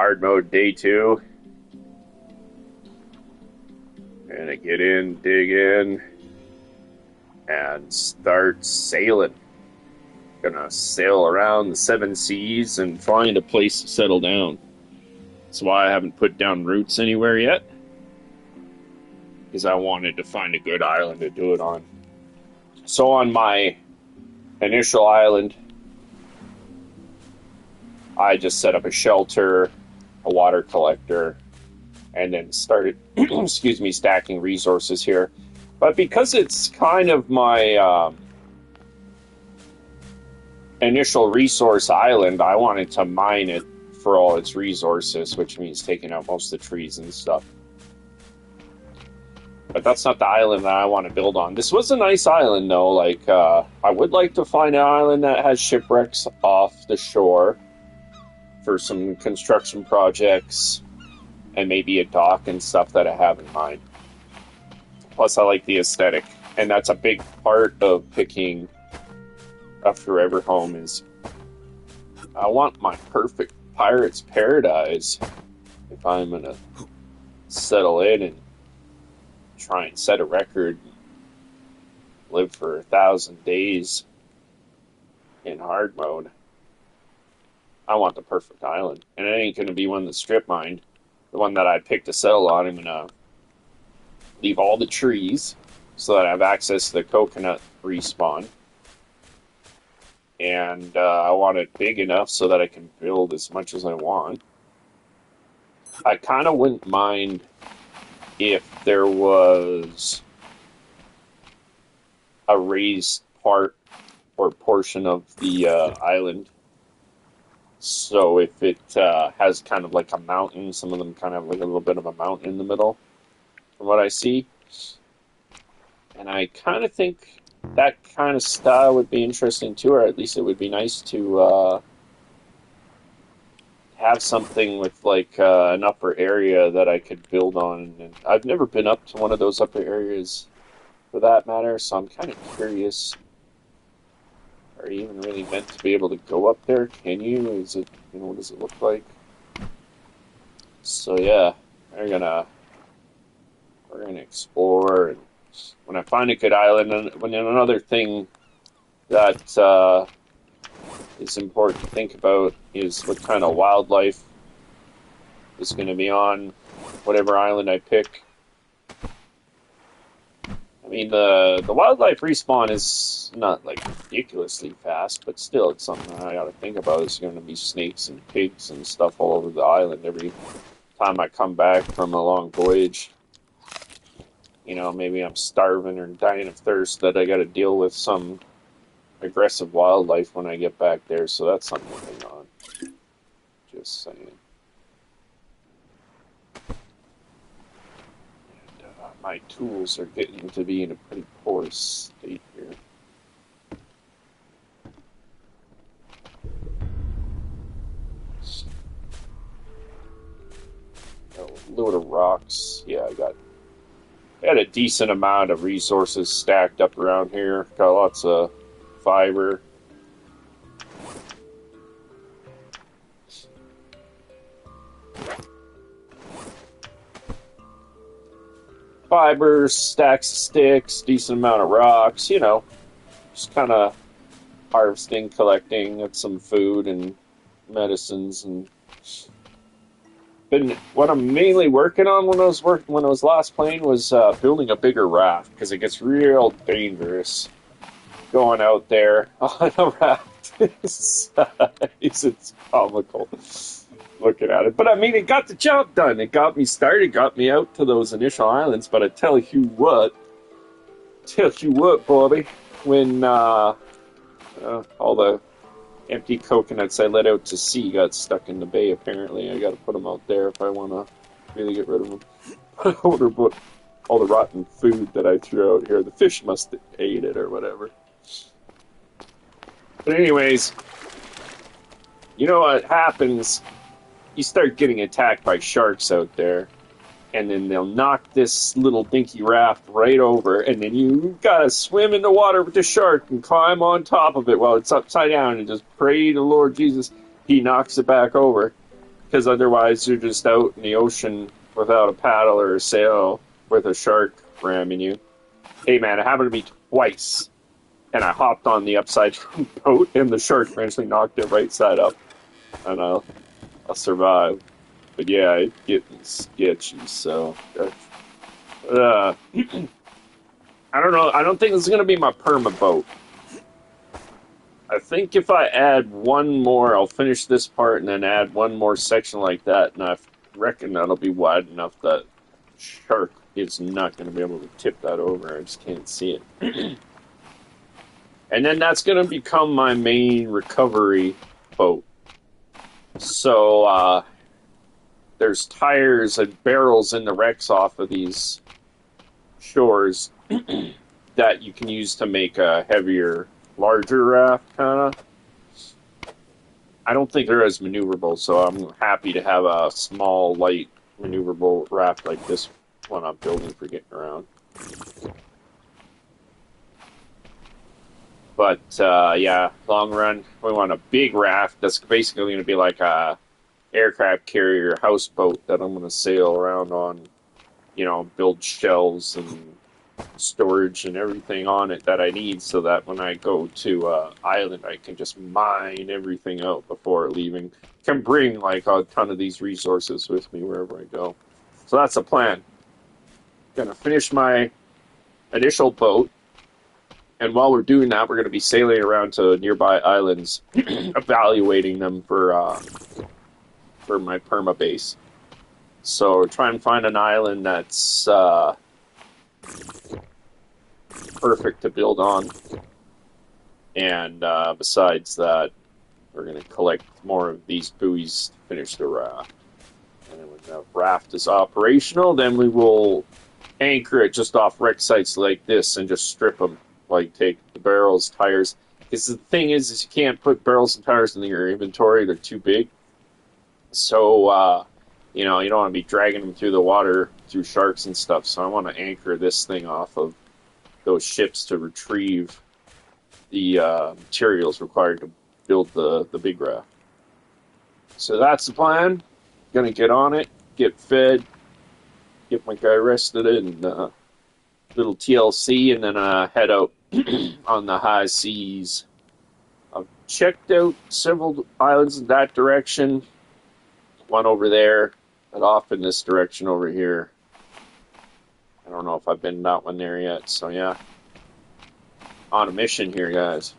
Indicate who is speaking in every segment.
Speaker 1: hard mode day 2. And I get in, dig in, and start sailing. Gonna sail around the 7 seas and find a place to settle down. That's why I haven't put down roots anywhere yet. Because I wanted to find a good island to do it on. So on my initial island, I just set up a shelter, a water collector, and then started, excuse me, stacking resources here. But because it's kind of my initial resource island, I wanted to mine it for all its resources, which means taking out most of the trees and stuff. But that's not the island that I want to build on. This was a nice island, though. Like, I would like to find an island that has shipwrecks off the shore for some construction projects and maybe a dock and stuff that I have in mind. Plus, I like the aesthetic, and that's a big part of picking a forever home is I want my perfect pirate's paradise if I'm going to settle in and try and set a record, live for 1,000 days in hard mode. I want the perfect island, and it ain't going to be one that's strip mined. The one that I picked to settle on, I'm going to leave all the trees so that I have access to the coconut respawn. And I want it big enough so that I can build as much as I want. I kind of wouldn't mind if there was a raised part or portion of the island. So if it has kind of like a mountain, some of them kind of like a little bit of a mountain in the middle, from what I see. And I kind of think that kind of style would be interesting too, or at least it would be nice to have something with like an upper area that I could build on. And I've never been up to one of those upper areas for that matter, so I'm kind of curious. Are you even really meant to be able to go up there? Can you? Is it, you know, what does it look like? So yeah, we're gonna explore, and when I find a good island, and when another thing that is important to think about is what kind of wildlife is going to be on whatever island I pick. I mean, the wildlife respawn is not like ridiculously fast, but still, it's something I got to think about. There's going to be snakes and pigs and stuff all over the island every time I come back from a long voyage. You know, maybe I'm starving or dying of thirst that I got to deal with some aggressive wildlife when I get back there, so that's something to think on. Just saying. My tools are getting to be in a pretty poor state here. A load of rocks. Yeah, I had a decent amount of resources stacked up around here. Got lots of fiber. Fibers, stacks of sticks, decent amount of rocks, you know, just kind of harvesting, collecting, get some food and medicines, and what I'm mainly working on when I was last playing was building a bigger raft, because it gets real dangerous going out there on a raft this size. It's comical looking at it. But I mean, it got the job done. It got me started, got me out to those initial islands. But I tell you what, Bobby, when all the empty coconuts I let out to sea got stuck in the bay, apparently I got to put them out there if I want to really get rid of them. But all the rotten food that I threw out here, the fish must have ate it or whatever. But anyways, you know what happens? You start getting attacked by sharks out there, and then they'll knock this little dinky raft right over, and then you gotta swim in the water with the shark and climb on top of it while it's upside down and just pray to Lord Jesus he knocks it back over. because otherwise you're just out in the ocean without a paddle or a sail with a shark ramming you. Hey man, it happened to me twice, and I hopped on the upside down boat, and the shark eventually knocked it right side up, and I'll survive. But yeah, it's getting sketchy, so... I don't know, I don't think this is going to be my perma boat. I think if I add one more, I'll finish this part and then add one more section like that, and I reckon that'll be wide enough that shark is not going to be able to tip that over. I just can't see it. And then that's going to become my main recovery boat. So, there's tires and barrels in the wrecks off of these shores that you can use to make a heavier, larger raft, kind of. I don't think they're as maneuverable, so I'm happy to have a small, light, maneuverable raft like this one I'm building for getting around. But, yeah, long run, we want a big raft that's basically going to be like a aircraft carrier houseboat that I'm going to sail around on, you know, build shelves and storage and everything on it that I need, so that when I go to island, I can just mine everything out before leaving. Can bring like a ton of these resources with me wherever I go. So that's the plan. Gonna finish my initial boat, and while we're doing that, we're gonna be sailing around to nearby islands, evaluating them for my perma base. So try and find an island that's perfect to build on. And besides that, we're going to collect more of these buoys to finish the raft. And then when the raft is operational, then we will anchor it just off wreck sites like this and just strip them. Like take the barrels, tires. Because the thing is you can't put barrels and tires in your inventory. They're too big. So, you know, you don't want to be dragging them through the water through sharks and stuff. So I want to anchor this thing off of those ships to retrieve the materials required to build the big raft. So that's the plan. Gonna get on it, get fed, get my guy rested in little TLC, and then head out on the high seas. I've checked out several islands in that direction. One over there, and off in this direction over here. I don't know if I've been that one there yet, so yeah. On a mission here, guys.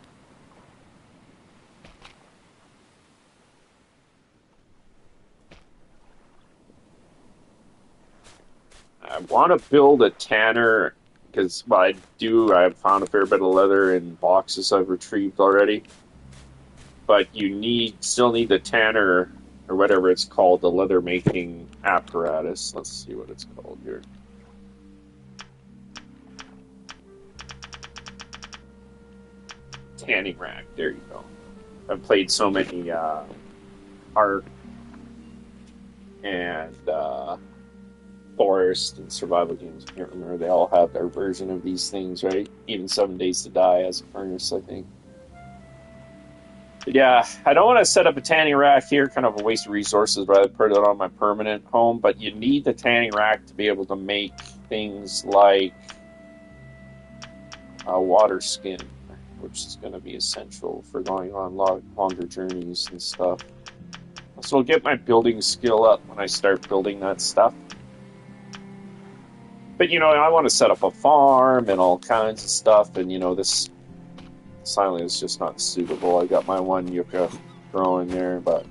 Speaker 1: I want to build a tanner, because I have found a fair bit of leather in boxes I've retrieved already. But you still need the tanner, or whatever it's called, the leather making apparatus. Let's see what it's called here. Tanning rack, there you go. I've played so many art and forest and survival games. I can't remember. They all have their version of these things, right? Even 7 Days to Die has a furnace, I think. But yeah, I don't want to set up a tanning rack here, kind of a waste of resources, rather put it on my permanent home, but you need the tanning rack to be able to make things like a water skin, which is going to be essential for going on longer journeys and stuff. So I'll get my building skill up when I start building that stuff. But, you know, I want to set up a farm and all kinds of stuff, and, you know, this island is just not suitable. I got my one yucca growing there, but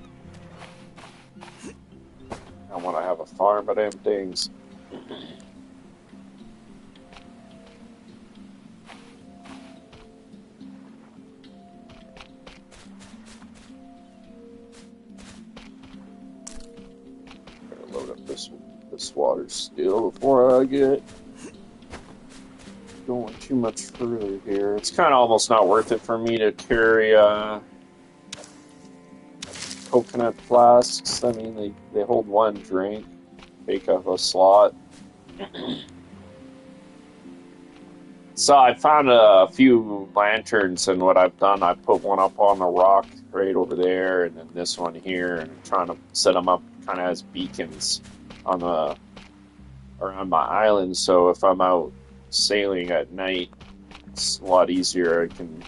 Speaker 1: I want to have a farm of them things. Gotta load up this water still before I get going too much further here. It's kind of almost not worth it for me to carry coconut flasks. I mean, they hold one drink, take up a slot. So I found a few lanterns, and what I've done, I put one up on the rock right over there, and then this one here, and I'm trying to set them up kind of has beacons on the around my island. So if I'm out sailing at night, it's a lot easier. I can.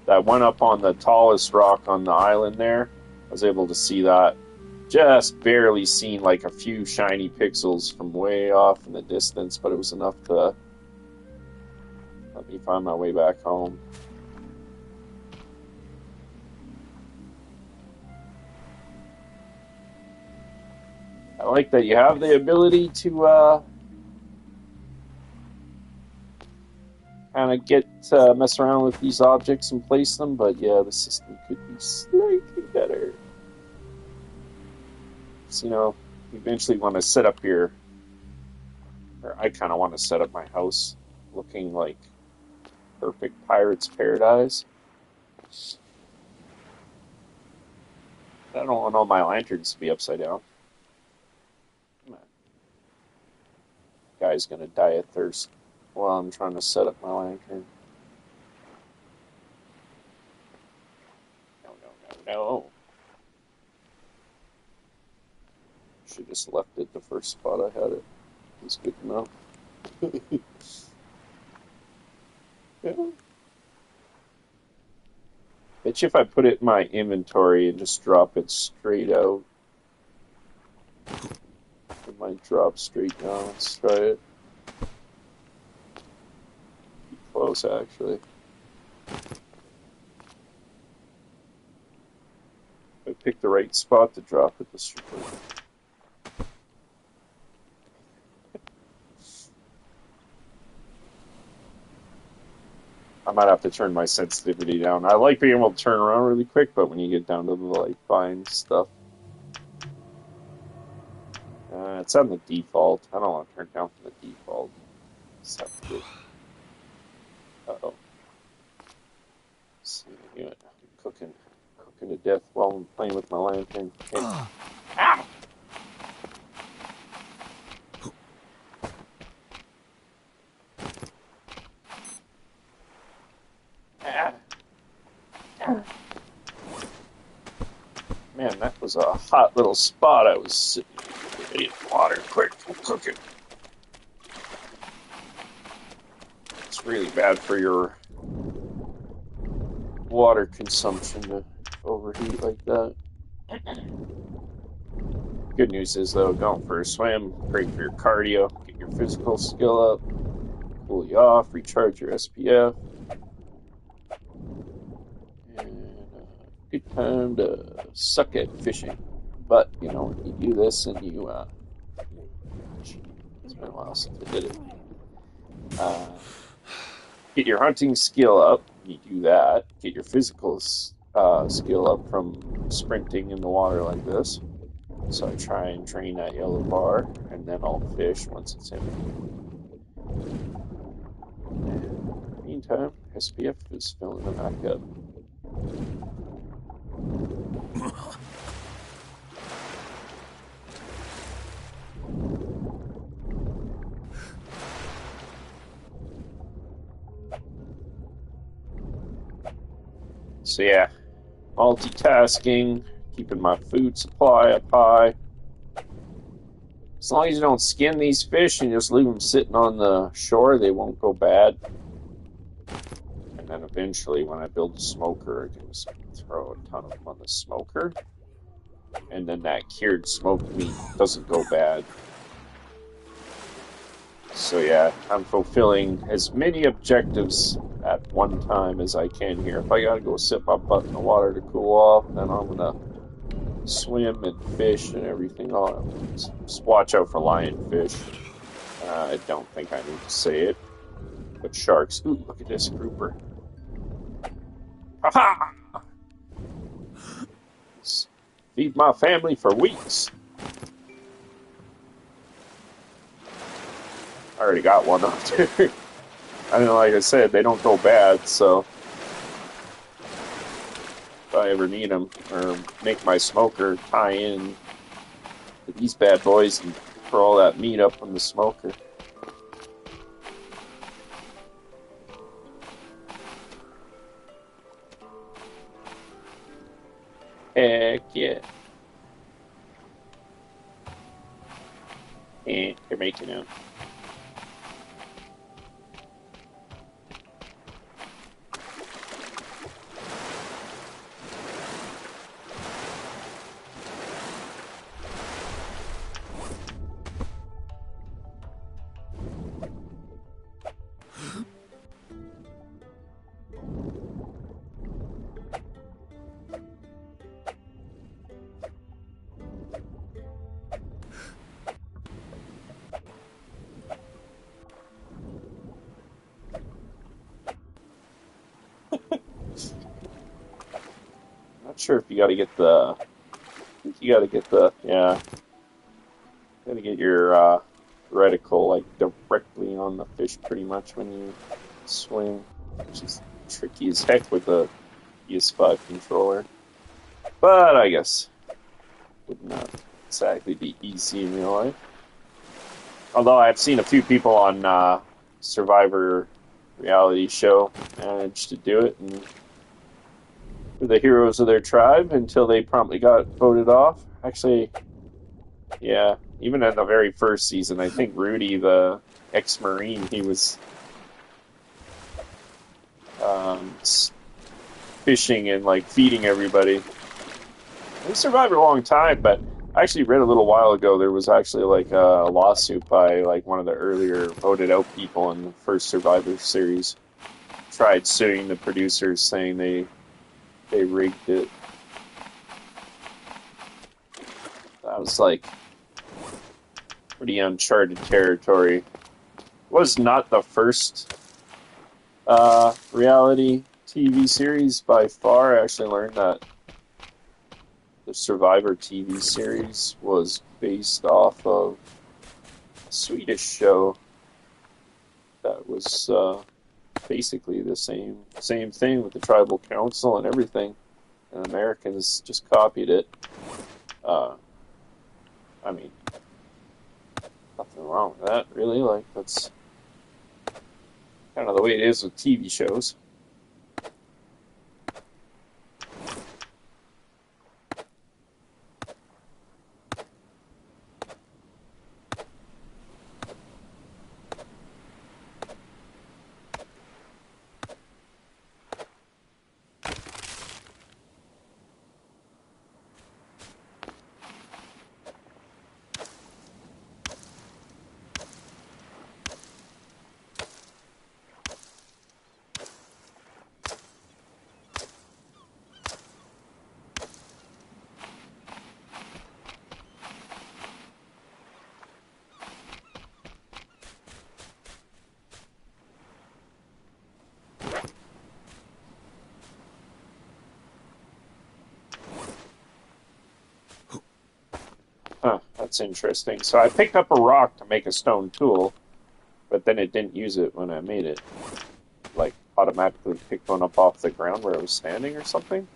Speaker 1: That one up on the tallest rock on the island there, I was able to see that. Just barely seen like a few shiny pixels from way off in the distance, but it was enough to let me find my way back home. I like that you have the ability to kind of get mess around with these objects and place them, but yeah, the system could be slightly better. So, you know, you eventually want to set up your, or I kind of want to set up my house looking like perfect pirate's paradise. I don't want all my lanterns to be upside down. Come on. Guy's gonna die of thirst while I'm trying to set up my lantern. No, no, no, no. Should just left it the first spot I had it. It's good to know. Yeah. Bet you if I put it in my inventory and just drop it straight out, it might drop straight down. Let's try it. Be close, actually. I picked the right spot to drop it this straight. I might have to turn my sensitivity down. I like being able to turn around really quick, but when you get down to the like fine stuff, it's on the default. I don't want to turn down from the default. Uh-oh. Let's see, I'm cooking to death while I'm playing with my lantern. Okay. Ah! Man, that was a hot little spot I was sitting in. Get water quick, I'm cooking. It's really bad for your water consumption to overheat like that. Good news is, though, going for a swim, great for your cardio, get your physical skill up, cool you off, recharge your SPF. Good time to suck at fishing. But, you know, you do this and you, it's been a while since I did it. Get your hunting skill up, you do that. Get your physical skill up from sprinting in the water like this. So I try and drain that yellow bar, and then I'll fish once it's empty. And in the meantime, SPF is filling it back up. So yeah, multitasking, keeping my food supply up high. As long as you don't skin these fish and just leave them sitting on the shore, they won't go bad. And then eventually, when I build a smoker, I can just throw a ton of them on the smoker. And then that cured smoked meat doesn't go bad. So yeah, I'm fulfilling as many objectives at one time as I can here. If I gotta go sit my butt in the water to cool off, then I'm gonna swim and fish and everything all at once. Just watch out for lionfish. I don't think I need to say it. But sharks. Ooh, look at this grouper. Ha-ha! Feed my family for weeks. I already got one up there. I mean, like I said, they don't go bad, so if I ever need them, or make my smoker tie in to these bad boys and throw all that meat up on the smoker. Heck yeah. They're making out. Not sure if you got to get the. I think you got to get the. Yeah, got to get your reticle like directly on the fish, pretty much when you swing, which is tricky as heck with the PS5 controller. But I guess would not exactly be easy in real life. Although I've seen a few people on Survivor reality show manage to do it and were the heroes of their tribe until they promptly got voted off. Actually, yeah, even in the very first season, I think Rudy, the ex-Marine, he was fishing and like feeding everybody. He survived a long time, but I actually read a little while ago there was actually like a lawsuit by like one of the earlier voted out people in the first Survivor series. Tried suing the producers, saying they rigged it. That was like pretty uncharted territory. It was not the first reality TV series by far. I actually learned that the Survivor TV series was based off of a Swedish show that was basically the same thing with the tribal council and everything, and Americans just copied it. I mean, nothing wrong with that, really. Like, that's kind of the way it is with TV shows. Huh, that's interesting. So I picked up a rock to make a stone tool, but then it didn't use it when I made it. Like, automatically picked one up off the ground where I was standing or something.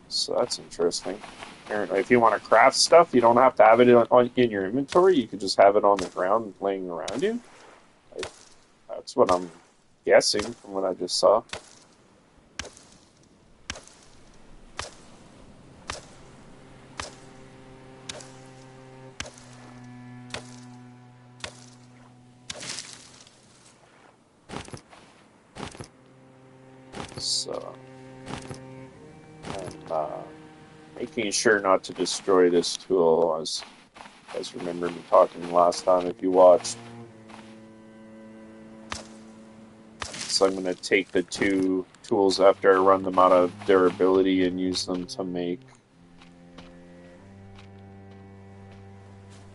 Speaker 1: So that's interesting. Apparently, if you want to craft stuff, you don't have to have it in your inventory. You can just have it on the ground laying around you. Like, that's what I'm guessing from what I just saw. So, I'm making sure not to destroy this tool, as you guys remember me talking last time if you watched. So I'm going to take the two tools after I run them out of durability and use them to make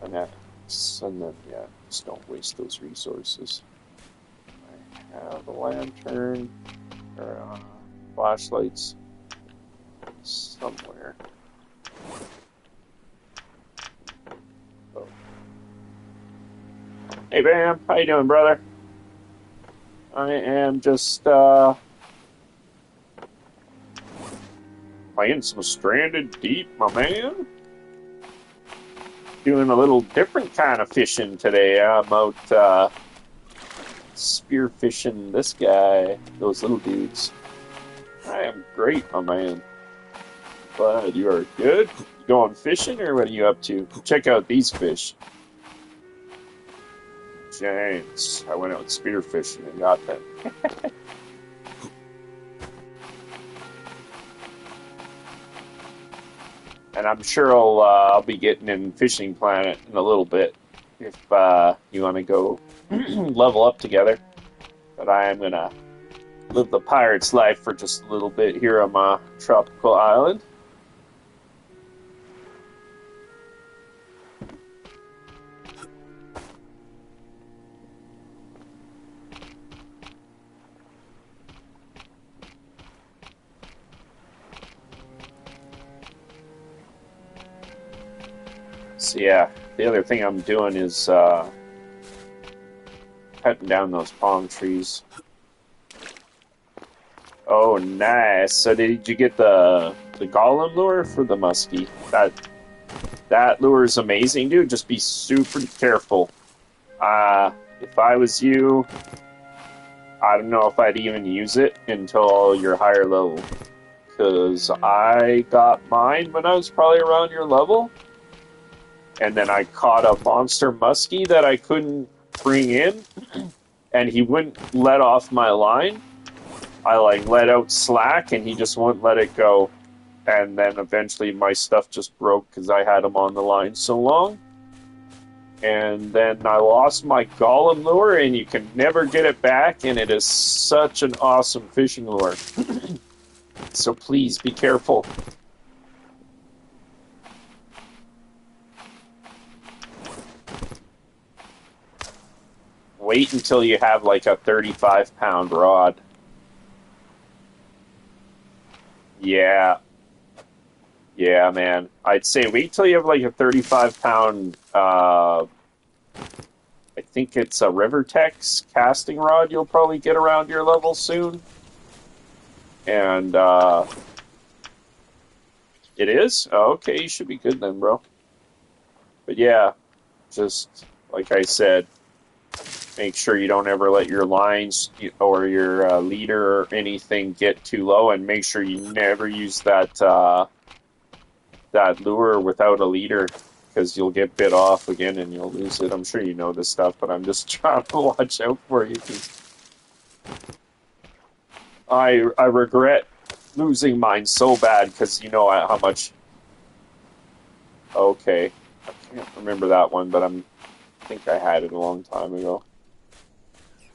Speaker 1: an axe, and then, yeah, just don't waste those resources. I have a lantern, or flashlights somewhere. Oh. Hey Bam, how you doing, brother? I am just playing some Stranded Deep, my man. Doing a little different kind of fishing today. I'm out spear fishing this guy, those little dudes. I am great, my man. Glad you are good. You going fishing, or what are you up to? Check out these fish. Giants. I went out spearfishing and got them. And I'm sure I'll be getting in Fishing Planet in a little bit if you want to go level up together. But I am gonna live the pirate's life for just a little bit here on my tropical island. So yeah, the other thing I'm doing is cutting down those palm trees. Oh, nice. So did you get the golem lure for the muskie? That lure is amazing, dude. Just be super careful. If I was you, I don't know if I'd even use it until you're higher level. Because I got mine when I was probably around your level. And then I caught a monster muskie that I couldn't bring in. And he wouldn't let off my line. I like let out slack and he just wouldn't let it go. And then eventually my stuff just broke because I had him on the line so long. And then I lost my golem lure and you can never get it back, and it is such an awesome fishing lure. So please be careful. Wait until you have like a 35-pound rod. Yeah. Yeah, man. I'd say wait till you have like a 35-pound, I think it's a Rivertex casting rod you'll probably get around your level soon. And, it is? Oh, okay, you should be good then, bro. But yeah, just like I said, make sure you don't ever let your lines or your leader or anything get too low, and make sure you never use that lure without a leader, because you'll get bit off again and you'll lose it. I'm sure you know this stuff, but I'm just trying to watch out for you. I regret losing mine so bad because you know how much. Okay, I can't remember that one, but I think I had it a long time ago.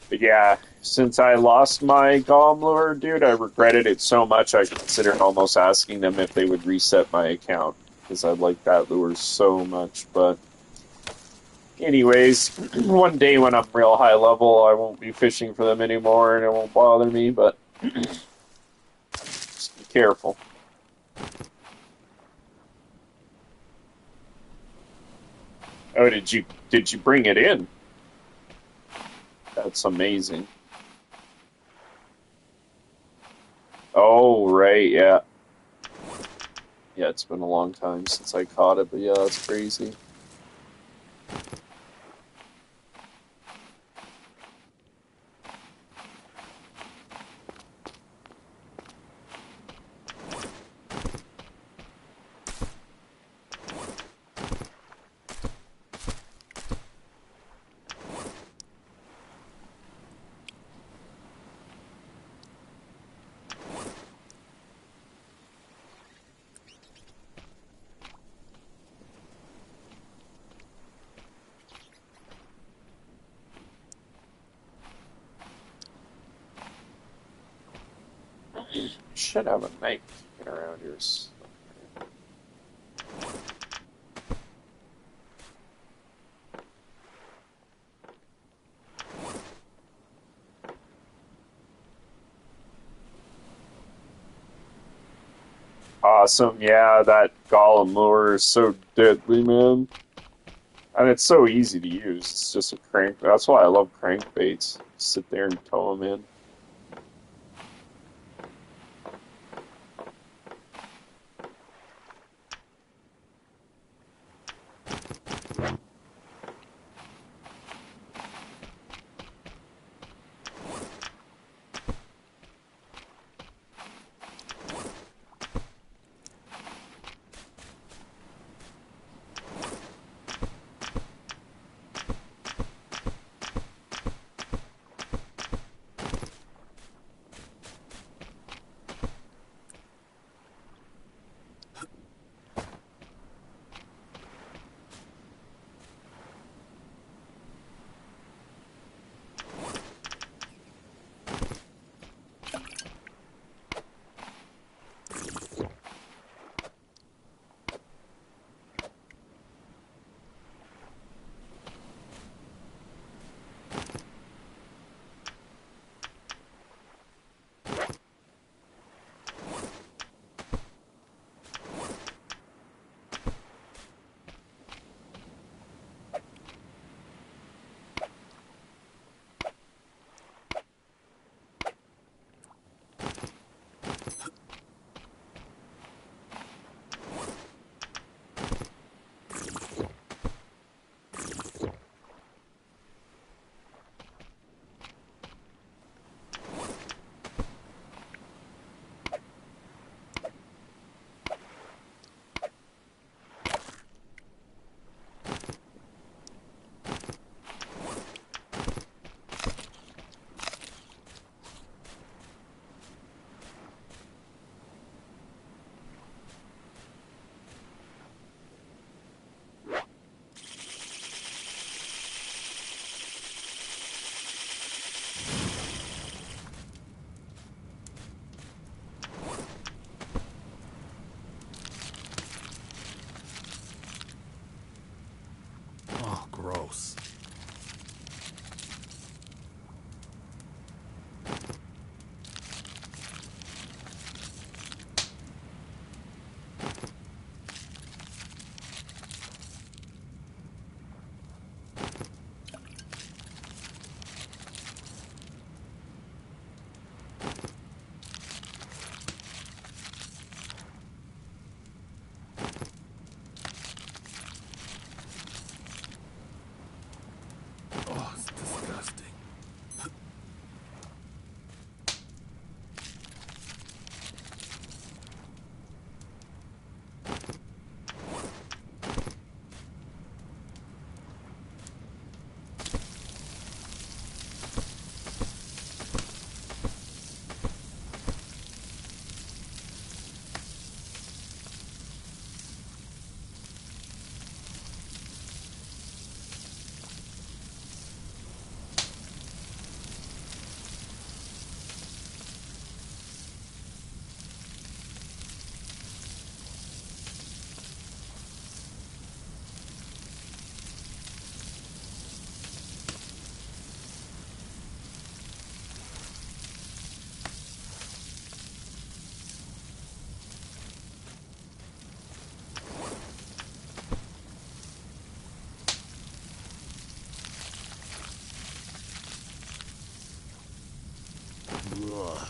Speaker 1: But yeah, since I lost my golem lure, dude, I regretted it so much I considered almost asking them if they would reset my account, because I like that lure so much. But anyways, one day when I'm real high level, I won't be fishing for them anymore and it won't bother me, but just be careful. Oh, did you bring it in? That's amazing. Oh, right, yeah. Yeah, it's been a long time since I caught it, but yeah, that's crazy. Should have a knife kicking around here. Awesome, yeah, that golem lure is so deadly, man. And it's so easy to use. It's just a crank. That's why I love crankbaits. Sit there and tow them in.
Speaker 2: house. Oh, it's disgusting. Ugh.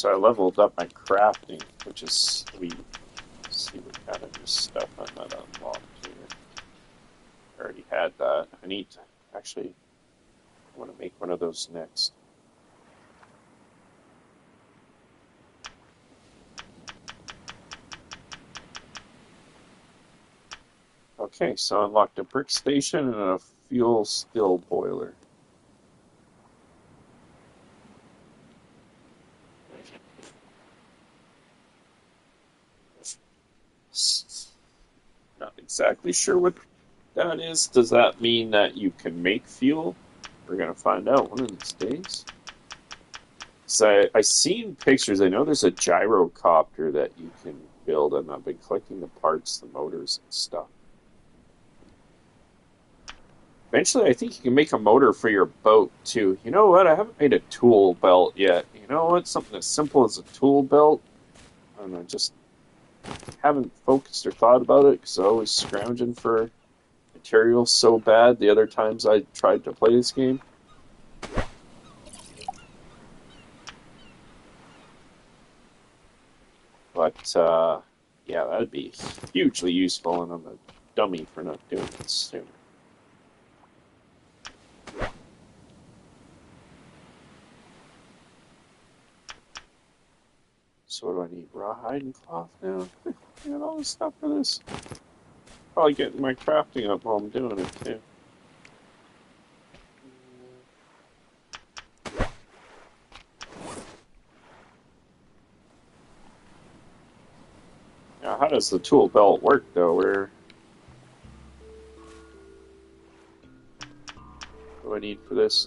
Speaker 1: So I leveled up my crafting, which is sweet. Let's see what kind of new stuff I might unlock here. I already had that. I need to actually. I want to make one of those next. Okay, so I unlocked a brick station and a fuel still boiler. Not exactly sure what that is. Does that mean that you can make fuel? We're gonna find out one of these days. So I seen pictures. I know there's a gyrocopter that you can build, and I've been collecting the parts, the motors, and stuff. Eventually, I think you can make a motor for your boat too. You know what? I haven't made a tool belt yet. You know what? Something as simple as a tool belt. I don't know, just haven't focused or thought about it because I was scrounging for materials so bad the other times I tried to play this game. But yeah, that'd be hugely useful, and I'm a dummy for not doing it sooner. So what do I need? Rawhide and cloth now? I got all this stuff for this. Probably getting my crafting up while I'm doing it too. Now, how does the tool belt work though? What do I need for this?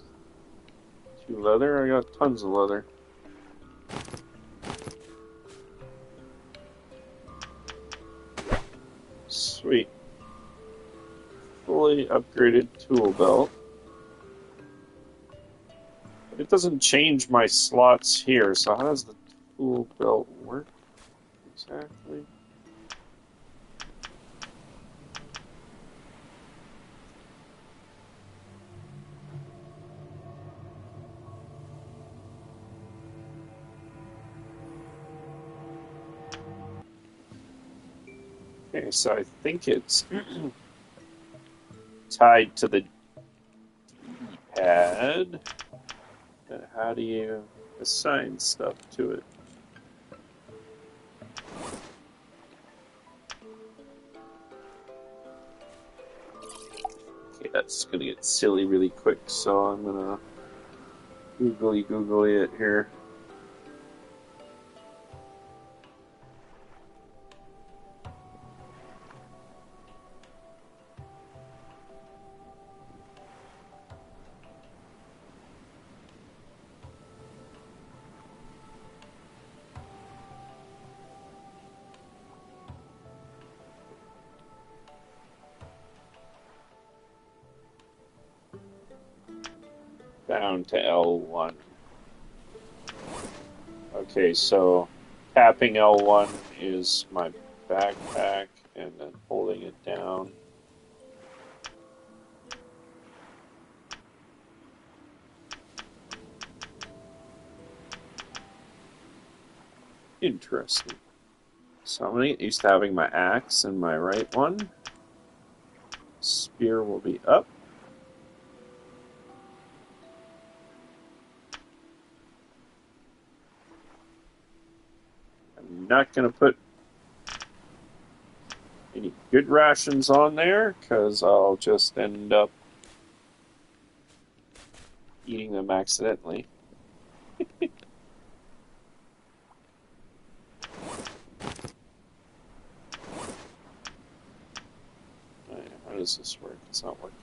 Speaker 1: 2 leather? I got tons of leather. Sweet. Fully upgraded tool belt. But it doesn't change my slots here, so how does the tool belt work exactly? Okay, so I think it's tied to the D-pad. And how do you assign stuff to it? Okay, that's gonna get silly really quick, so I'm gonna googly it here. Down to L1. Okay, so tapping L1 is my backpack, and then holding it down. Interesting. So I'm gonna get used to having my axe in my right one. Spear will be up. I'm not gonna put any good rations on there because I'll just end up eating them accidentally. How does this work? It's not working.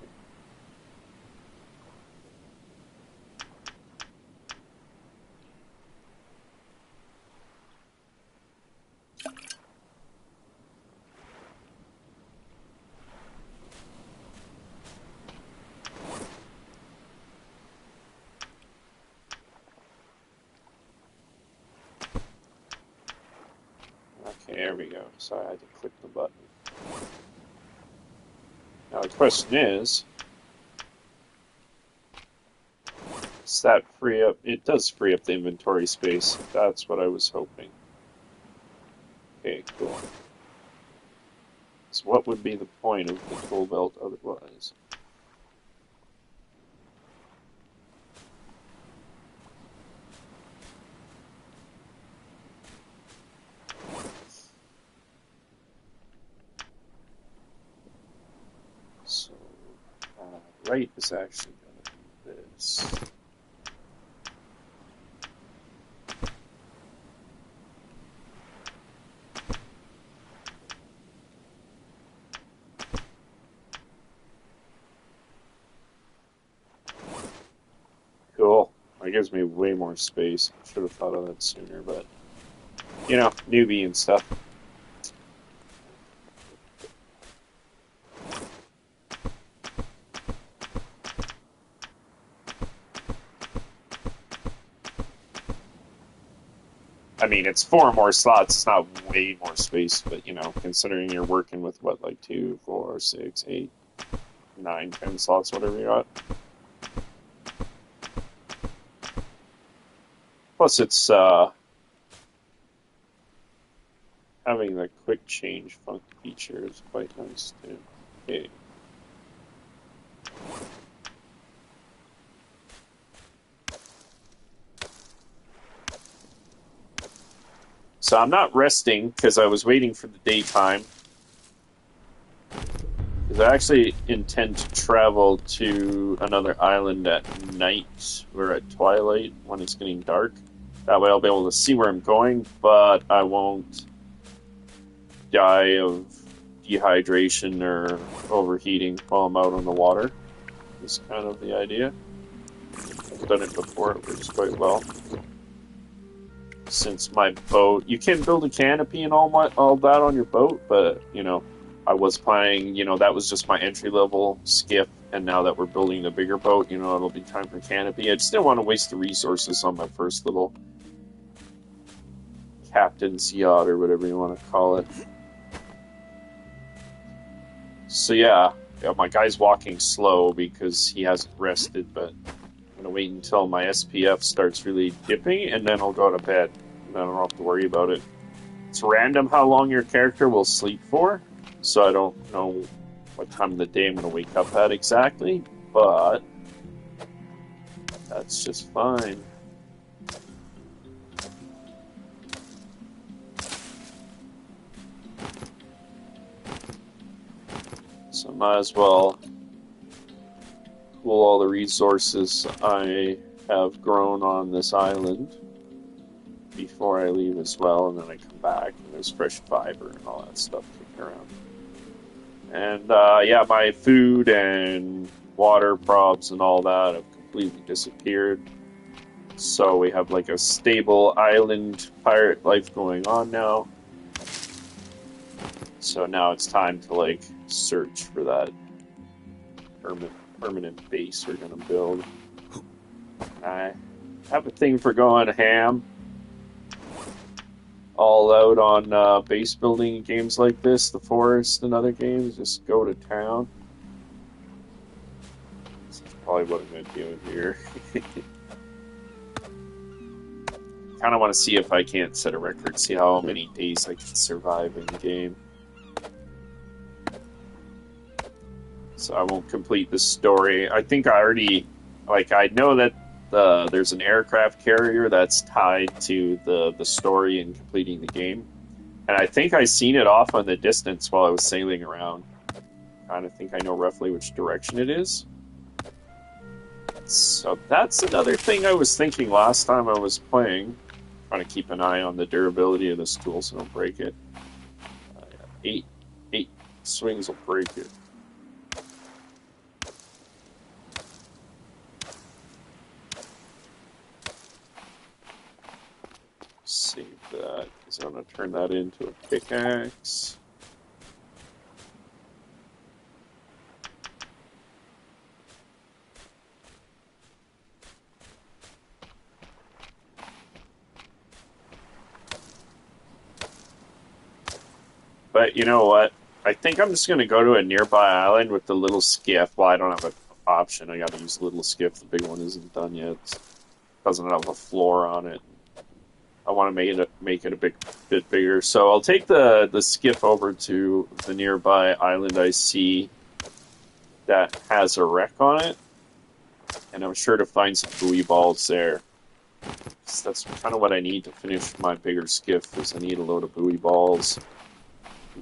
Speaker 1: Okay, there we go. So I had to click the button. Now the question is Does that free up? It does free up the inventory space. That's what I was hoping. Okay, cool. So what would be the point of the tool belt otherwise? So, right is actually going to be this. Cool. That gives me way more space. Should have thought of that sooner, but you know, newbie and stuff. I mean, it's 4 more slots. It's not way more space, but you know, considering you're working with what, like 2, 4, 6, 8, 9, 10 slots, whatever you got. Plus, it's having the quick change feature is quite nice too. Okay. So I'm not resting because I was waiting for the daytime. Because I actually intend to travel to another island at night or at twilight when it's getting dark. That way I'll be able to see where I'm going, but I won't die of dehydration or overheating while I'm out on the water. That's kind of the idea. I've done it before, it works quite well. Since my boat, you can build a canopy and all that on your boat, but you know, I was planning, you know, that was just my entry level skiff, and now that we're building a bigger boat, you know, it'll be time for canopy. I just didn't want to waste the resources on my first little captain's yacht or whatever you want to call it. So yeah, my guy's walking slow because he hasn't rested, but I'm gonna wait until my SPF starts really dipping, and then I'll go to bed. And then I don't have to worry about it. It's random how long your character will sleep for, so I don't know what time of the day I'm gonna wake up at exactly, but that's just fine. So I might as well pool all the resources I have grown on this island before I leave as well, and then I come back and there's fresh fiber and all that stuff kicking around. And yeah, my food and water props and all that have completely disappeared. So we have like a stable island pirate life going on now. So now it's time to like search for that permanent base we're gonna build. I have a thing for going ham all out on base building games like this, The Forest and other games. Just go to town. This is probably what I'm going to do in here. Kind of want to see if I can't set a record, see how many days I can survive in the game. So I won't complete the story. I think I already, like, I know that there's an aircraft carrier that's tied to the story and completing the game. And I think I seen it off on the distance while I was sailing around. Kind of think I know roughly which direction it is. So that's another thing I was thinking last time I was playing. Trying to keep an eye on the durability of this tool so I don't break it. Yeah, eight swings will break it. Save that, because I'm going to turn that into a pickaxe. But you know what? I think I'm just going to go to a nearby island with the little skiff. Well, I don't have an option. I gotta use the little skiff. The big one isn't done yet. It doesn't have a floor on it. I want to make it a bit bigger. So I'll take the skiff over to the nearby island I see that has a wreck on it. And I'm sure to find some buoy balls there. So that's kind of what I need to finish my bigger skiff, is I need a load of buoy balls.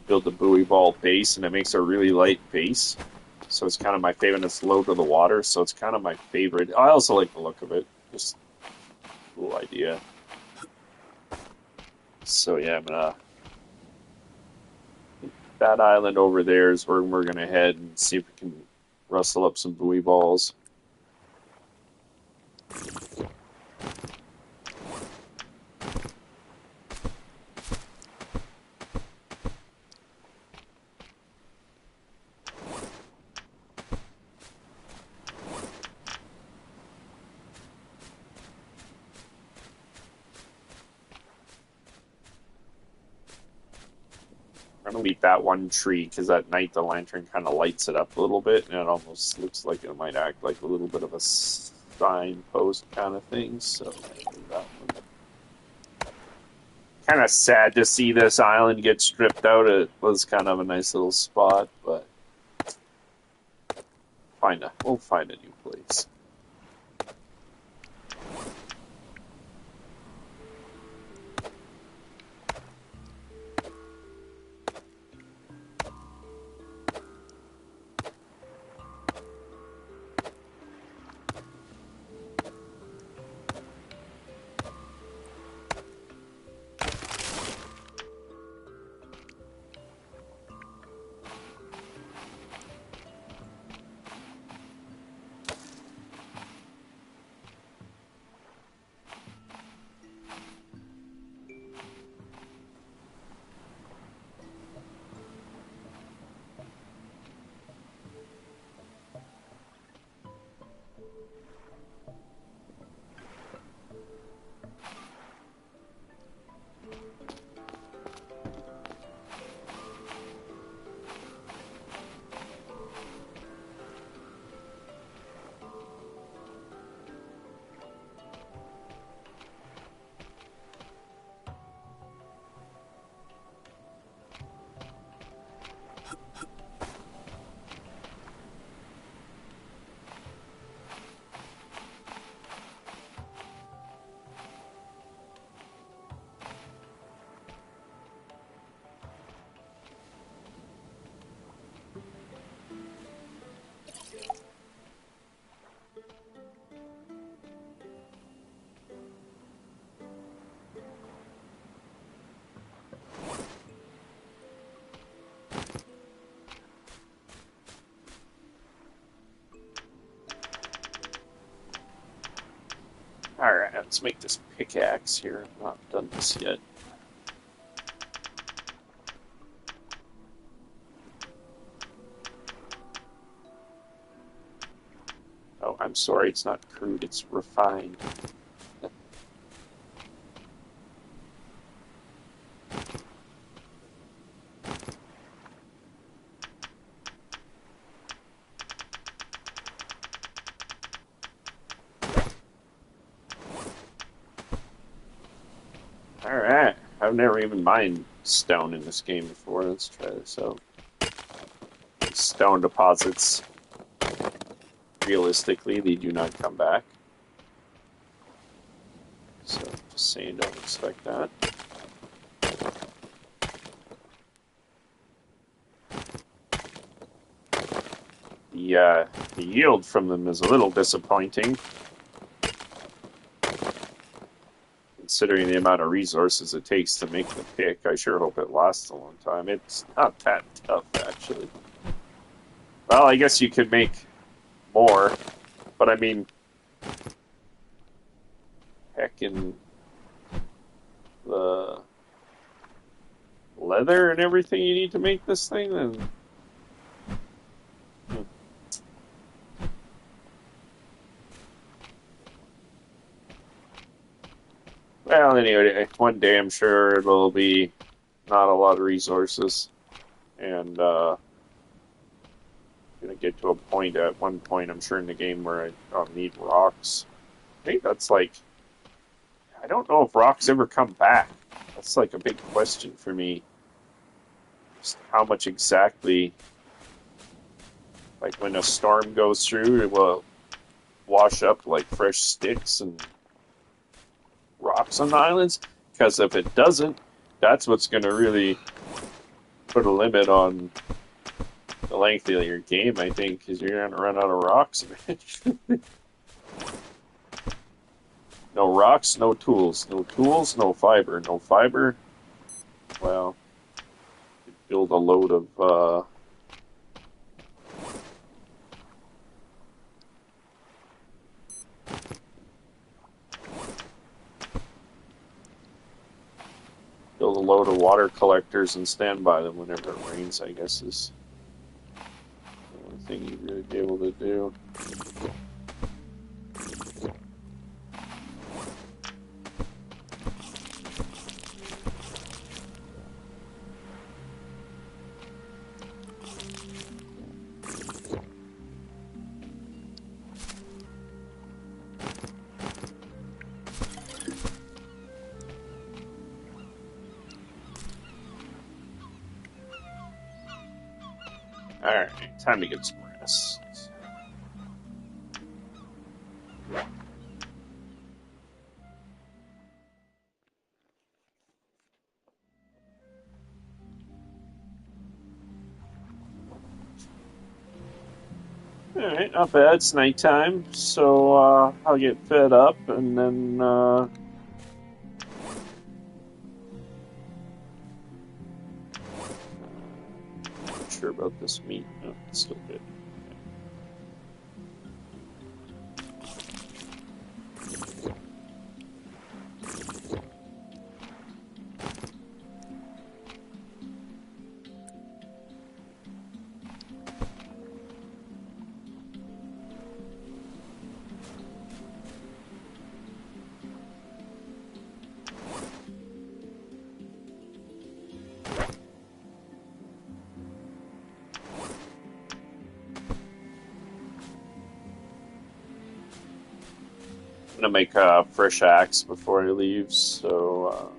Speaker 1: Build the buoy ball base, and it makes a really light base. So it's kind of my favorite. It's low to the water, so it's kind of my favorite. I also like the look of it. Just a cool idea. So yeah, I'm gonna... That island over there is where we're gonna head and see if we can rustle up some buoy balls. I'm gonna leave that one tree because at night the lantern kind of lights it up a little bit, and it almost looks like it might act like a little bit of a signpost kind of thing. So leave that one. Kind of sad to see this island get stripped out. It was kind of a nice little spot, but we'll find a new place. Alright, let's make this pickaxe here. I've not done this yet. Oh, I'm sorry, it's not crude, it's refined. Alright, I've never even mined stone in this game before. Let's try this out. Stone deposits, realistically, they do not come back. So, just saying, don't expect that. The yield from them is a little disappointing, considering the amount of resources it takes to make the pick. I sure hope it lasts a long time. It's not that tough, actually. Well, I guess you could make more, but I mean, heckin' the leather and everything you need to make this thing, then... Well, anyway, one day I'm sure it'll be not a lot of resources, and gonna get to a point at one point, I'm sure, in the game where I'll need rocks. I think that's like, I don't know if rocks ever come back. That's like a big question for me. Just how much exactly, like when a storm goes through, it will wash up like fresh sticks and rocks on the islands. Because if it doesn't, that's what's gonna really put a limit on the length of your game, I think, because you're gonna run out of rocks eventually. No rocks, no tools. No tools, no fiber. No fiber, well, you build a load of water collectors and stand by them whenever it rains, I guess, is the only thing you'd really be able to do. Alright, time to get some rest. Alright, not bad. It's nighttime, so I'll get fed up and then not sure about this meat. No, it's still good. I'm gonna make a fresh axe before I leave, so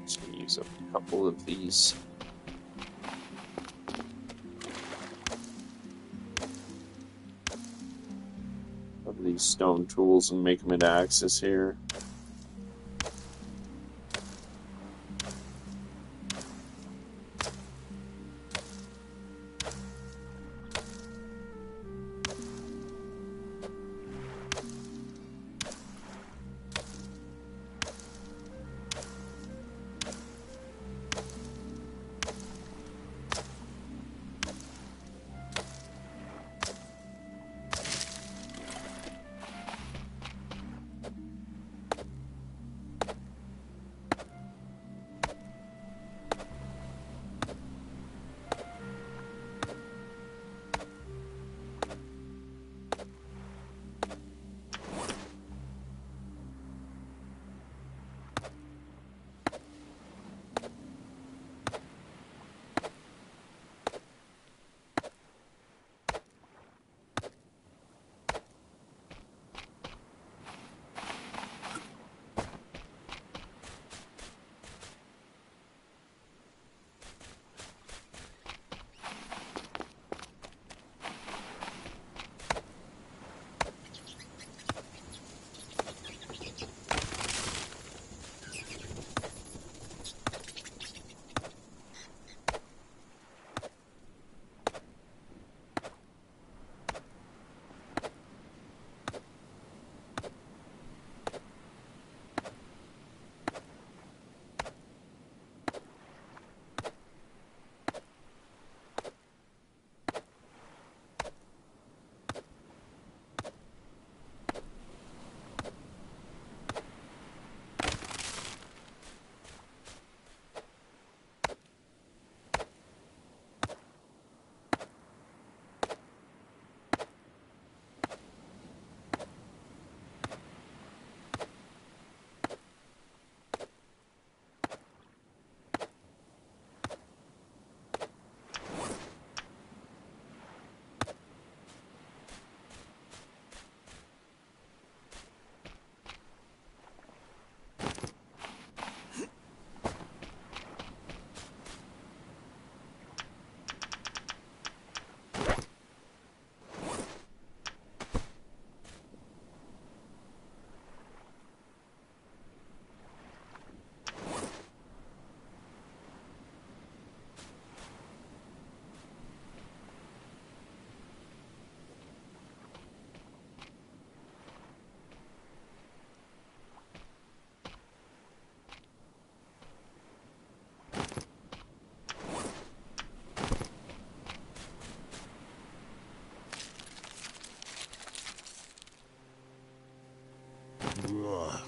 Speaker 1: just gonna use up a couple of these. Of these stone tools and make them into axes here.
Speaker 2: Ugh.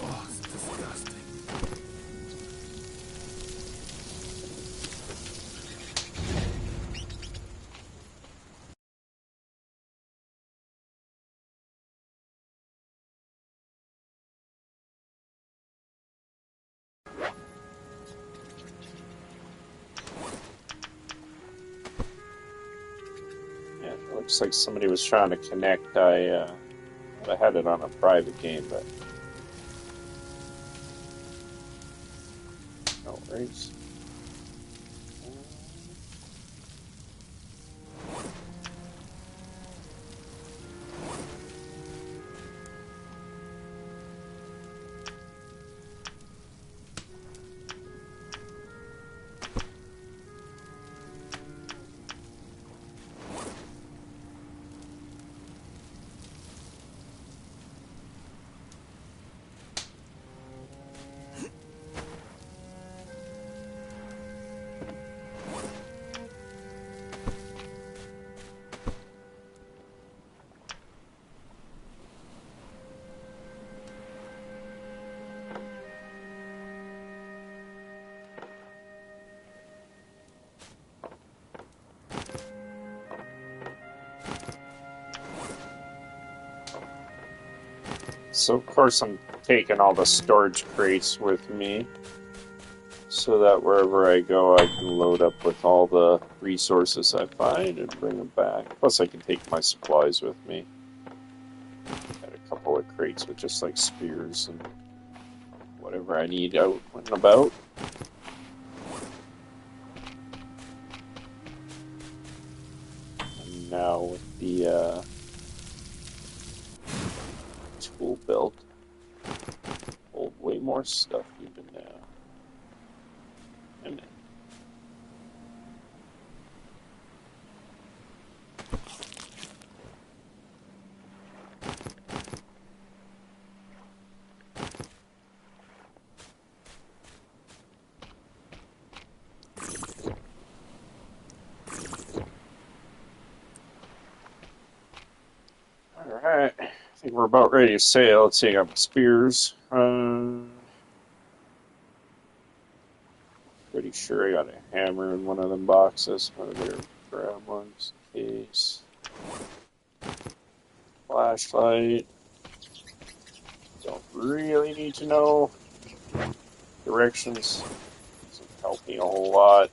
Speaker 2: Oh, it's disgusting.
Speaker 1: Yeah, it looks like somebody was trying to connect. I had it on a private game, but no worries. So of course I'm taking all the storage crates with me, so that wherever I go I can load up with all the resources I find and bring them back. Plus I can take my supplies with me. Got a couple of crates with just like spears and whatever I need out and about. And now with the tool belt, hold way more stuff even now. And alright, I think we're about ready to sail. Let's see, I got my spears. Pretty sure I got a hammer in one of them boxes. I better grab one just in case. Flashlight. Don't really need to know directions. Doesn't help me a whole lot.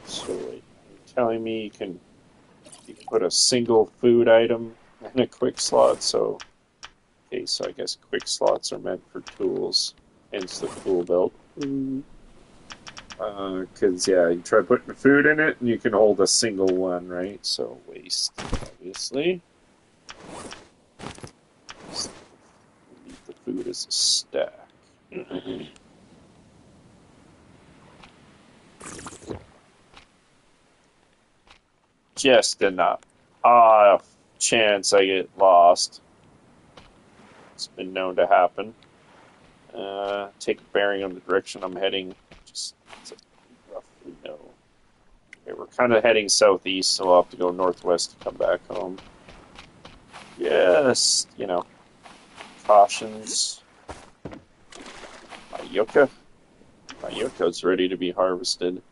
Speaker 1: So wait, you're telling me you can put a single food item in a quick slot? So okay, so I guess quick slots are meant for tools, hence the tool belt. Because yeah, you try putting the food in it, and you can hold a single one, right? So waste, obviously. So leave the food as a stack. Just enough. Chance I get lost. It's been known to happen. Take a bearing on the direction I'm heading. Just so roughly know. Okay, we're kind of heading southeast, so I'll have to go northwest to come back home. Yes, you know, cautions. My yucca. My yucca's ready to be harvested.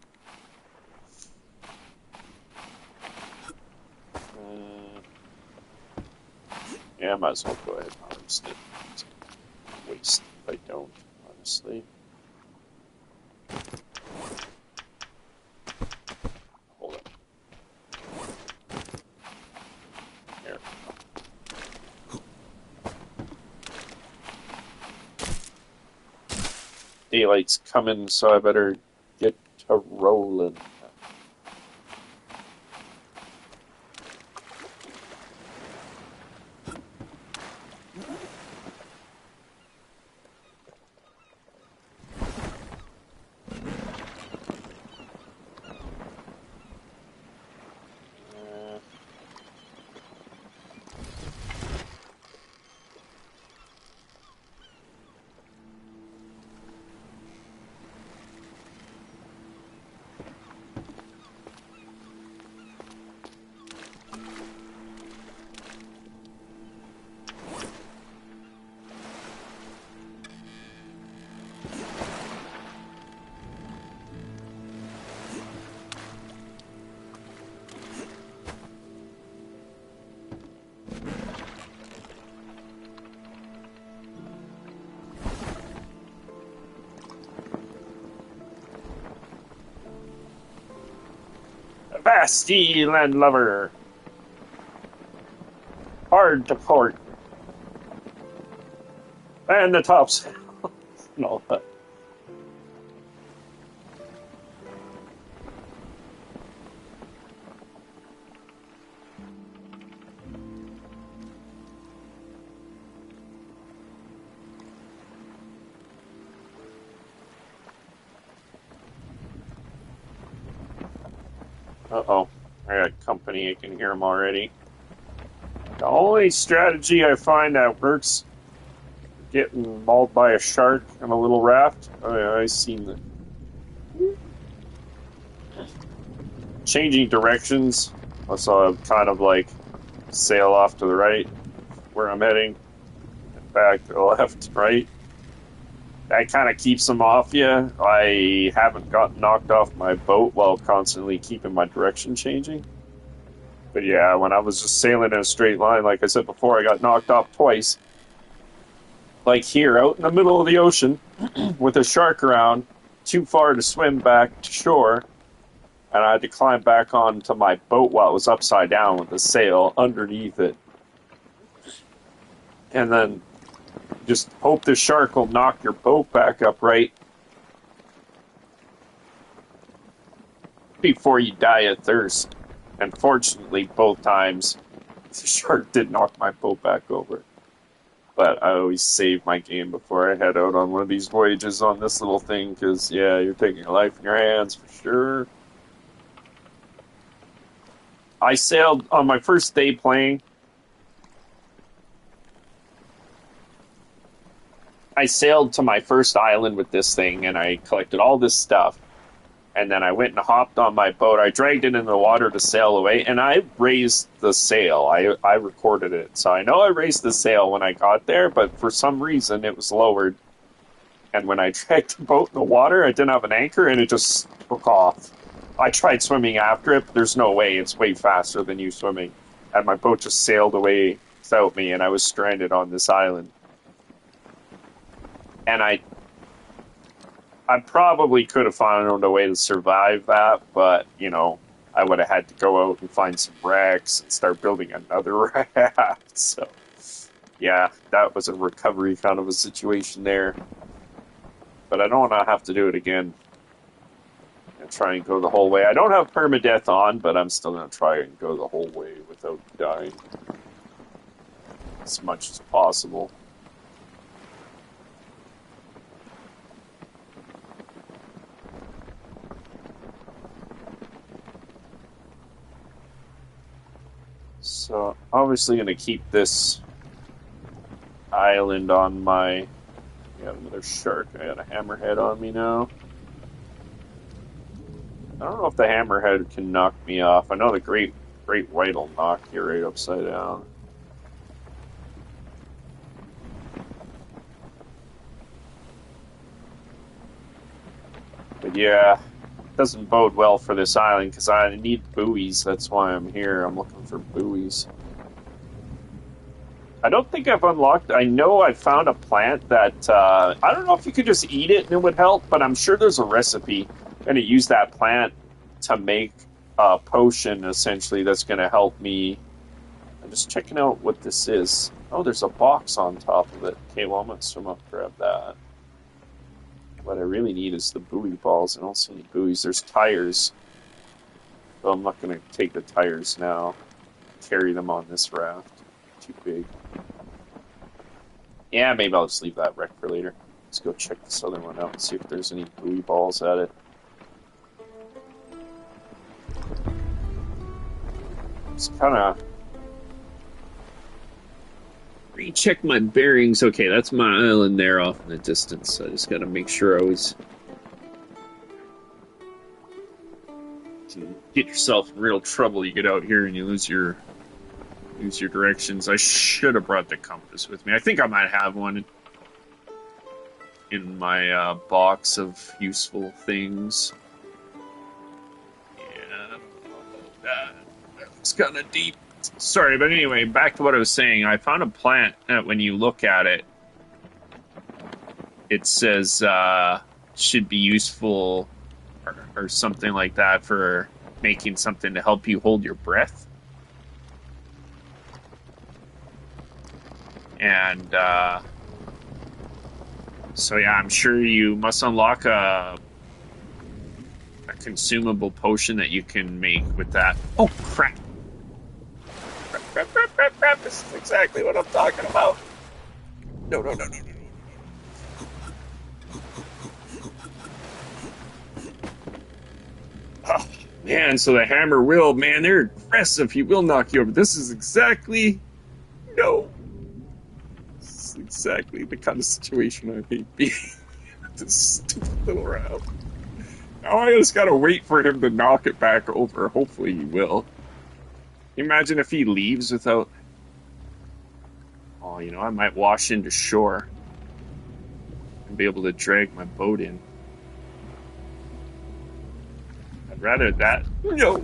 Speaker 1: Yeah, I might as well go ahead and harvest it. It's a waste if I don't, honestly. Hold on. There. Daylight's coming, so I better get to rolling. Vasty landlubber. Hard to port. And the tops. No, but. Uh-oh. I got company. I can hear them already. The only strategy I find that works getting mauled by a shark on a little raft. I've seen the changing directions. So I kind of like sail off to the right where I'm heading and back to the left, right. That kind of keeps them off you. I haven't gotten knocked off my boat while constantly keeping my direction changing. But yeah, when I was just sailing in a straight line, like I said before, I got knocked off twice. Like here, out in the middle of the ocean, with a shark around, too far to swim back to shore, and I had to climb back onto my boat while it was upside down with the sail underneath it. And then just hope the shark will knock your boat back upright before you die of thirst. And fortunately, both times, the shark did knock my boat back over. But I always save my game before I head out on one of these voyages on this little thing, because, yeah, you're taking your life in your hands for sure. I sailed on my first day playing. I sailed to my first island with this thing, and I collected all this stuff. And then I went and hopped on my boat. I dragged it in the water to sail away, and I raised the sail. I recorded it. So I know I raised the sail when I got there, but for some reason it was lowered. And when I dragged the boat in the water, I didn't have an anchor, and it just took off. I tried swimming after it, but there's no way. It's way faster than you swimming. And my boat just sailed away without me, and I was stranded on this island. And I probably could have found a way to survive that, but, you know, I would have had to go out and find some wrecks and start building another raft. So, yeah, that was a recovery kind of a situation there. But I don't want to have to do it again and try and go the whole way. I don't have permadeath on, but I'm still going to try and go the whole way without dying as much as possible. So, obviously going to keep this island on my... I got another shark. I got a hammerhead on me now. I don't know if the hammerhead can knock me off. I know the great white will knock you right upside down. But yeah, it doesn't bode well for this island because I need buoys. That's why I'm here. I'm looking for buoys. I don't think I've unlocked. I know I found a plant that I don't know if you could just eat it and it would help, but I'm sure there's a recipe. I'm going to use that plant to make a potion essentially that's going to help me. I'm just checking out what this is. Oh, there's a box on top of it. Okay, well, I'm going to swim up, grab that. What I really need is the buoy balls. I don't see any buoys. There's tires. But I'm not going to take the tires now. Carry them on this raft. Too big. Yeah, maybe I'll just leave that wreck for later. Let's go check this other one out and see if there's any buoy balls at it. Just kind of recheck my bearings. Okay, that's my island there off in the distance. So I just got to make sure I always get yourself in real trouble. You get out here and you lose your directions. I should have brought the compass with me. I think I might have one in my box of useful things. Yeah, it's kind of deep. Sorry, but anyway, back to what I was saying. I found a plant that when you look at it, it says should be useful or something like that for making something to help you hold your breath. And so yeah, I'm sure you must unlock a consumable potion that you can make with that. Oh crap! Crap! This is exactly what I'm talking about. No. Oh, man, so the hammer will, man, they're aggressive. He will knock you over. This is exactly no. This is exactly the kind of situation I hate being in this stupid little round. Now I just gotta wait for him to knock it back over. Hopefully he will. Imagine if he leaves without... Oh, I might wash into shore and be able to drag my boat in. I'd rather that... No!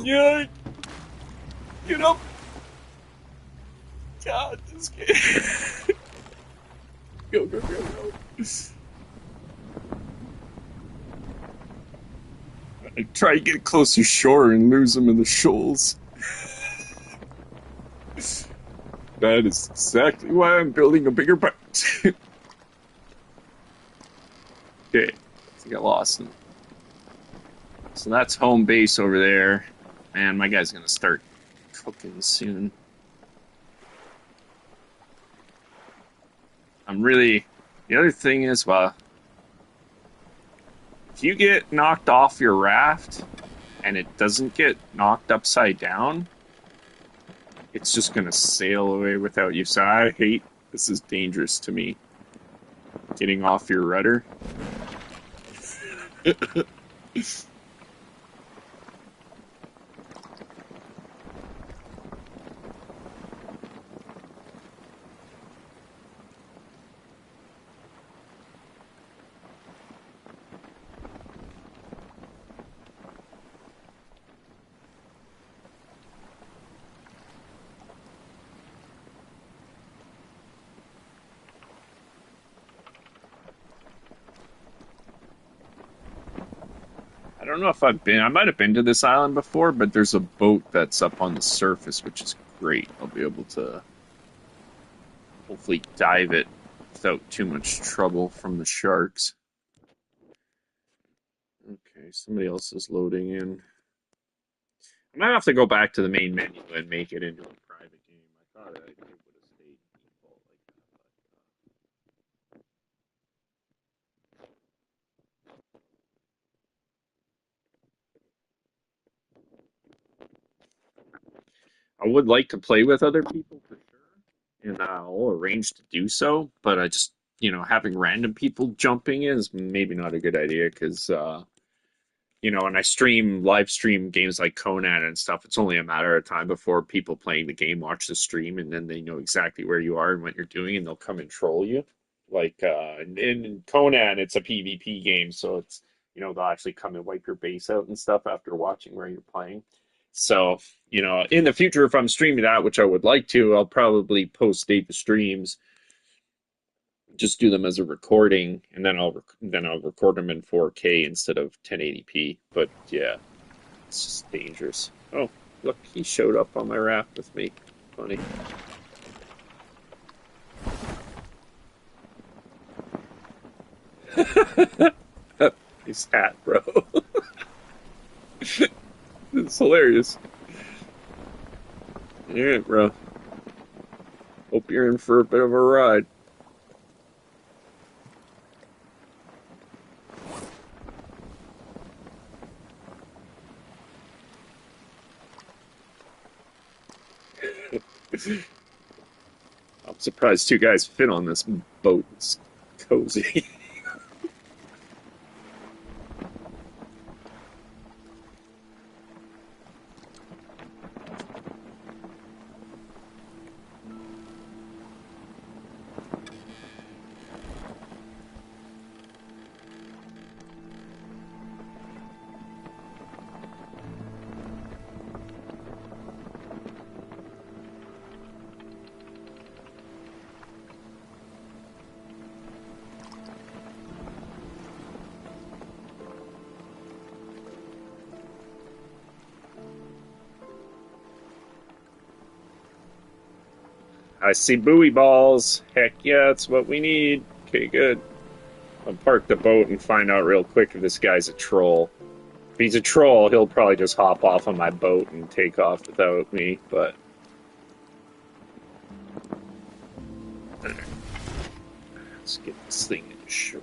Speaker 1: Yeah! Get up! God, this game... Go. I try to get close to shore and lose him in the shoals. That is exactly why I'm building a bigger boat. Okay, I think I lost him. So that's home base over there. Man, my guy's gonna start cooking soon. The other thing is, well, if you get knocked off your raft and it doesn't get knocked upside down, it's just gonna sail away without you. So I hate, this is dangerous to me, getting off your rudder. I don't know if I might have been to this island before, but there's a boat that's up on the surface, which is great. I'll be able to hopefully dive it without too much trouble from the sharks. Okay, somebody else is loading in. I might have to go back to the main menu and make it into a private game. I thought it would have stayed default like that, I would like to play with other people for sure. And arrange to do so, but I just, having random people jumping in is maybe not a good idea because, when I live stream games like Conan and stuff, it's only a matter of time before people playing the game watch the stream and then they know exactly where you are and what you're doing and they'll come and troll you. Like in Conan, it's a PvP game, so it's, they'll actually come and wipe your base out and stuff after watching where you're playing. So, in the future, if I'm streaming that, which I would like to, I'll probably post date the streams, just do them as a recording, and then I'll record them in 4K instead of 1080p. But yeah, it's just dangerous. Oh, look, he showed up on my raft with me. Funny. Nice hat, bro. It's hilarious. Yeah, bro. Hope you're in for a bit of a ride. I'm surprised two guys fit on this boat. It's cozy. I see buoy balls. Heck yeah, that's what we need. Okay, good. I'll park the boat and find out real quick if this guy's a troll. If he's a troll, he'll probably just hop off on my boat and take off without me, but... Let's get this thing to shore.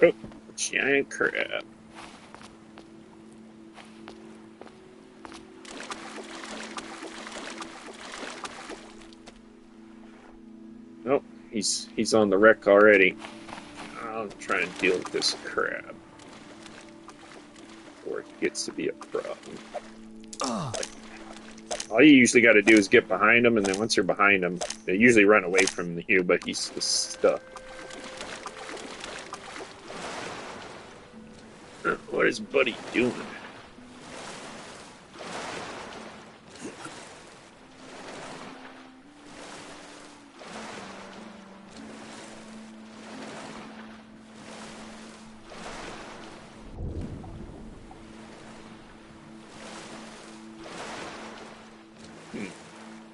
Speaker 1: Oh, giant crab. Oh, he's on the wreck already. I'll try and deal with this crab before it gets to be a problem. All you usually got to do is get behind him, and then once you're behind him, they usually run away from you, but he's just stuck. What is Buddy doing?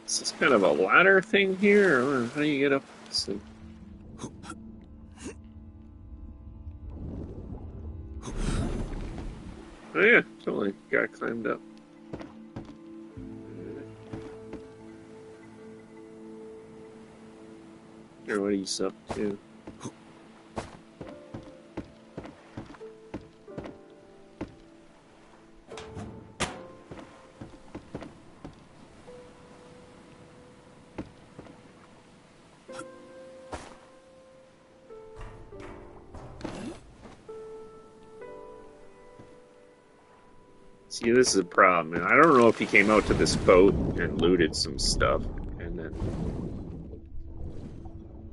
Speaker 1: Is this kind of a ladder thing here, or how do you get up this thing? Oh yeah, totally. Guy climbed up. Here, what he's up to. See, this is a problem. I don't know if he came out to this boat and looted some stuff, and then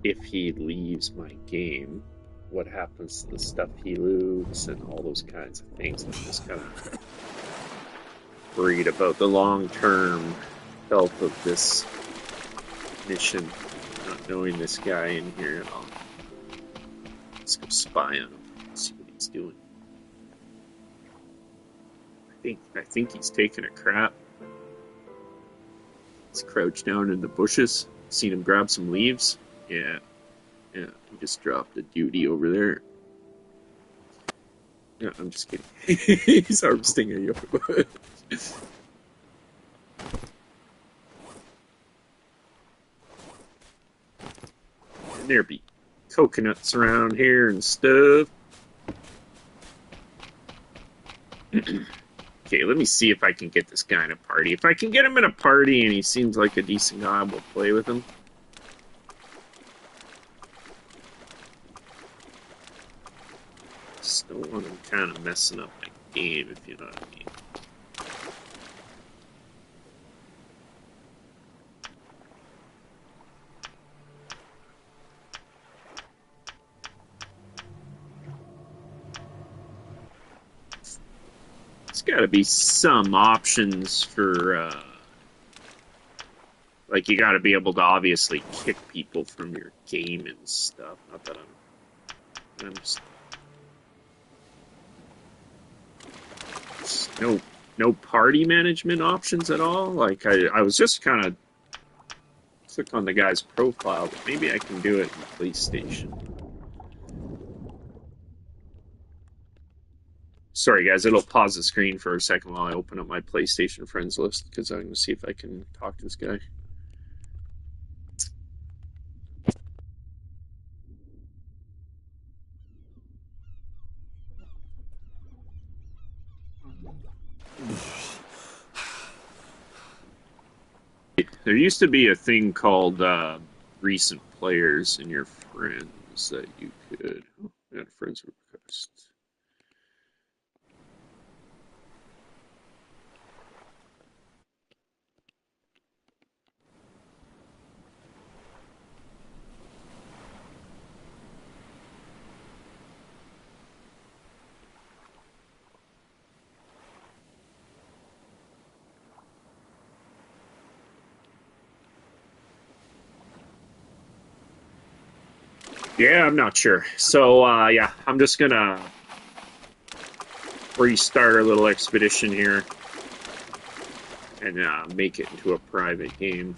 Speaker 1: if he leaves my game, what happens to the stuff he loots and all those kinds of things. I'm just kind of worried about the long-term health of this mission, not knowing this guy in here at all. Let's go spy on him, see what he's doing. I think he's taking a crap. He's crouched down in the bushes. Seen him grab some leaves. Yeah, he just dropped a duty over there. Yeah, I'm just kidding. He's harvesting a yoga. And there be coconuts around here and stuff. Okay, let me see if I can get this guy in a party. If I can get him in a party and he seems like a decent guy, we'll play with him. Just don't want him kind of messing up my game, if you know what I mean. There's got to be some options for, like, you got to be able to obviously kick people from your game and stuff. Not that I'm just no party management options at all. Like, I was just kind of click on the guy's profile, but maybe I can do it in PlayStation. Sorry, guys, it'll pause the screen for a second while I open up my PlayStation friends list, because I'm going to see if I can talk to this guy. There used to be a thing called recent players in your friends that you could... Oh, I got a friends request. Yeah, I'm not sure. So, yeah, I'm just gonna restart our little expedition here and make it into a private game.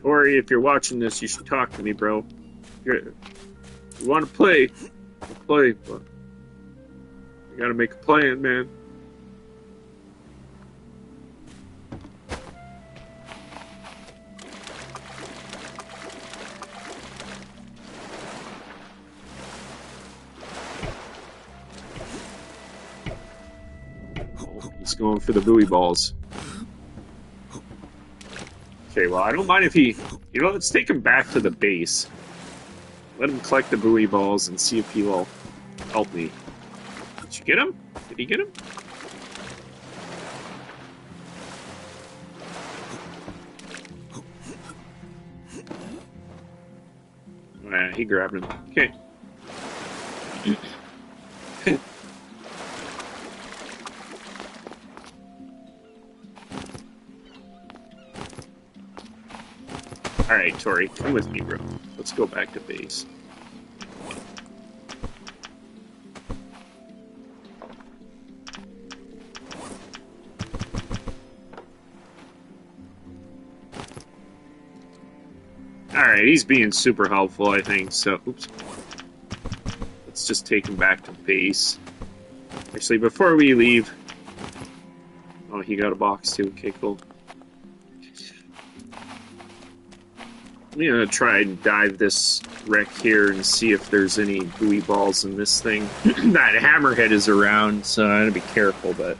Speaker 1: Tori, if you're watching this, you should talk to me, bro. You want to play? We'll play, but you gotta make a plan, man. Oh, he's going for the buoy balls. Okay, well, I don't mind if he... You know, let's take him back to the base. Let him collect the buoy balls and see if he will help me. Did you get him? Did he get him? He grabbed him. Okay. Alright, Tori, come with me, bro. Let's go back to base. Alright, he's being super helpful, I think, so... Oops. Let's just take him back to base. Actually, before we leave... Oh, he got a box, too. Okay, cool. I'm gonna try and dive this wreck here and see if there's any buoy balls in this thing. That hammerhead is around, so I gotta be careful, but...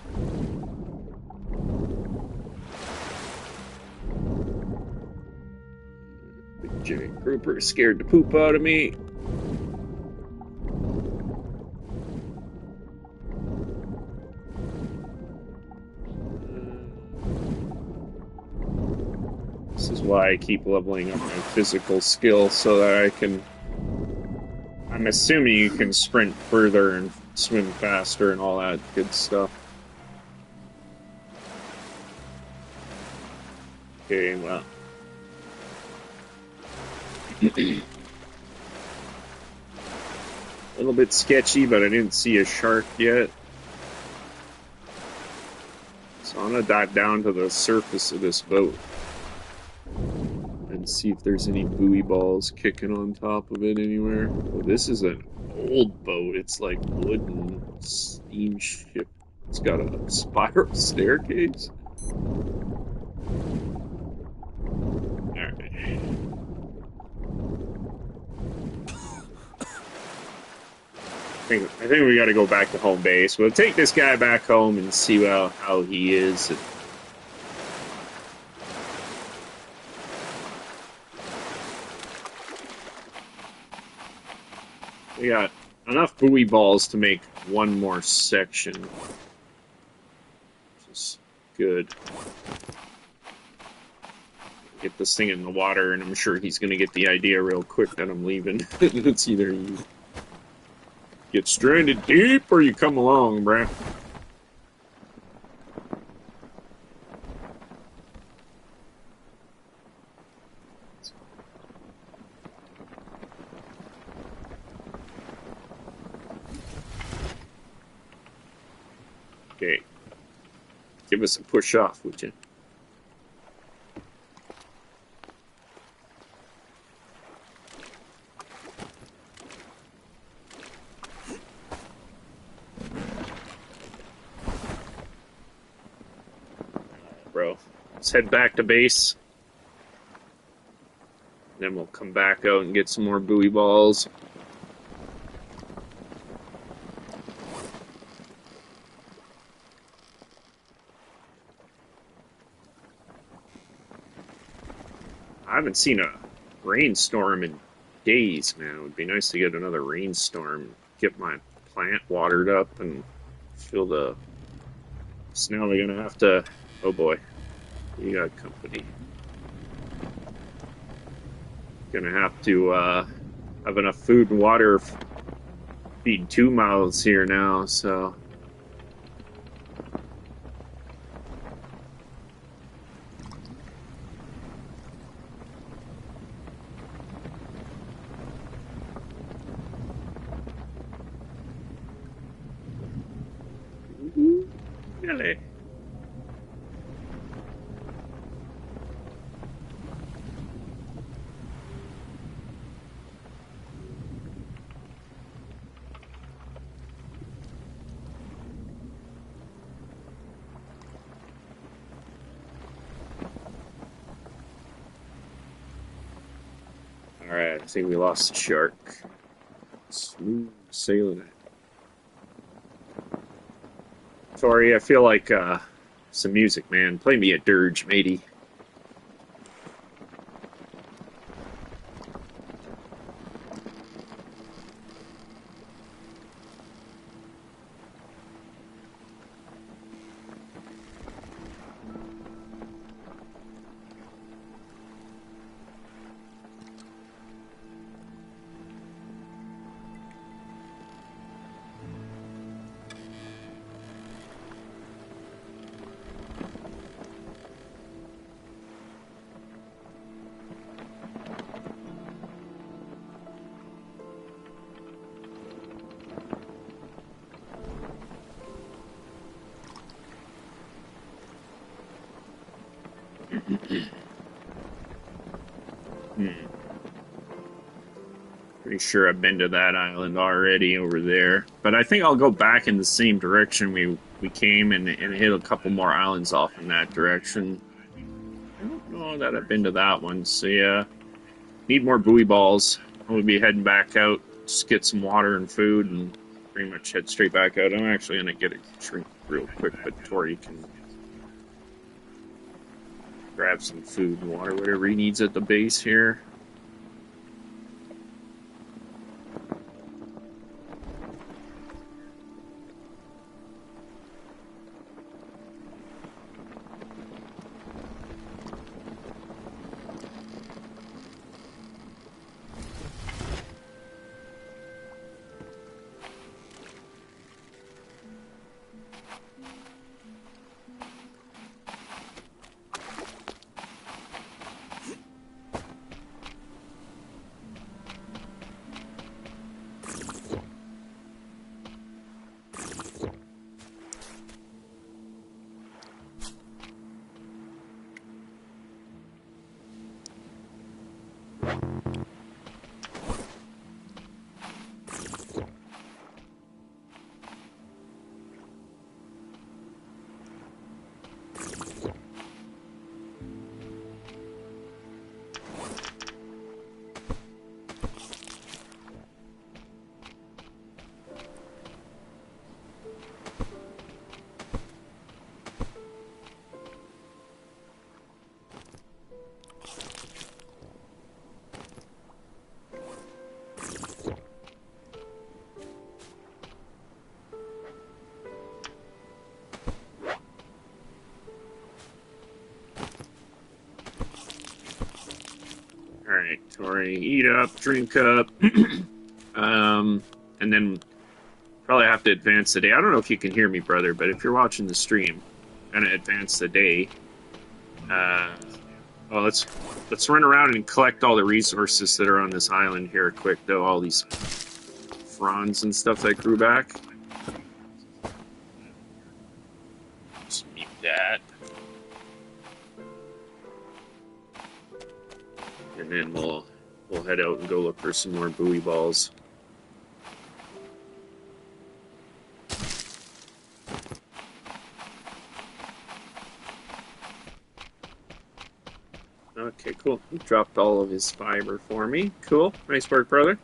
Speaker 1: Big giant grouper scared the poop out of me. This is why I keep leveling up my physical skill, so that I can... I'm assuming you can sprint further and swim faster and all that good stuff. Okay, well... A little bit sketchy, but I didn't see a shark yet. So I'm gonna dive down to the surface of this boat and see if there's any buoy balls kicking on top of it anywhere. Oh, this is an old boat. It's like wooden steamship It's got a spiral staircase. Alright. I think we gotta go back to home base. We'll take this guy back home and see how he is. We got enough buoy balls to make one more section, which is good. Get this thing in the water, and I'm sure he's gonna get the idea real quick that I'm leaving. It's either you get stranded deep or you come along, bruh. Okay. Give us a push off, would you? Bro, let's head back to base. Then we'll come back out and get some more buoy balls. I haven't seen a rainstorm in days, man. It would be nice to get another rainstorm, get my plant watered up, and feel the... So now we're gonna have to... Oh boy, you got company. Gonna have to have enough food and water feed 2 mouths here now, so... Really? Alright, I think we lost the shark. Smooth sailing it. Tori, I feel like some music, man. Play me a dirge, matey. Pretty sure I've been to that island already over there. But I think I'll go back in the same direction we came and hit a couple more islands off in that direction. I don't know that I've been to that one, so yeah. Need more buoy balls. We'll be heading back out, just get some water and food, and pretty much head straight back out. I'm actually going to get a drink real quick, but Tori can grab some food and water, whatever he needs at the base here. Alright, Tori, eat up, drink up. And then probably have to advance the day. I don't know if you can hear me, brother, but if you're watching the stream, I'm gonna advance the day. Well, let's run around and collect all the resources that are on this island here quick, though. All these fronds and stuff that grew back. Just mute that. And then we'll head out and go look for some more buoy balls. Okay, cool. He dropped all of his fiber for me. Cool. Nice work, brother.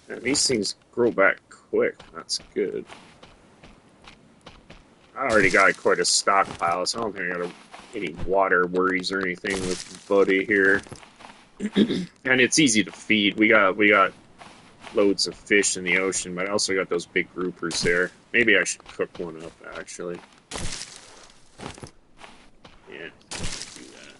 Speaker 1: And these things grow back quick. That's good. I already got quite a stockpile, so I don't think I got any water worries or anything with Buddy here. And it's easy to feed. We got loads of fish in the ocean, but I also got those big groupers there. Maybe I should cook one up, actually. Yeah, do that.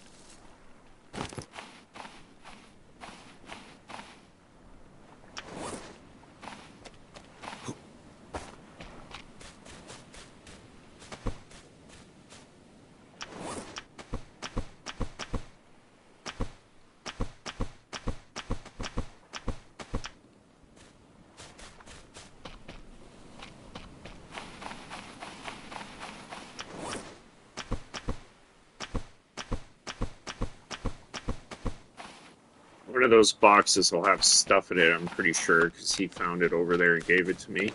Speaker 1: One of those boxes will have stuff in it, I'm pretty sure, because he found it over there and gave it to me.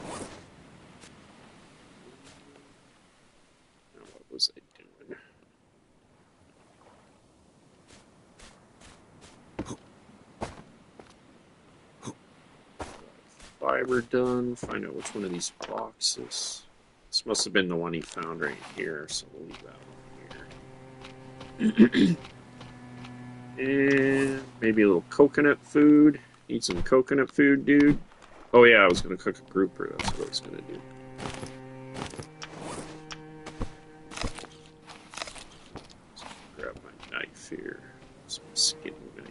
Speaker 1: Now, what was I doing? Fiber done. Find out which one of these boxes. This must have been the one he found right here, so we'll leave that one here. And maybe a little coconut food. Need some coconut food, dude. Oh yeah, I was gonna cook a grouper. That's what I was gonna do. Grab my knife here. Some skinning knife.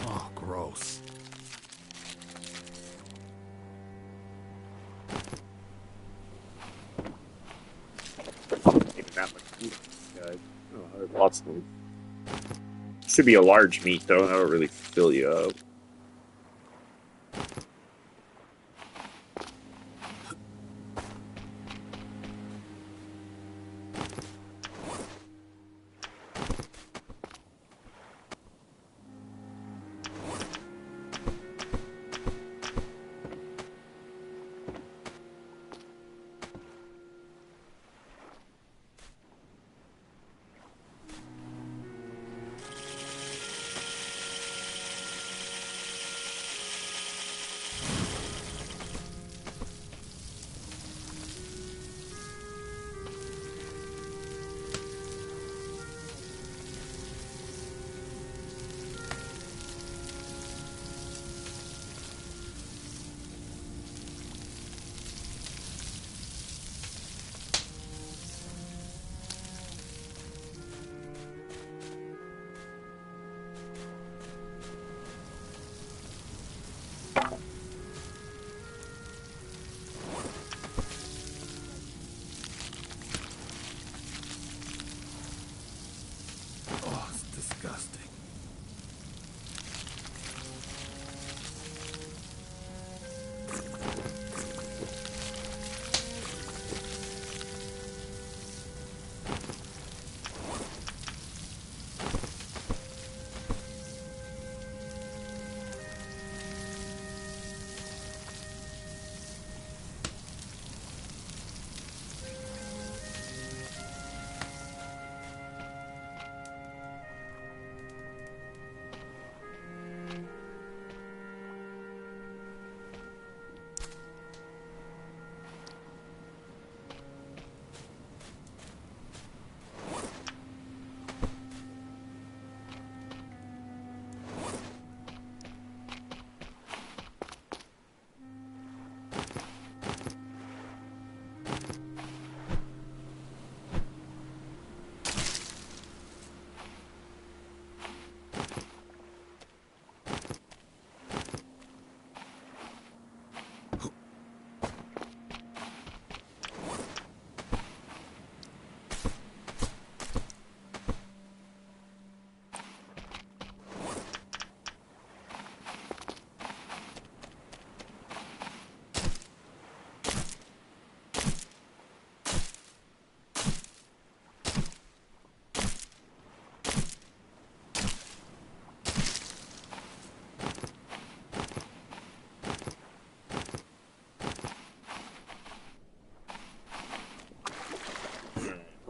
Speaker 2: Oh, gross.
Speaker 1: Maybe that much meat, guys. Oh, there's lots of them. Should be a large meat though. That'll really fill you up.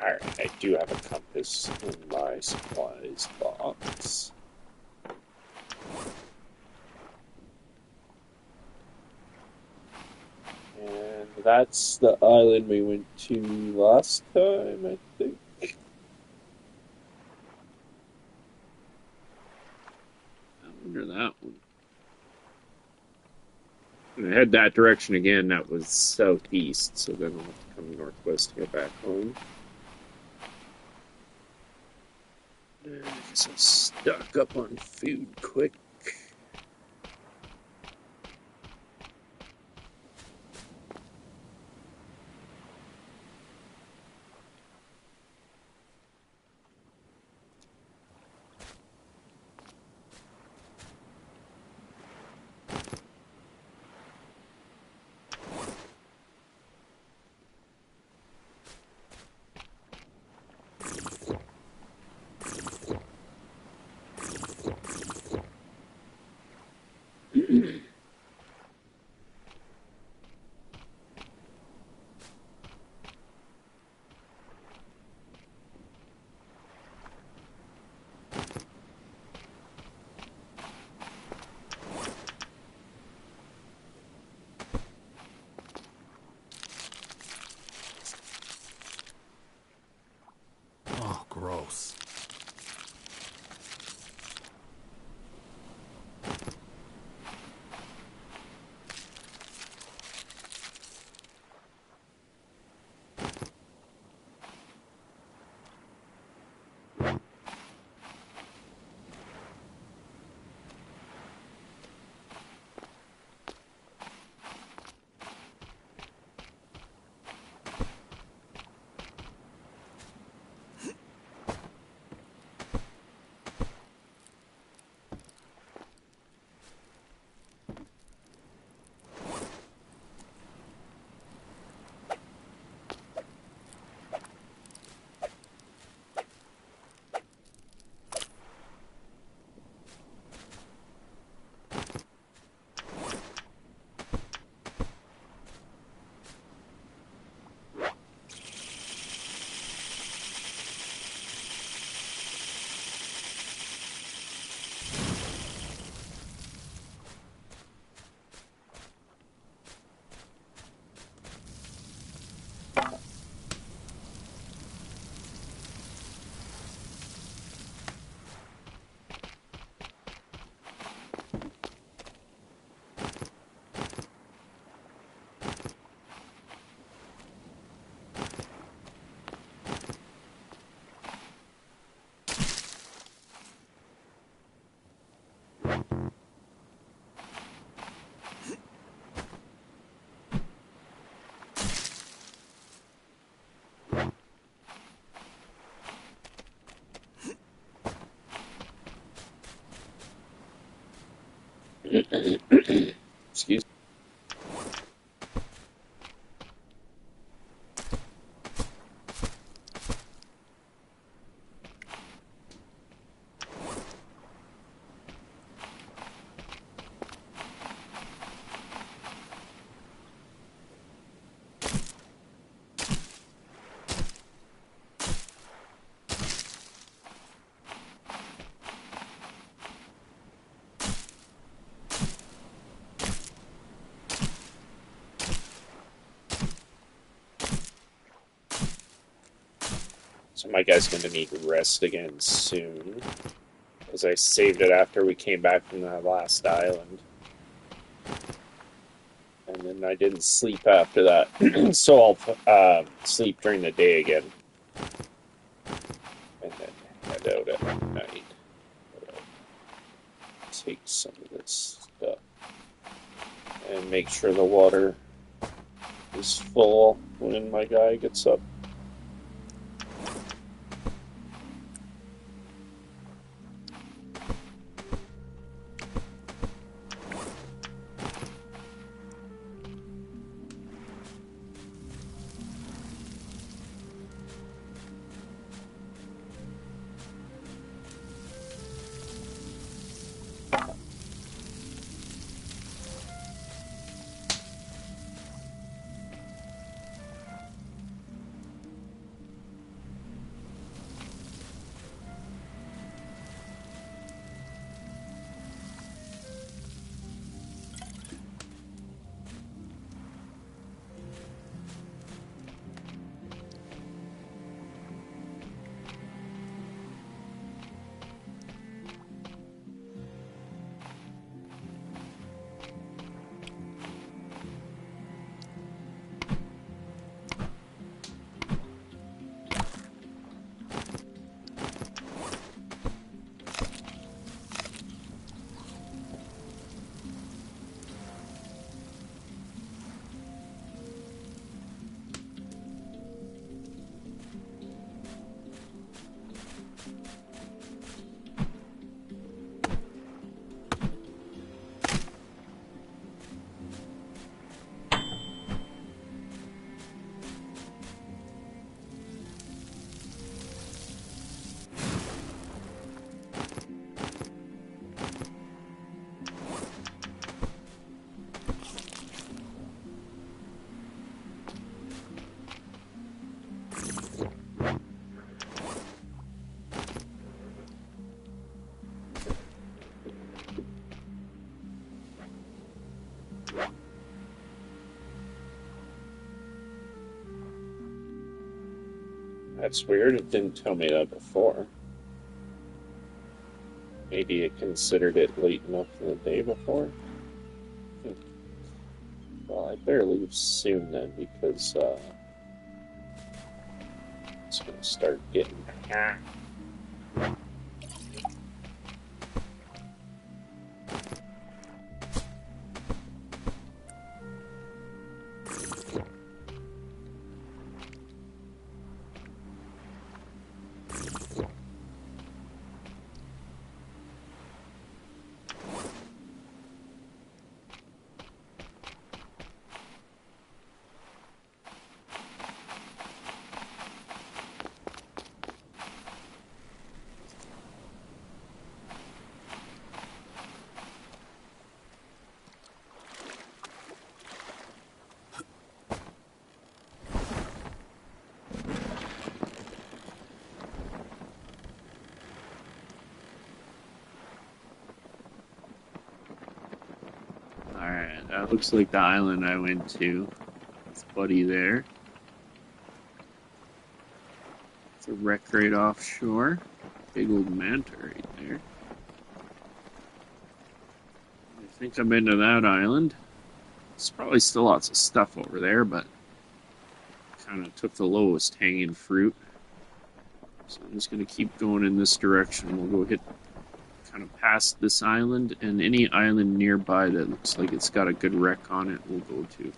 Speaker 1: Alright, I do have a compass in my supplies box. And that's the island we went to last time, I think. I wonder that one. When I head that direction again, that was southeast, so then I'll have to come northwest to get back home. I guess I'll stock up on food quick.
Speaker 2: Oh, gross.
Speaker 1: Excuse So my guy's going to need rest again soon, as I saved it after we came back from that last island. And then I didn't sleep after that, so I'll sleep during the day again. And then head out at night. Take some of this stuff. And make sure the water is full when my guy gets up. That's weird. It didn't tell me that before. Maybe it considered it late enough in the day before. Well, I better leave soon then because it's gonna start getting. Alright, that looks like the island I went to. It's Buddy there. It's a wreck right offshore. Big old manta right there. I think I've been to that island. There's probably still lots of stuff over there, but kind of took the lowest hanging fruit. So I'm just going to keep going in this direction. We'll go hit kind of past this island, and any island nearby that looks like it's got a good wreck on it, we'll go to.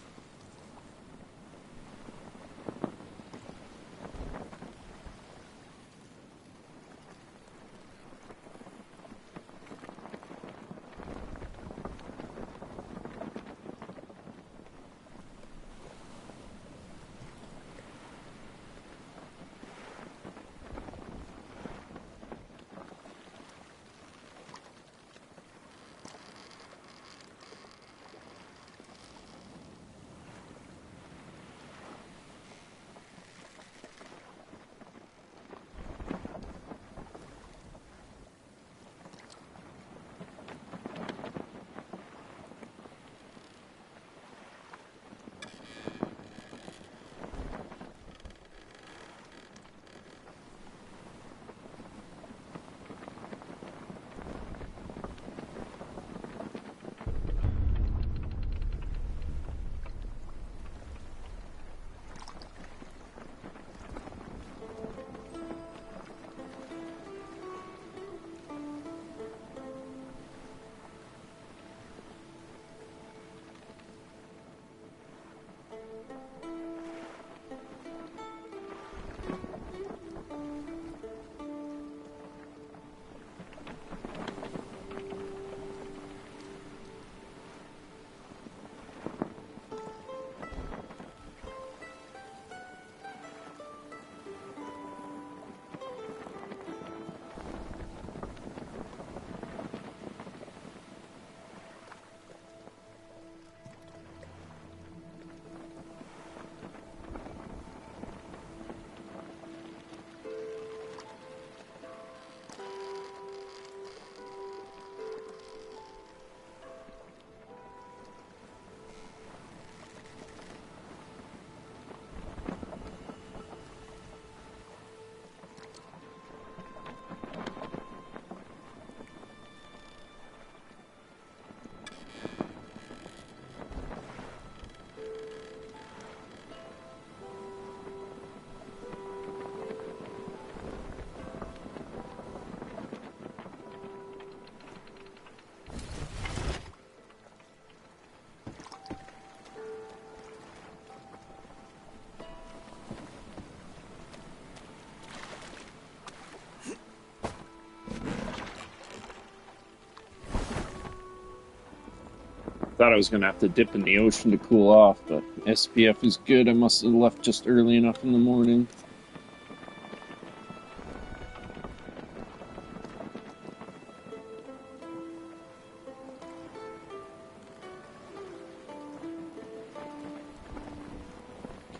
Speaker 1: Thought I was going to have to dip in the ocean to cool off, but SPF is good. I must have left just early enough in the morning.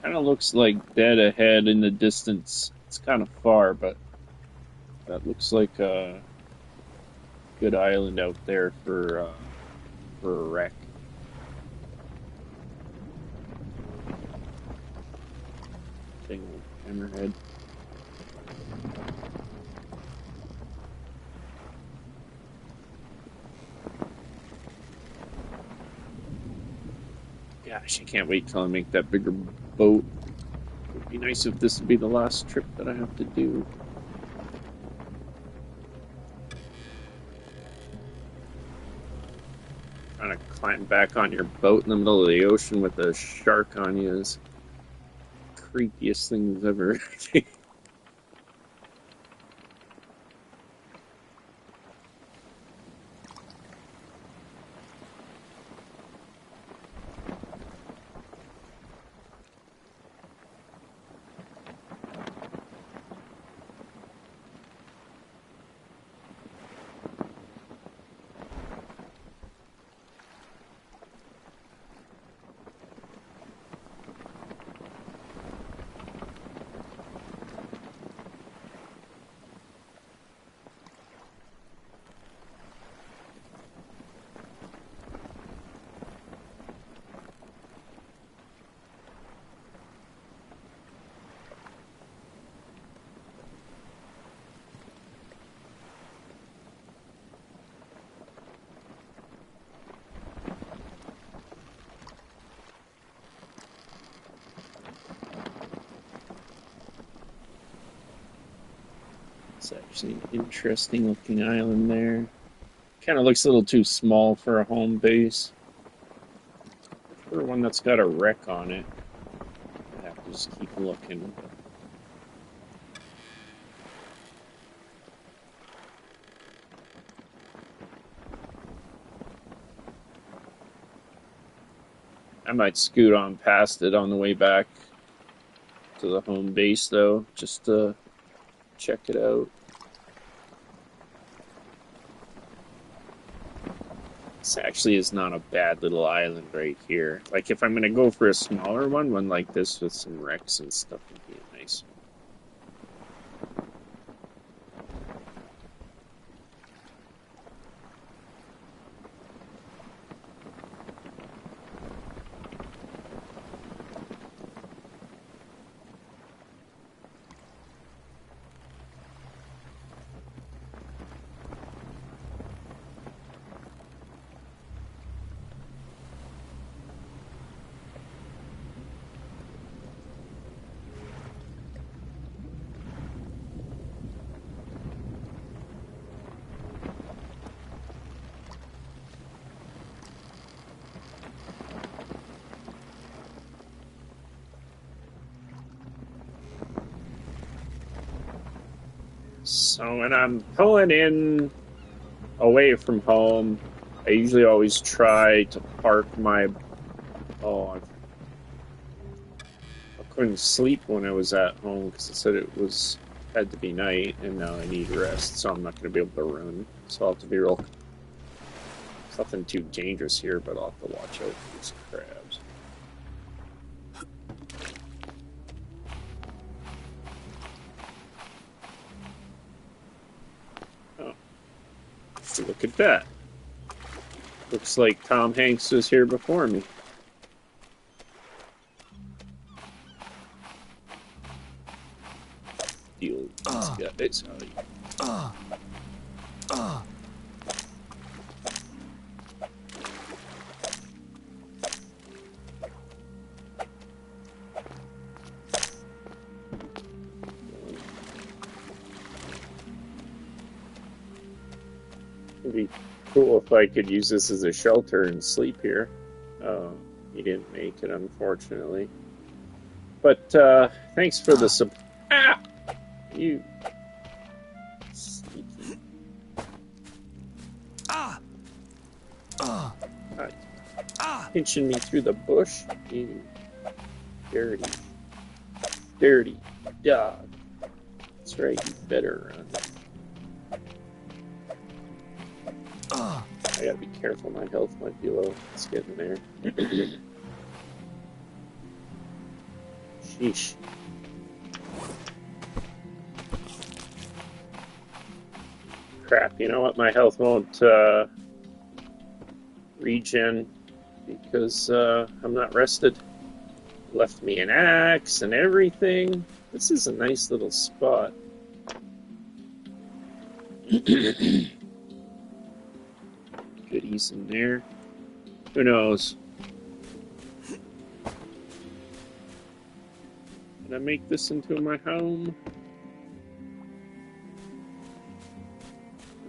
Speaker 1: Kind of looks like dead ahead in the distance. It's kind of far, but that looks like a good island out there for a wreck. Thing with hammerhead. Gosh, I can't wait till I make that bigger boat. It would be nice if this would be the last trip that I have to do. Trying to climb back on your boat in the middle of the ocean with a shark on you is the creepiest things ever. It's actually an interesting looking island there. Kind of looks a little too small for a home base. For one that's got a wreck on it. I have to just keep looking. I might scoot on past it on the way back to the home base, though, just to check it out. This actually is not a bad little island right here. Like, if I'm going to go for a smaller one like this with some wrecks and stuff would be a nice one. So when I'm pulling in away from home, I usually always try to park my... Oh, I couldn't sleep when I was at home because I said had to be night, and now I need rest, so I'm not going to be able to run. So I'll have to be real... There's nothing too dangerous here, but I'll have to watch out for these crabs. Look at that. Looks like Tom Hanks was here before me. Deal with these guys. It'd be cool if I could use this as a shelter and sleep here. Oh, he didn't make it, unfortunately. But thanks for the support. Ah! You sneaky. Pinching me through the bush. You dirty, dirty dog. That's right, you better run. I gotta be careful, my health might be low. It's getting there. Sheesh. Crap, you know what? My health won't regen because I'm not rested. Left me an axe and everything. This is a nice little spot. Goodies in there. Who knows? Can I make this into my home?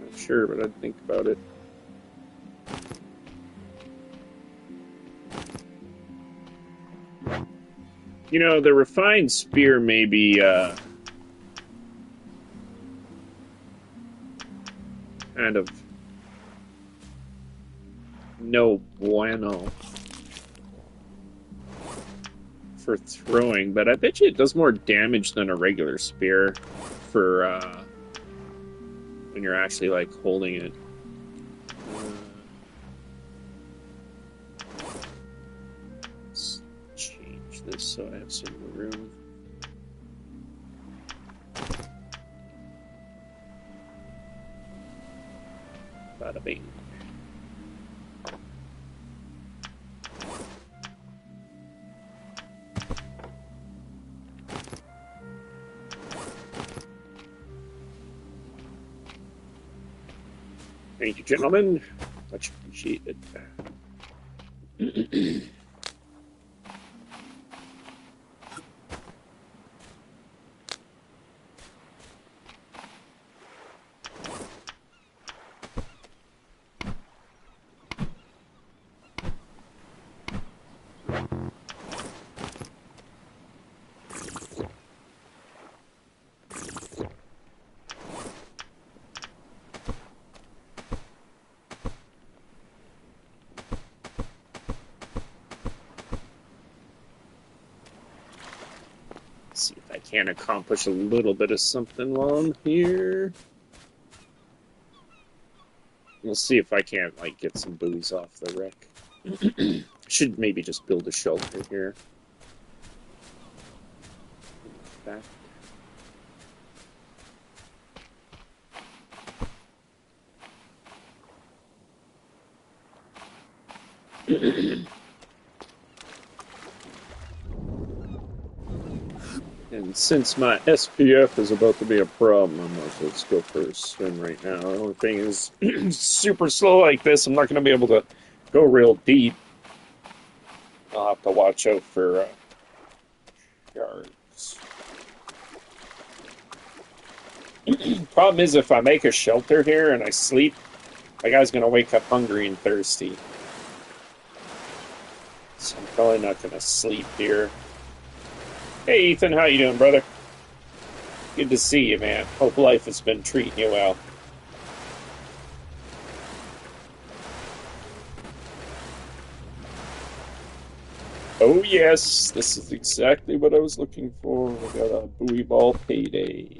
Speaker 1: Not sure, but I'd think about it. You know, the refined spear may be, kind of no bueno for throwing, but I bet you it does more damage than a regular spear for, when you're actually, like, holding it. Let's change this so I have some room. Bada bing. Thank you, gentlemen. Much appreciated. See if I can accomplish a little bit of something while I'm here. We'll see if I can't, like, get some buoys off the wreck. Should maybe just build a shelter here. Back. And since my SPF is about to be a problem, I might as well just go for a swim right now. The only thing is, super slow like this, I'm not going to be able to go real deep. I'll have to watch out for sharks. Problem is, if I make a shelter here and I sleep, my guy's going to wake up hungry and thirsty. So I'm probably not going to sleep here. Hey, Ethan, how you doing, brother? Good to see you, man. Hope life has been treating you well. Oh, yes, this is exactly what I was looking for. We got a buoy ball payday.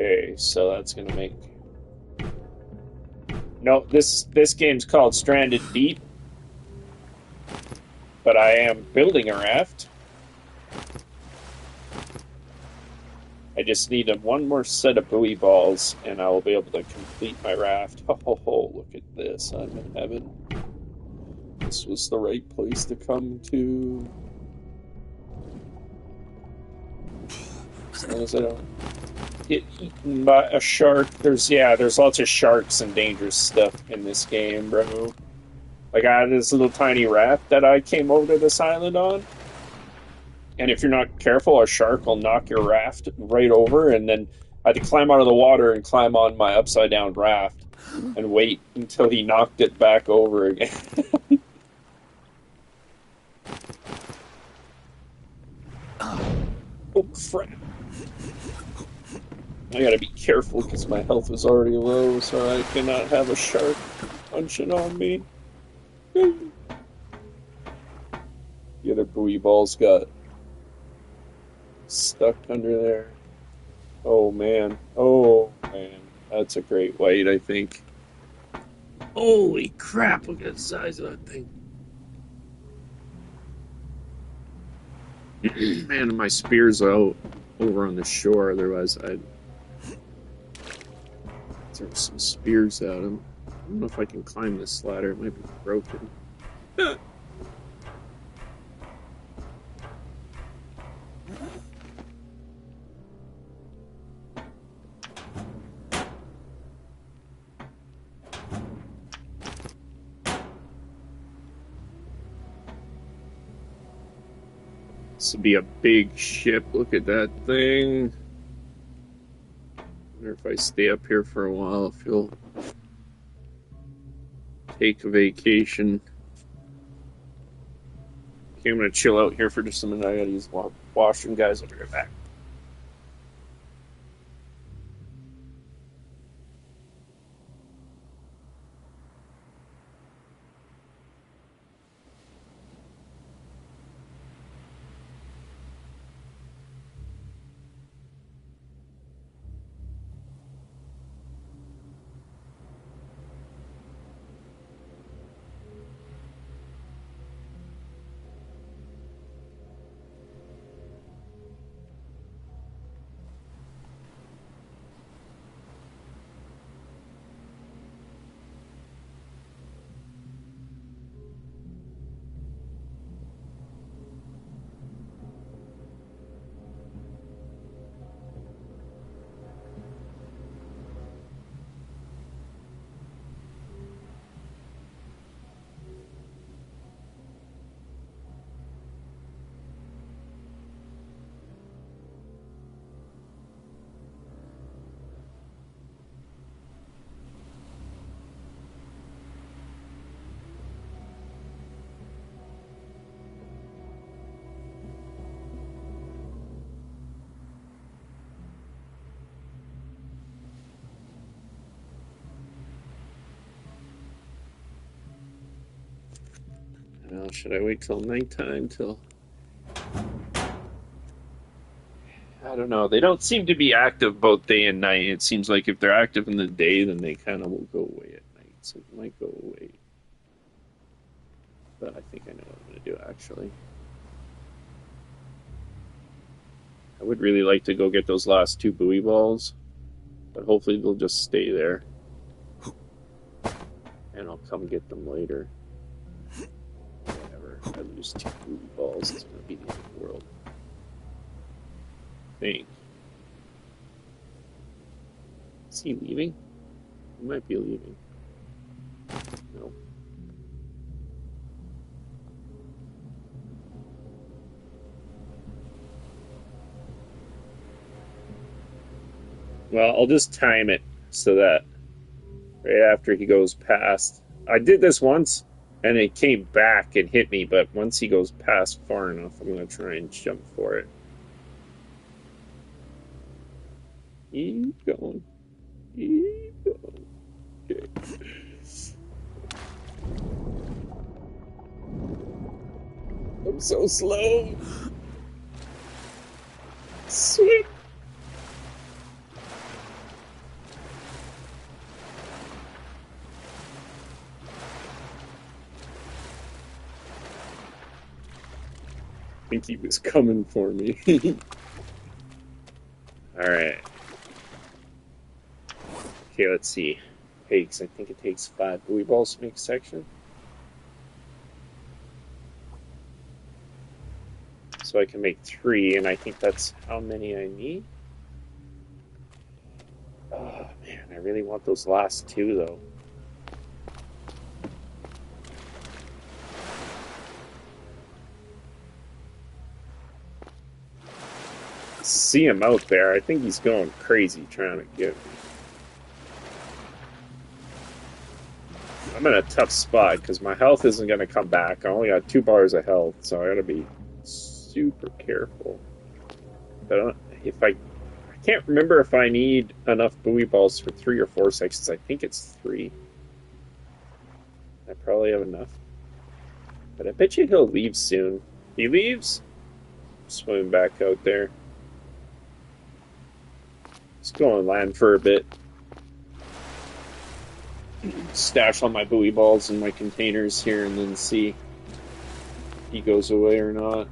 Speaker 1: Okay, so that's gonna make... No, this game's called Stranded Deep. But I am building a raft. I just need one more set of buoy balls, and I will be able to complete my raft. Oh, look at this. I'm in heaven. This was the right place to come to. As long as I don't get eaten by a shark. There's lots of sharks and dangerous stuff in this game, bro. Like, I had this little tiny raft that I came over to this island on. And if you're not careful, a shark will knock your raft right over, and then I had to climb out of the water and climb on my upside-down raft and wait until he knocked it back over again. Oh, crap. I gotta be careful because my health is already low, so I cannot have a shark punching on me. The other buoy balls got stuck under there. Oh man. That's a great white, I think. Holy crap, look at the size of that thing. Man, my spear's out over on the shore, otherwise I'd throw some spears at him. I don't know if I can climb this ladder, it might be broken. This would be a big ship. Look at that thing. Wonder if I stay up here for a while, if you'll take a vacation. Okay, I'm gonna chill out here for just a minute. I gotta use the washroom, guys. I'll be right back. Well, should I wait till nighttime till... I don't know. They don't seem to be active both day and night. It seems like if they're active in the day, then they kind of will go away at night. So it might go away. But I think I know what I'm going to do, actually. I would really like to go get those last 2 buoy balls. But hopefully they'll just stay there. And I'll come get them later. Whatever. I lose 2 buoy balls. It's going to be the end of the world. Think. Is he leaving? He might be leaving. No. Well, I'll just time it so that right after he goes past. I did this once and it came back and hit me, but once he goes past far enough, I'm going to try and jump for it. Keep going. Keep going. Okay. I'm so slow. Swim. I think he was coming for me. Alright. Okay, let's see. I think it takes 5 buoy balls to make a section. So I can make 3, and I think that's how many I need. Oh, man, I really want those last 2, though. See him out there. I think he's going crazy trying to get me. I'm in a tough spot because my health isn't going to come back. I only got 2 bars of health, so I got to be super careful. But if I can't remember if I need enough buoy balls for 3 or 4 sections. I think it's 3. I probably have enough. But I bet you he'll leave soon. He leaves? Swim back out there. Let's go on land for a bit. Stash all my buoy balls in my containers here and then see if he goes away or not.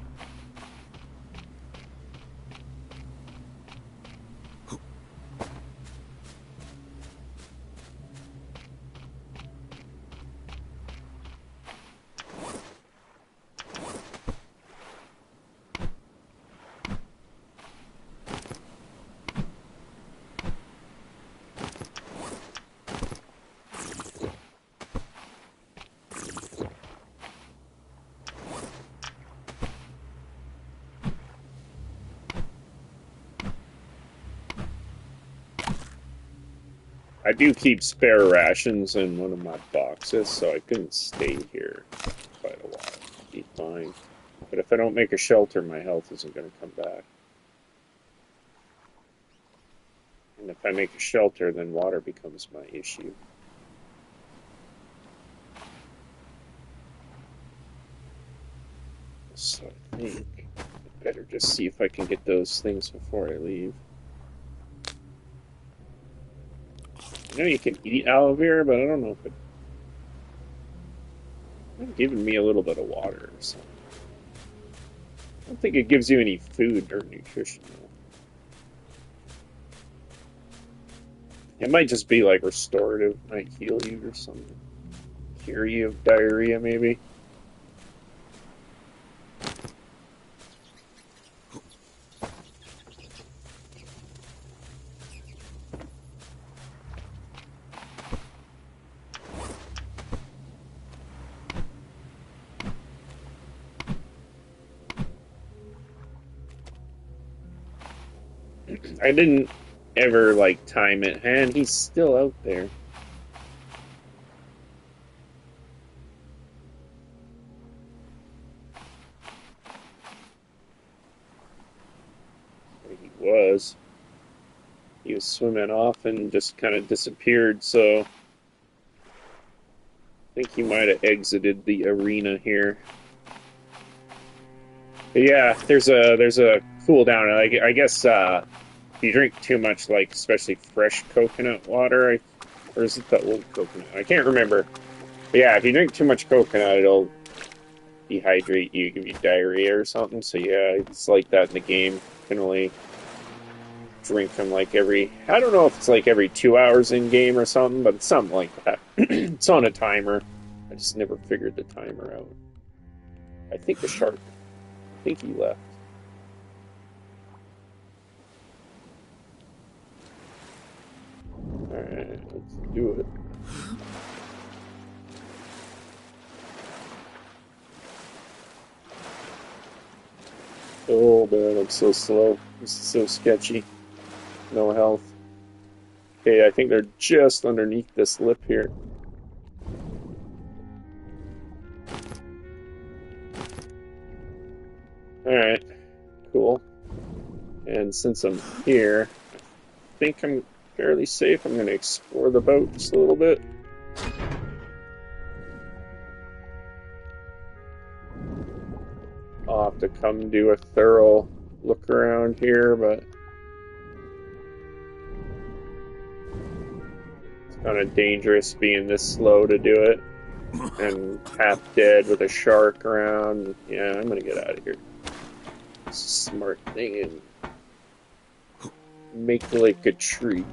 Speaker 1: I do keep spare rations in one of my boxes, so I couldn't stay here quite a while. Be fine. But if I don't make a shelter, my health isn't going to come back. And if I make a shelter, then water becomes my issue. So I think I better just see if I can get those things before I leave. I know you can eat aloe vera, but I don't know if it's giving me a little bit of water or something. I don't think it gives you any food or nutrition, though. It might just be like restorative, might heal you or something. Cure you of diarrhea, maybe. I didn't ever like time it, and he's still out there. He was swimming off and just kind of disappeared, so I think he might have exited the arena here. But yeah, there's a cooldown. I guess if you drink too much, like especially fresh coconut water, or is it the old coconut? I can't remember. But yeah, if you drink too much coconut, it'll dehydrate you, give you diarrhea or something. So yeah, it's like that in the game. You can only drink them like I don't know if it's like every 2 hours in game or something, but it's something like that. It's on a timer. I just never figured the timer out. I think the shark, I think he left. Alright, let's do it. Oh man, I'm so slow. This is so sketchy. No health. Okay, I think they're just underneath this lip here. Alright, cool. And since I'm here, I think I'm fairly safe. I'm going to explore the boat just a little bit. I'll have to come do a thorough look around here, but it's kind of dangerous being this slow to do it. And half dead with a shark around. Yeah, I'm going to get out of here. It's a smart thing and make like a tree.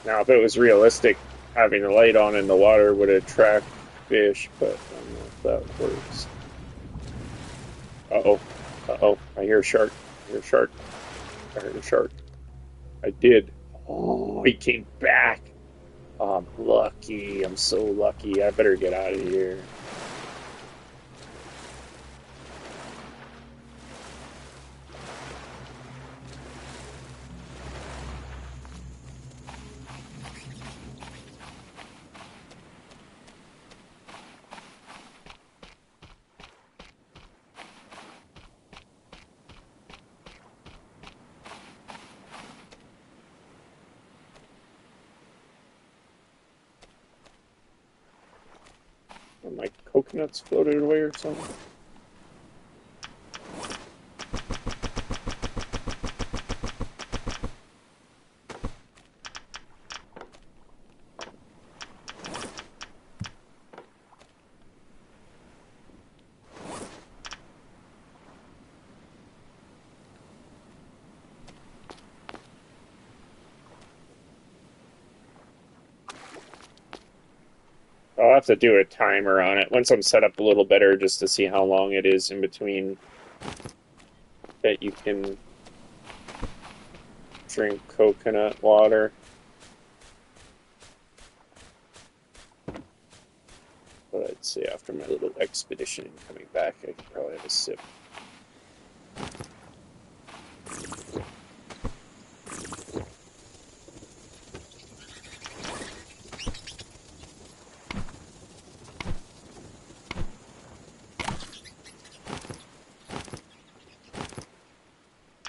Speaker 1: Now, if it was realistic, having a light on in the water would attract fish, but I don't know if that works. Uh-oh. Uh-oh. I hear a shark. I hear a shark. I heard a shark. I did. Oh, he came back. Oh, I'm lucky. I'm so lucky. I better get out of here. My coconuts floated away or something. I'll have to do a timer on it once I'm set up a little better just to see how long it is in between that you can drink coconut water. But I'd say after my little expedition and coming back, I could probably have a sip.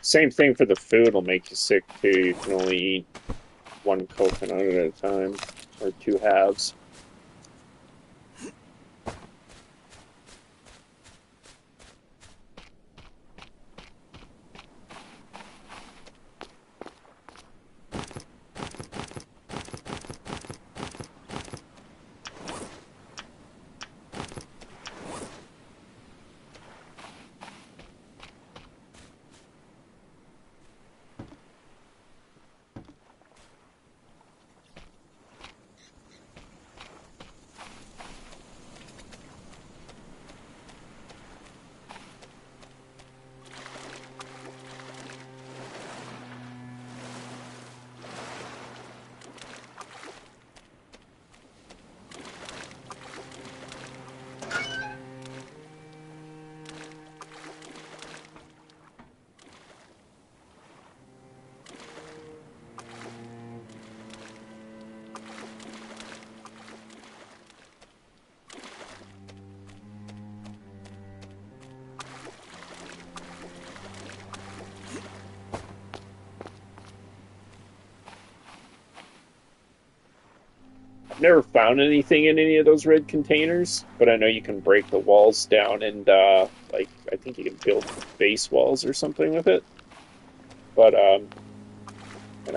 Speaker 1: Same thing for the food will make you sick too. You can only eat one coconut at a time, or two halves. Never found anything in any of those red containers, but I know you can break the walls down and like I think you can build base walls or something with it. But and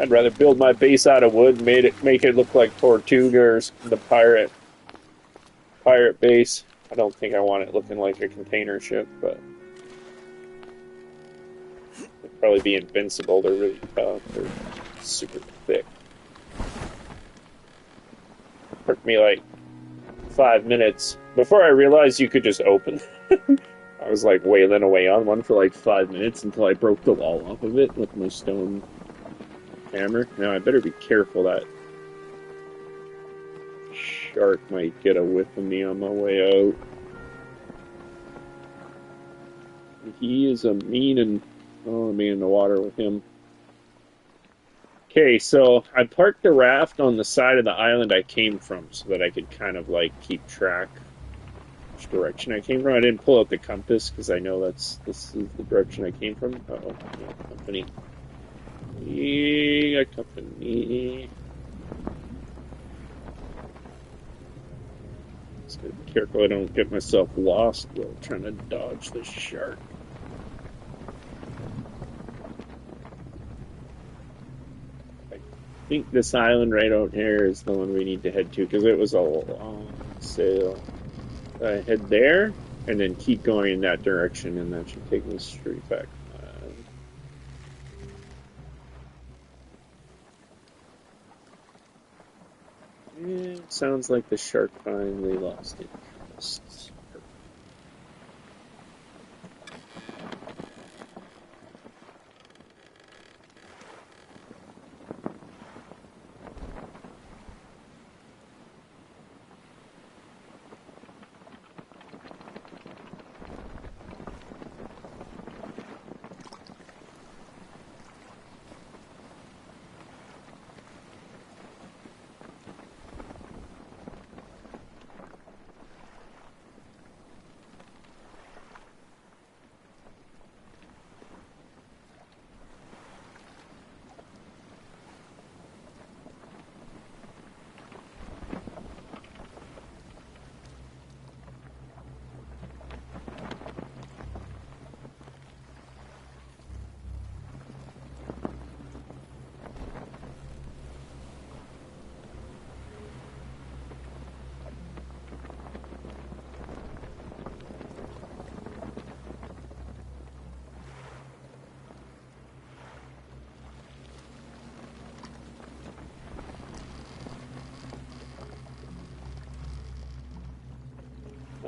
Speaker 1: I'd rather build my base out of wood, make it look like Tortuga or the pirate base. I don't think I want it looking like a container ship, but it'd probably be invincible. They're really tough. They're super thick. Took me like 5 minutes before I realized you could just open. I was like wailing away on one for like 5 minutes until I broke the wall off of it with my stone hammer. Now I better be careful. That shark might get a whiff of me on my way out. He is a mean and oh, me in the water with him. Okay, so I parked the raft on the side of the island I came from so that I could kind of like keep track which direction I came from. I didn't pull out the compass because I know this is the direction I came from. Uh-oh, yeah, company. Yeah, company. Just gotta be careful I don't get myself lost while trying to dodge this shark. I think this island right out here is the one we need to head to because it was a long sail. Head there and then keep going in that direction, and that should take me straight back. It sounds like the shark finally lost interest.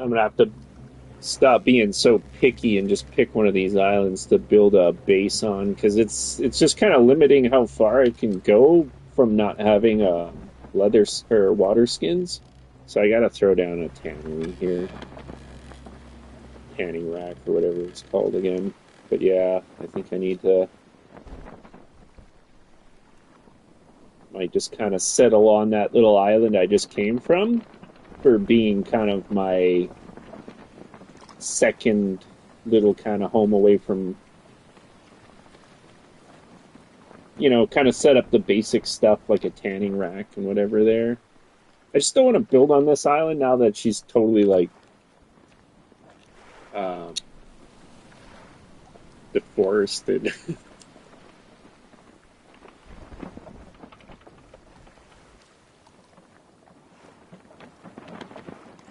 Speaker 1: I'm gonna have to stop being so picky and just pick one of these islands to build a base on, because it's just kind of limiting how far I can go from not having leather or water skins. So I gotta throw down a tannery here, tanning rack or whatever it's called again. But yeah, I think I need to might just kind of settle on that little island I just came from for being kind of my second little kind of home away from, kind of set up the basic stuff like a tanning rack and whatever there. I just don't want to build on this island now that she's totally like deforested.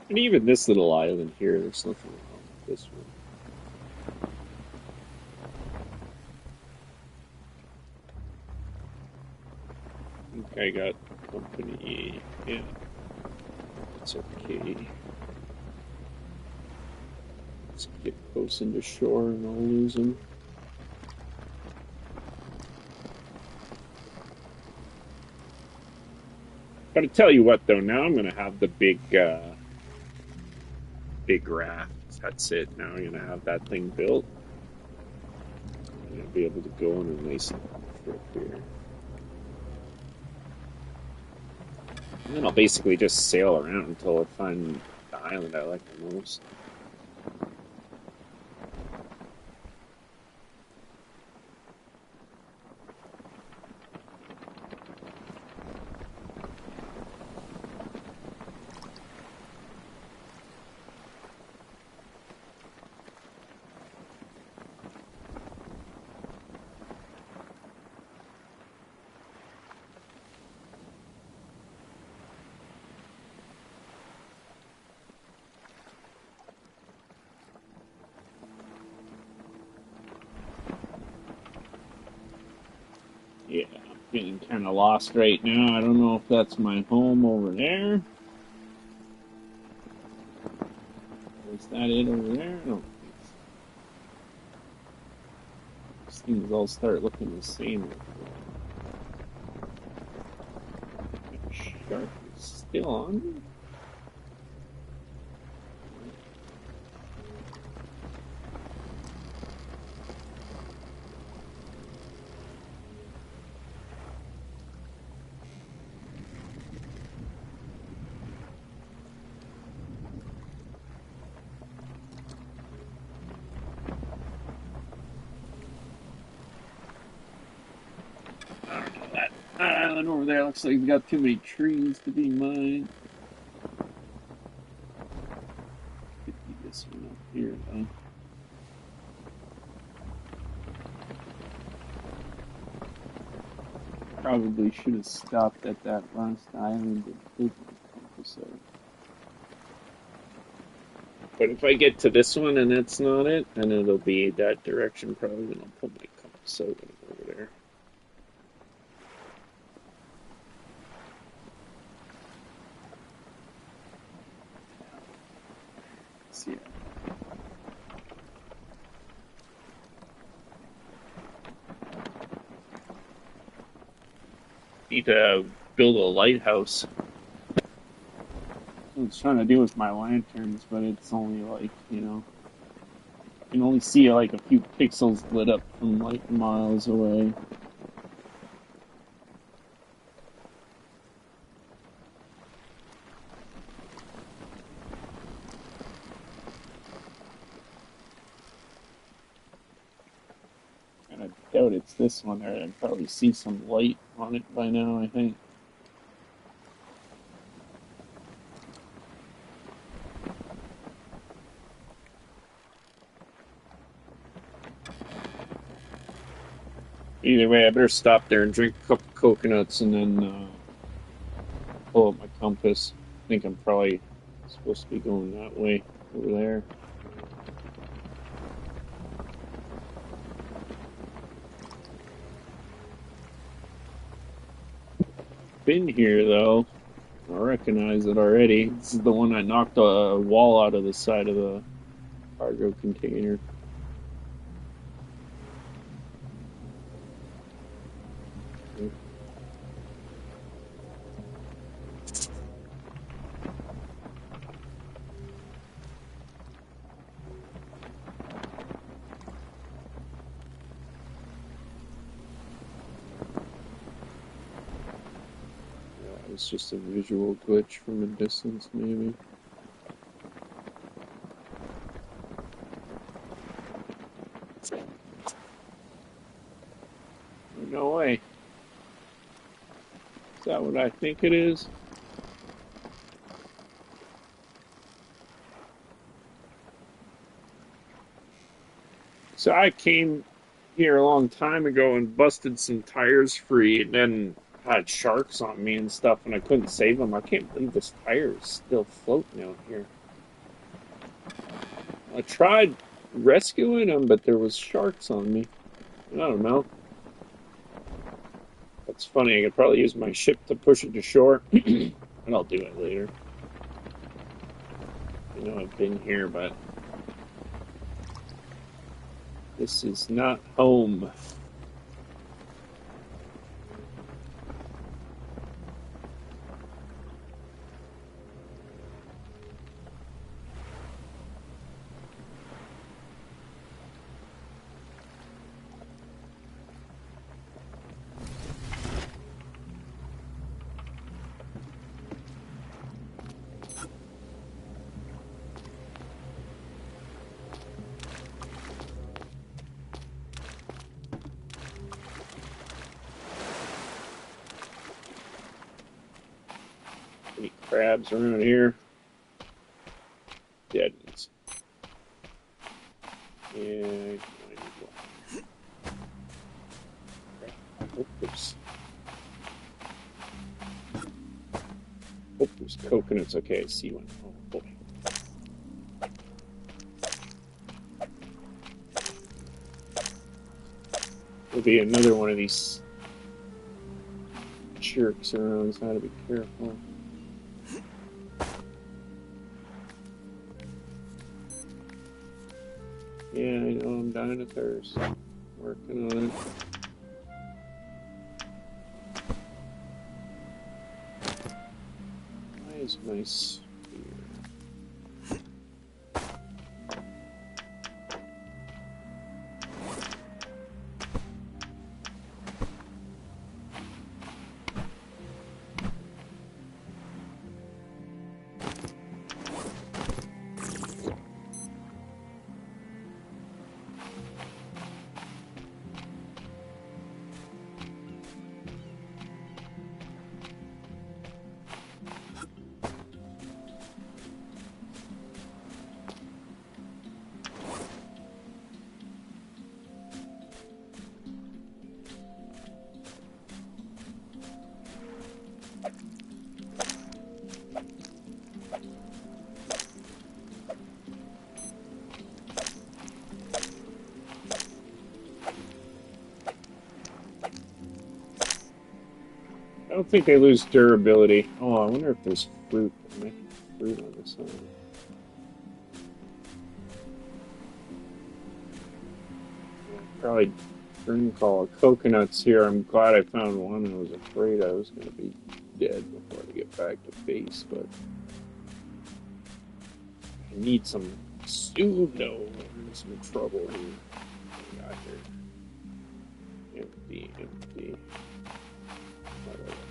Speaker 1: And even this little island here, there's nothing wrong with this one. I think I got company. Yeah, it's okay. Let's get close into shore and I'll lose them. But I tell you what, though, now I'm gonna have the big raft. That's it. Now I'm gonna have that thing built. I'm gonna be able to go on a nice trip here. And then I'll basically just sail around until I find the island I like the most. Yeah, I'm getting kind of lost right now. I don't know if that's my home over there. Is that it over there? I don't think so. These things all start looking the same. That shark is still on me? That island over there looks like it's got too many trees to be mine. Could be this one up here, though. Probably should have stopped at that last island and taken the compass out. But if I get to this one and that's not it, then it'll be that direction probably, then I'll pull my compass out and go over there. Yeah. Need to build a lighthouse. I was trying to do with my lanterns, but it's only like, you can only see like a few pixels lit up from like miles away. And I doubt it's this one there. I'd probably see some light on it by now, I think. Either way, I better stop there and drink a couple coconuts and then pull up my compass. I think I'm probably supposed to be going that way over there. Been here though. Alright. recognize it already. This is the one I knocked a wall out of the side of the cargo container. It's just a visual glitch from a distance, maybe. No way. Is that what I think it is? So I came here a long time ago and busted some tires free, and then had sharks on me and stuff, and I couldn't save them. I can't believe this tire is still floating out here. I tried rescuing them, but there was sharks on me. I don't know. That's funny. I could probably use my ship to push it to shore, and I'll do it later. I know I've been here, but this is not home. Any crabs around here? Dead ones. Yeah, I need one. Oh, there's coconuts. Okay, I see one. Oh, boy. There'll be another one of these jerks around, so I gotta be careful. Yeah, I know, I'm dying of thirst. Working on it. Why is my spear? I don't think they lose durability. Oh, I wonder if there's fruit. There might be fruit on the side. Yeah, probably drink all coconuts here. I'm glad I found one. I was afraid I was going to be dead before I get back to base, but I need some pseudo. I'm in some trouble here. What do I got here? Empty, empty.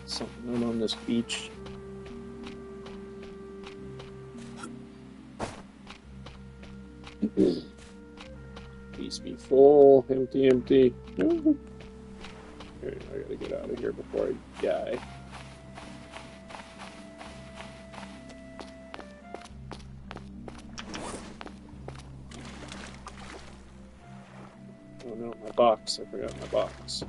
Speaker 1: Something out on this beach. Please be full. Empty, empty. Okay, I gotta get out of here before I die. Oh no, my box. I forgot my box.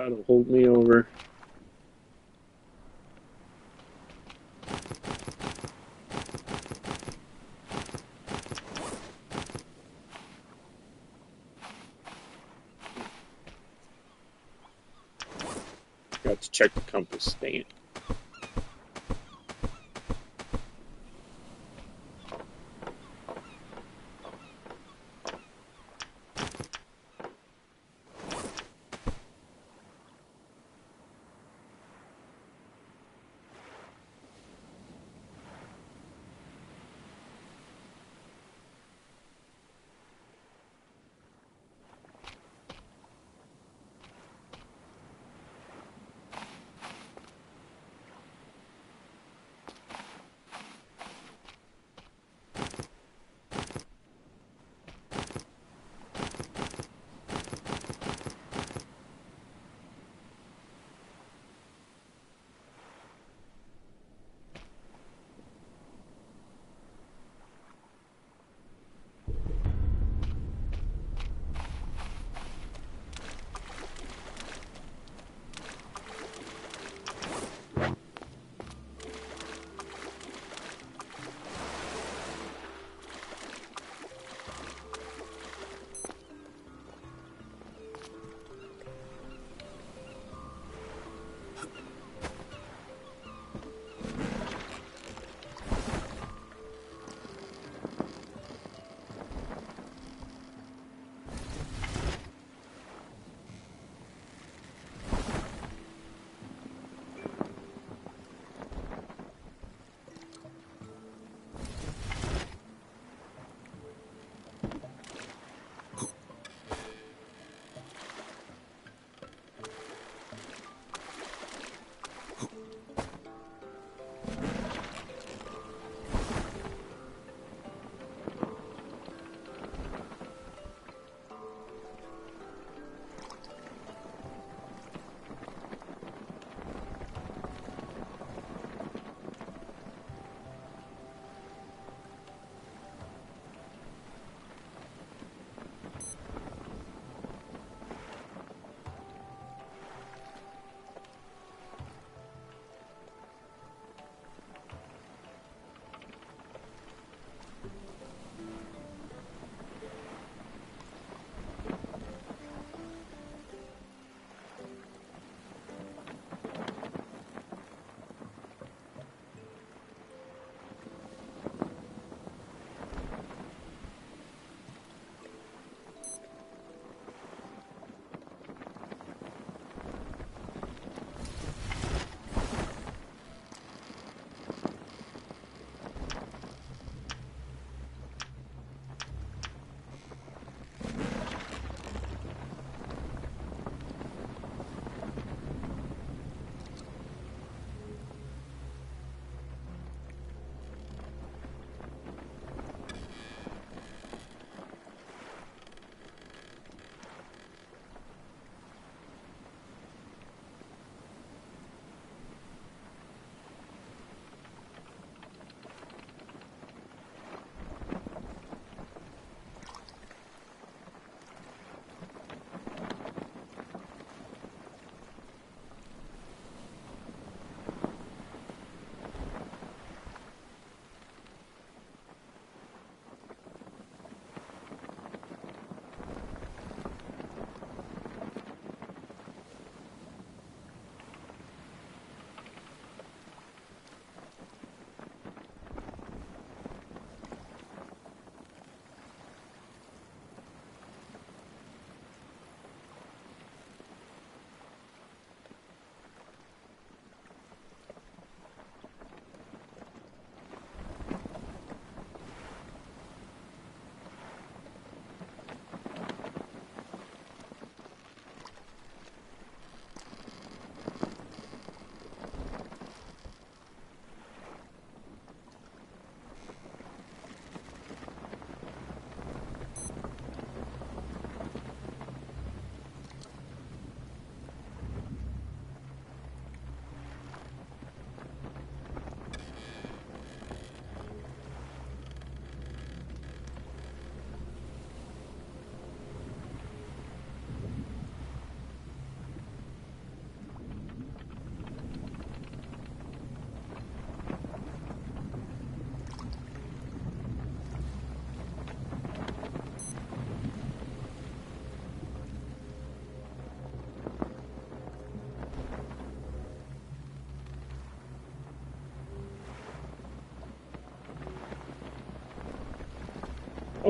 Speaker 1: That'll hold me over. Got to check the compass, dang it.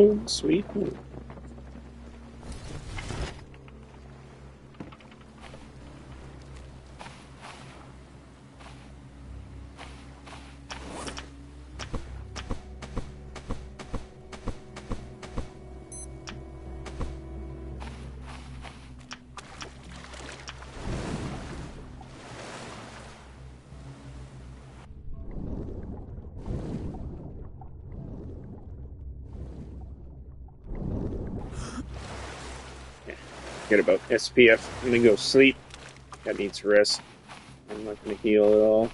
Speaker 1: Home sweet home. Forget about SPF. I'm gonna go sleep. That needs rest. I'm not gonna heal at all.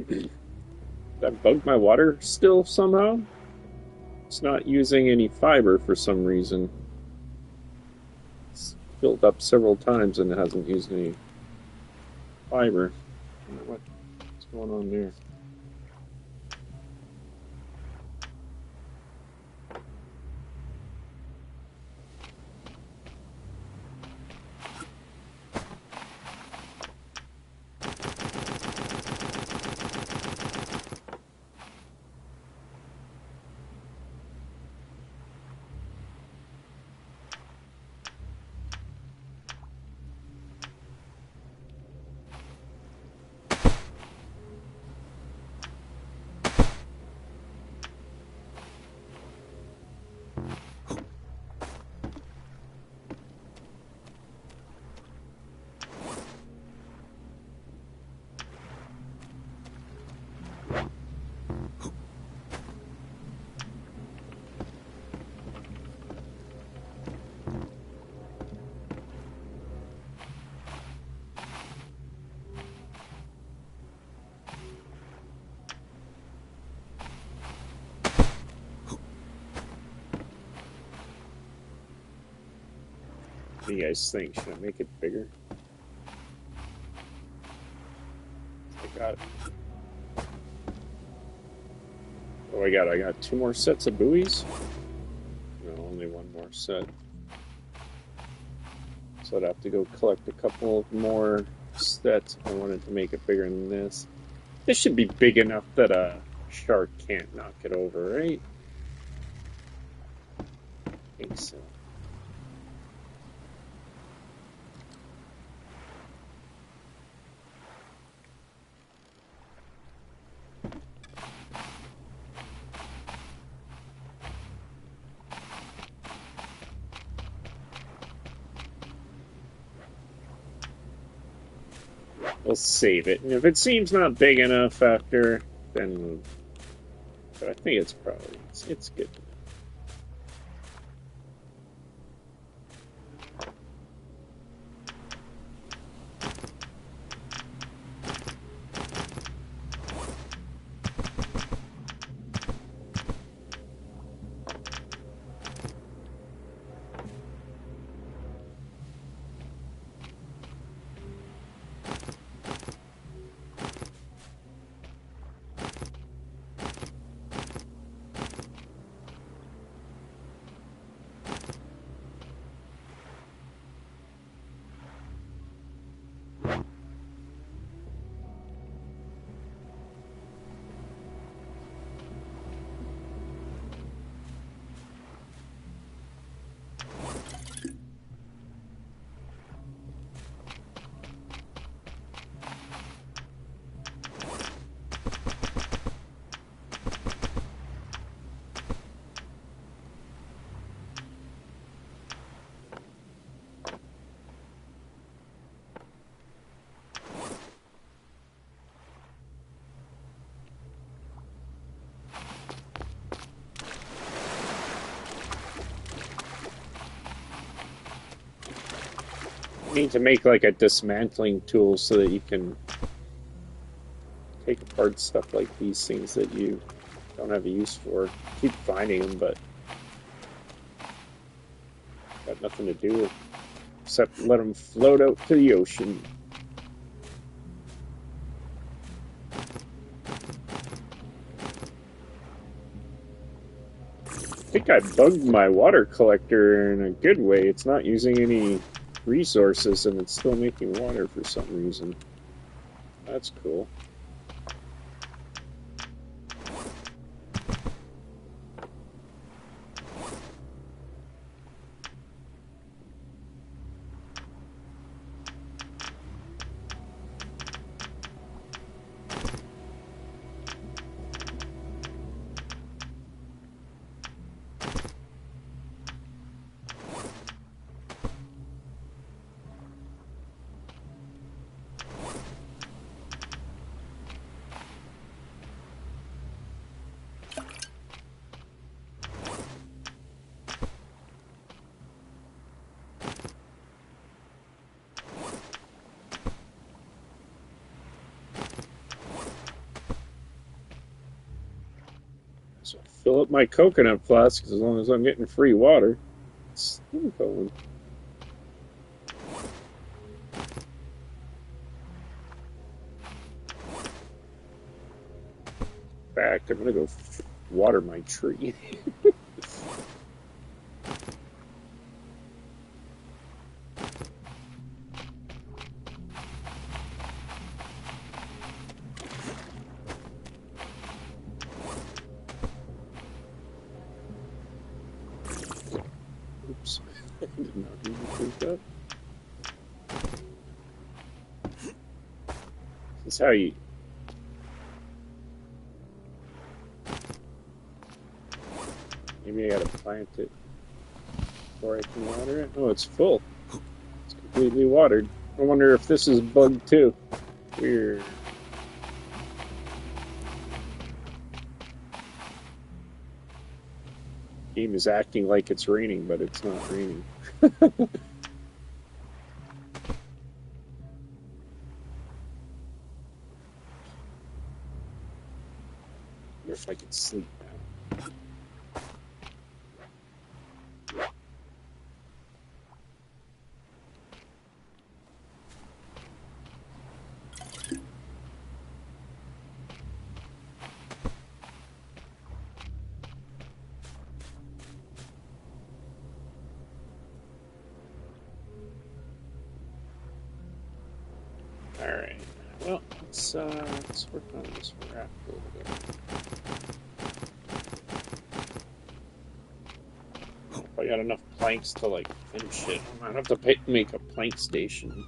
Speaker 1: Did I bug my water still somehow? It's not using any fiber for some reason. It's filled up several times and it hasn't used any fiber. I wonder what's going on there. What do you guys think? Should I make it bigger? I got it. Oh, I got 2 more sets of buoys? No, only 1 more set. So I'd have to go collect a couple more sets if I wanted to make it bigger than this. This should be big enough that a shark can't knock it over, right? I think so. We'll save it, and if it seems not big enough after, then... But I think it's probably... It's good. Need to make like a dismantling tool so that you can take apart stuff like these things that you don't have a use for. Keep finding them, but got nothing to do except let them float out to the ocean. I think I bugged my water collector in a good way. It's not using any resources and it's still making water for some reason. That's cool. So fill up my coconut flask as long as I'm getting free water. It's still going. In fact, I'm gonna go water my tree. Oops. I did not mean to do that. This is how you... Maybe I gotta plant it before I can water it. Oh, it's full. It's completely watered. I wonder if this is bugged too. Weird. Game is acting like it's raining, but it's not raining. If I could sleep now. Alright, well, let's work on this raft a little bit. If I got enough planks to, like, finish it, I might have to make a plank station.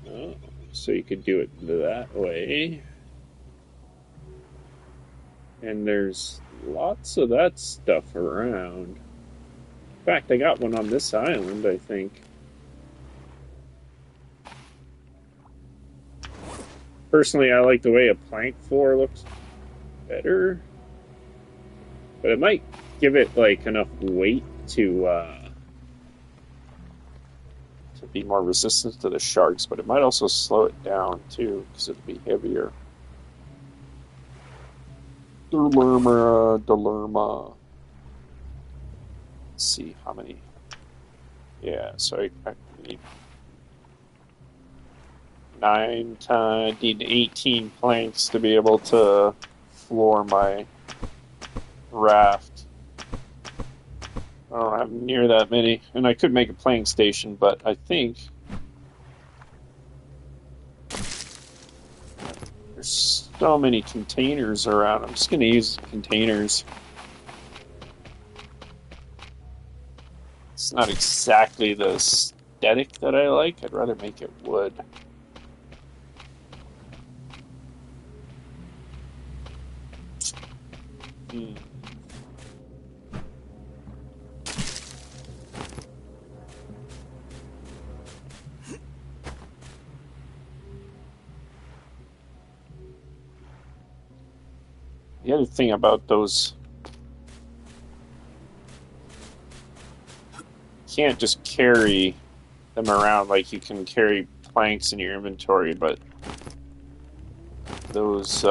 Speaker 1: Oh, so you could do it that way. And there's lots of that stuff around. In fact, I got one on this island, I think. Personally, I like the way a plank floor looks better. But it might give it, like, enough weight to be more resistant to the sharks, but it might also slow it down, too, because it'll be heavier. Dilemma. Let's see how many. Yeah, so I need 18 planks to be able to floor my raft. I don't have near that many, and I could make a plank station, but I think there's so many containers around. I'm just going to use containers. It's not exactly the aesthetic that I like. I'd rather make it wood. The other thing about those, you can't just carry them around like you can carry planks in your inventory, but those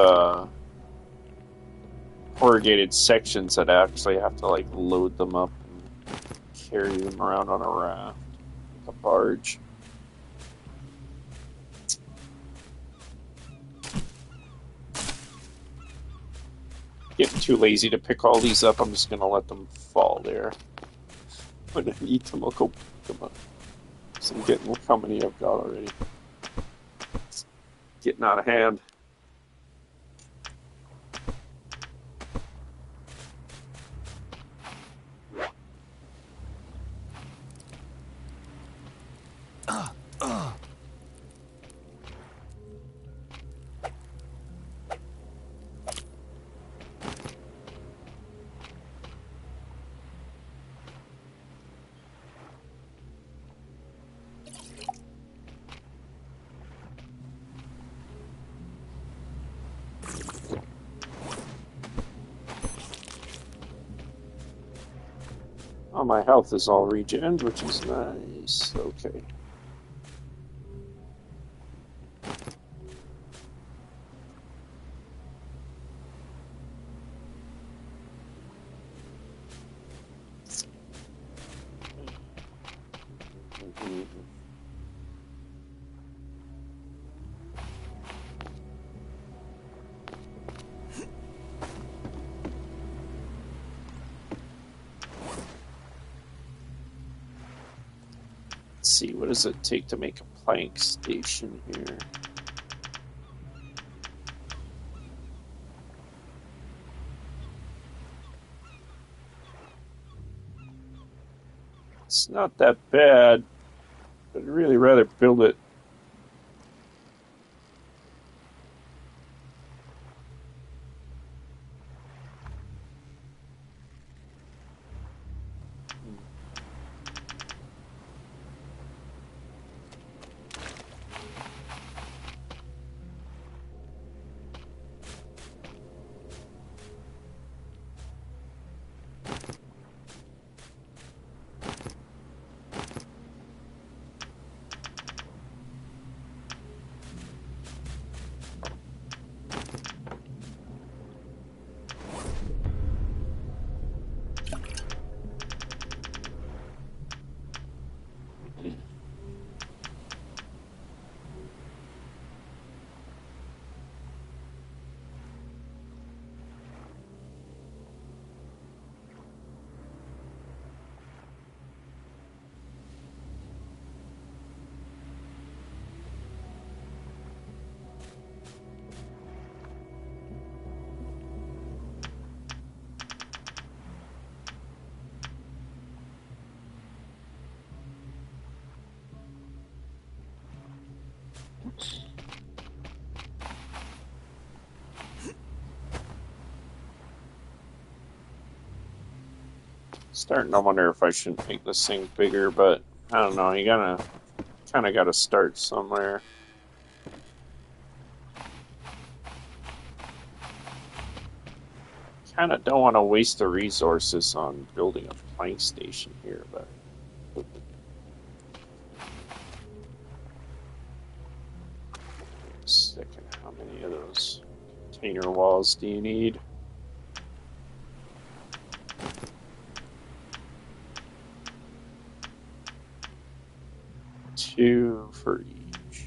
Speaker 1: corrugated sections that actually have to like load them up and carry them around on a raft, like a barge. Getting too lazy to pick all these up. I'm just gonna let them fall there. When I need them, I'll go pick them up. So I'm getting, look how many I've got already. It's getting out of hand. Oh, my health is all regened, which is nice. Okay. see, what does it take to make a plank station here? It's not that bad, but I'd really rather build it. Starting to wonder if I shouldn't make this thing bigger, but I don't know. You kind of gotta start somewhere. Kind of don't want to waste the resources on building a plank station here, but second, how many of those container walls do you need? 2 for each.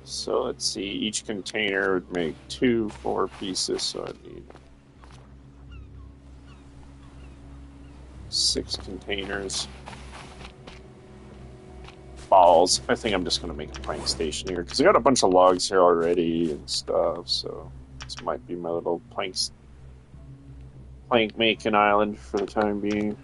Speaker 1: So let's see, each container would make 2 4-pieces, so I'd need 6 containers. Balls. I think I'm just going to make a plank station here, because I got a bunch of logs here already and stuff, so this might be my little plank making island for the time being.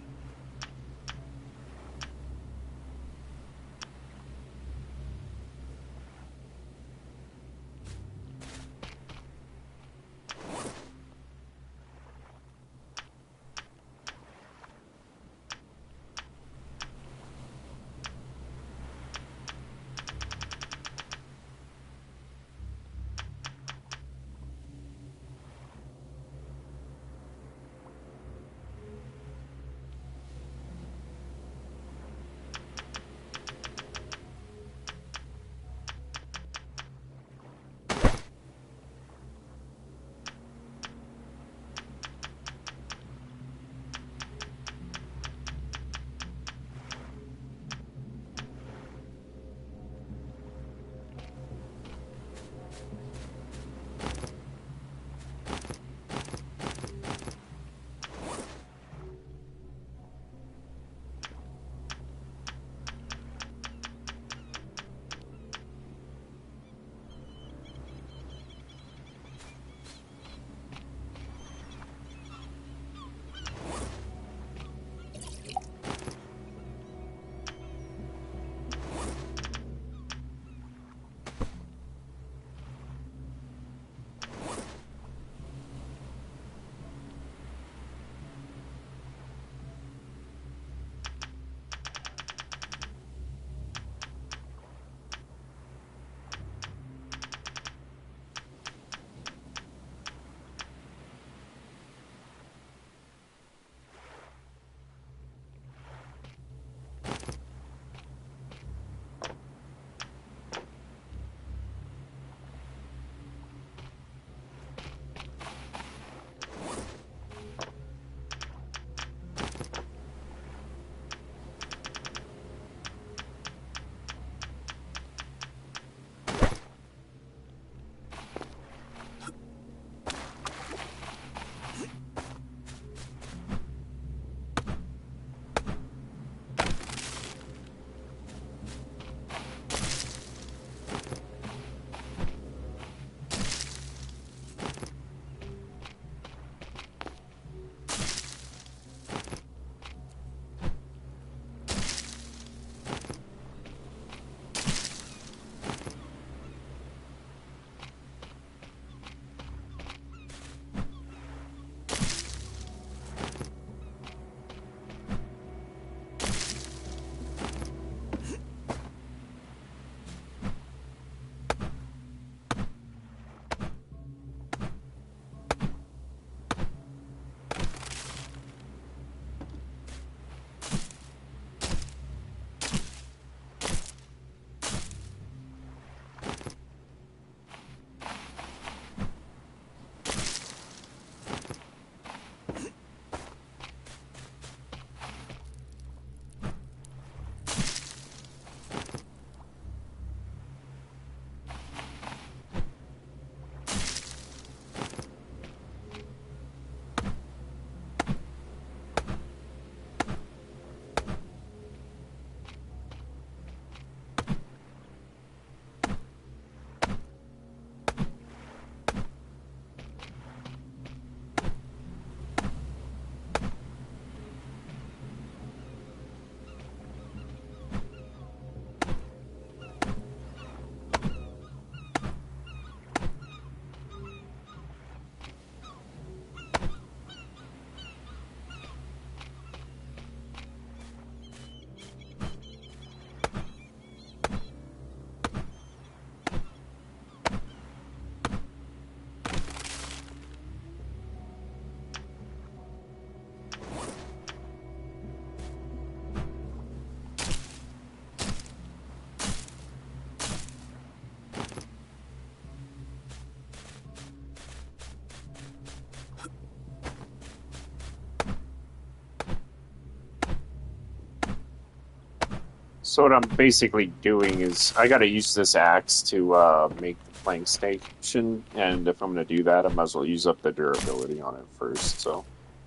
Speaker 1: So what I'm basically doing is I gotta use this axe to make the plank station, and if I'm gonna do that, I might as well use up the durability on it first. So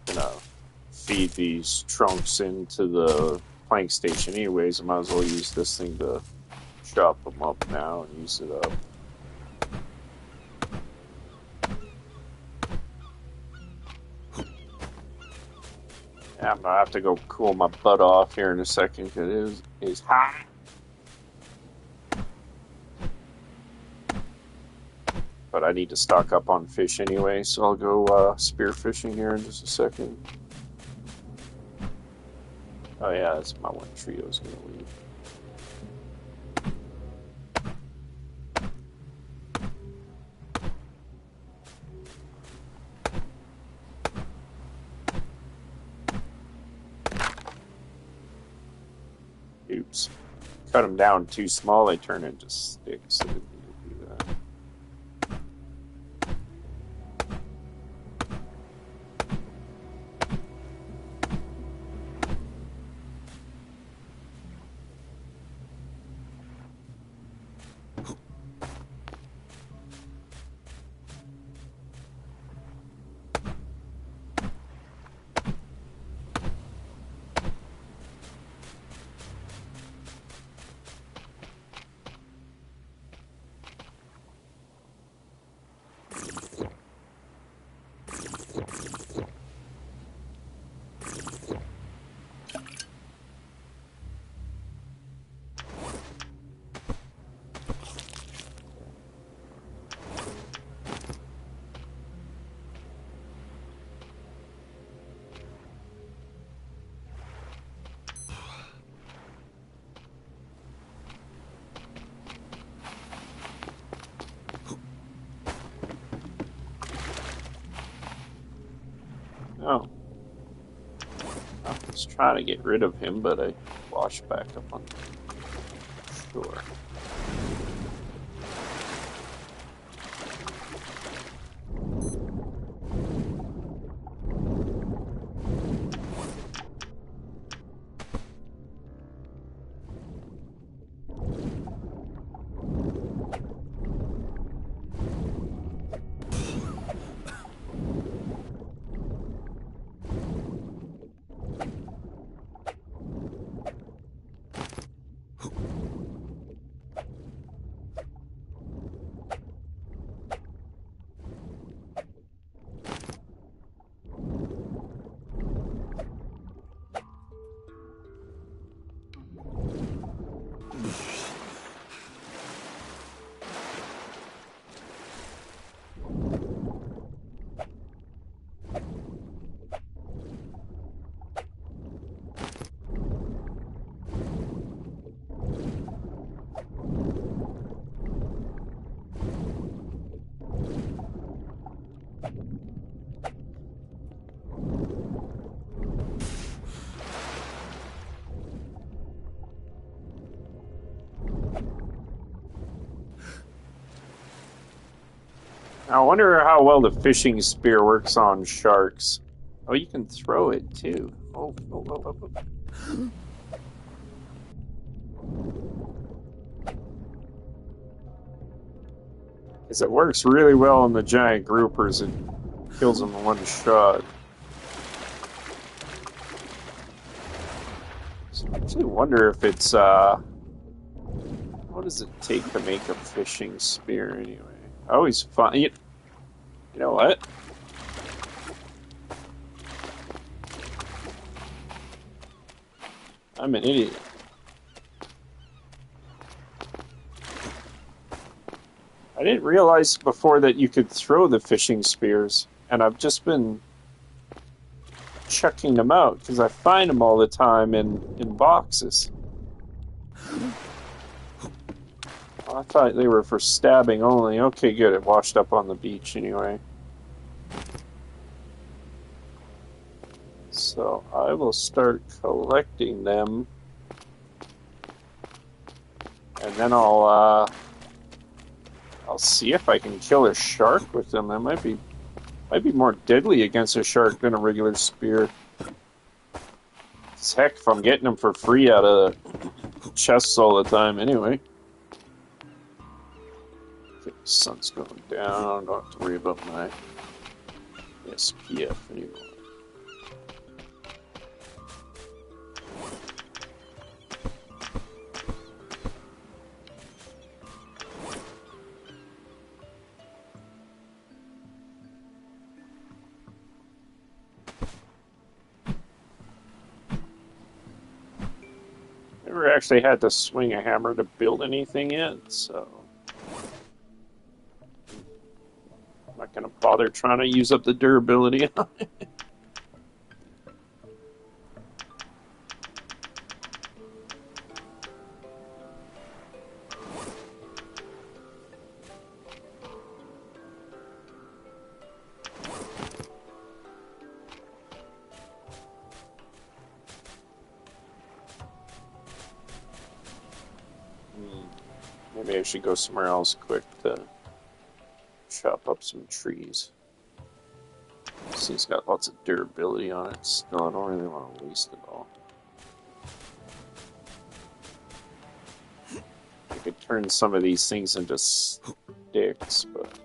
Speaker 1: I'm gonna feed these trunks into the plank station anyways. I might as well use this thing to chop them up now and use it up. Yeah, I'm gonna have to go cool my butt off here in a second because it is hot. But I need to stock up on fish anyway, so I'll go spear fishing here in just a second. Oh yeah, that's my one trio's gonna leave. Oops. Cut them down too small, they turn into sticks. So I didn't need to do that. Oh. I was trying to get rid of him, but I washed back up on the shore. I wonder how well the fishing spear works on sharks. Oh, you can throw it too. Oh. Because it works really well on the giant groupers. It kills them in one shot. So I actually wonder if it's, what does it take to make a fishing spear anyway? I always find, you know what? I'm an idiot. I didn't realize before that you could throw the fishing spears, and I've just been checking them out because I find them all the time in boxes. I thought they were for stabbing only. Okay, good. It washed up on the beach anyway. So I will start collecting them. And then I'll see if I can kill a shark with them. That might be more deadly against a shark than a regular spear. Heck, if I'm getting them for free out of chests all the time anyway. Okay, the sun's going down. Don't have to worry about my SPF anymore. Never actually had to swing a hammer to build anything yet, so I'm not gonna bother trying to use up the durability on it. Maybe I should go somewhere else quick to chop up some trees. This thing's got lots of durability on it still. I don't really want to waste it all. I could turn some of these things into sticks, but...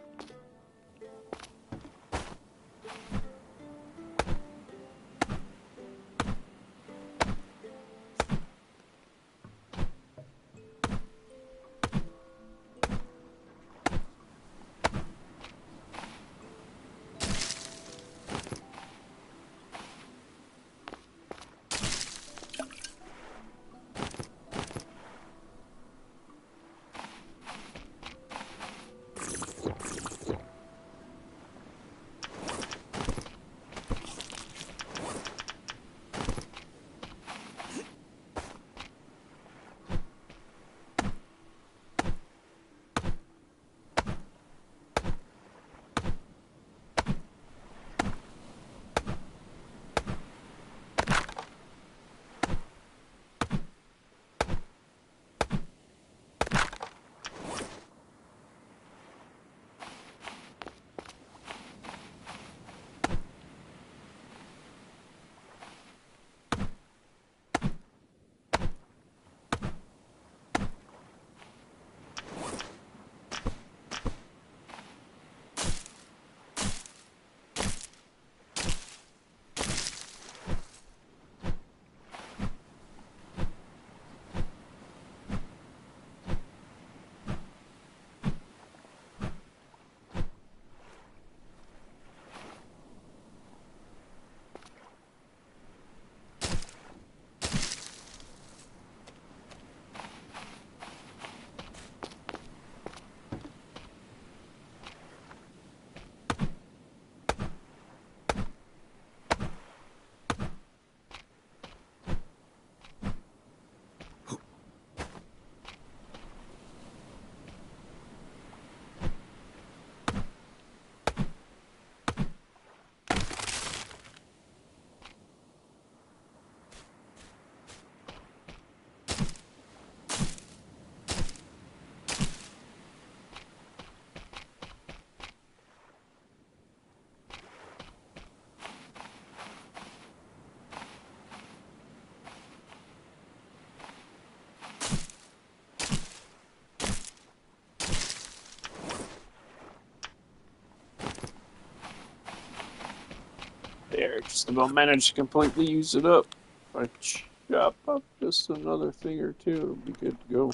Speaker 1: There, just about managed to completely use it up. If I chop up just another thing or two, it'll be good to go.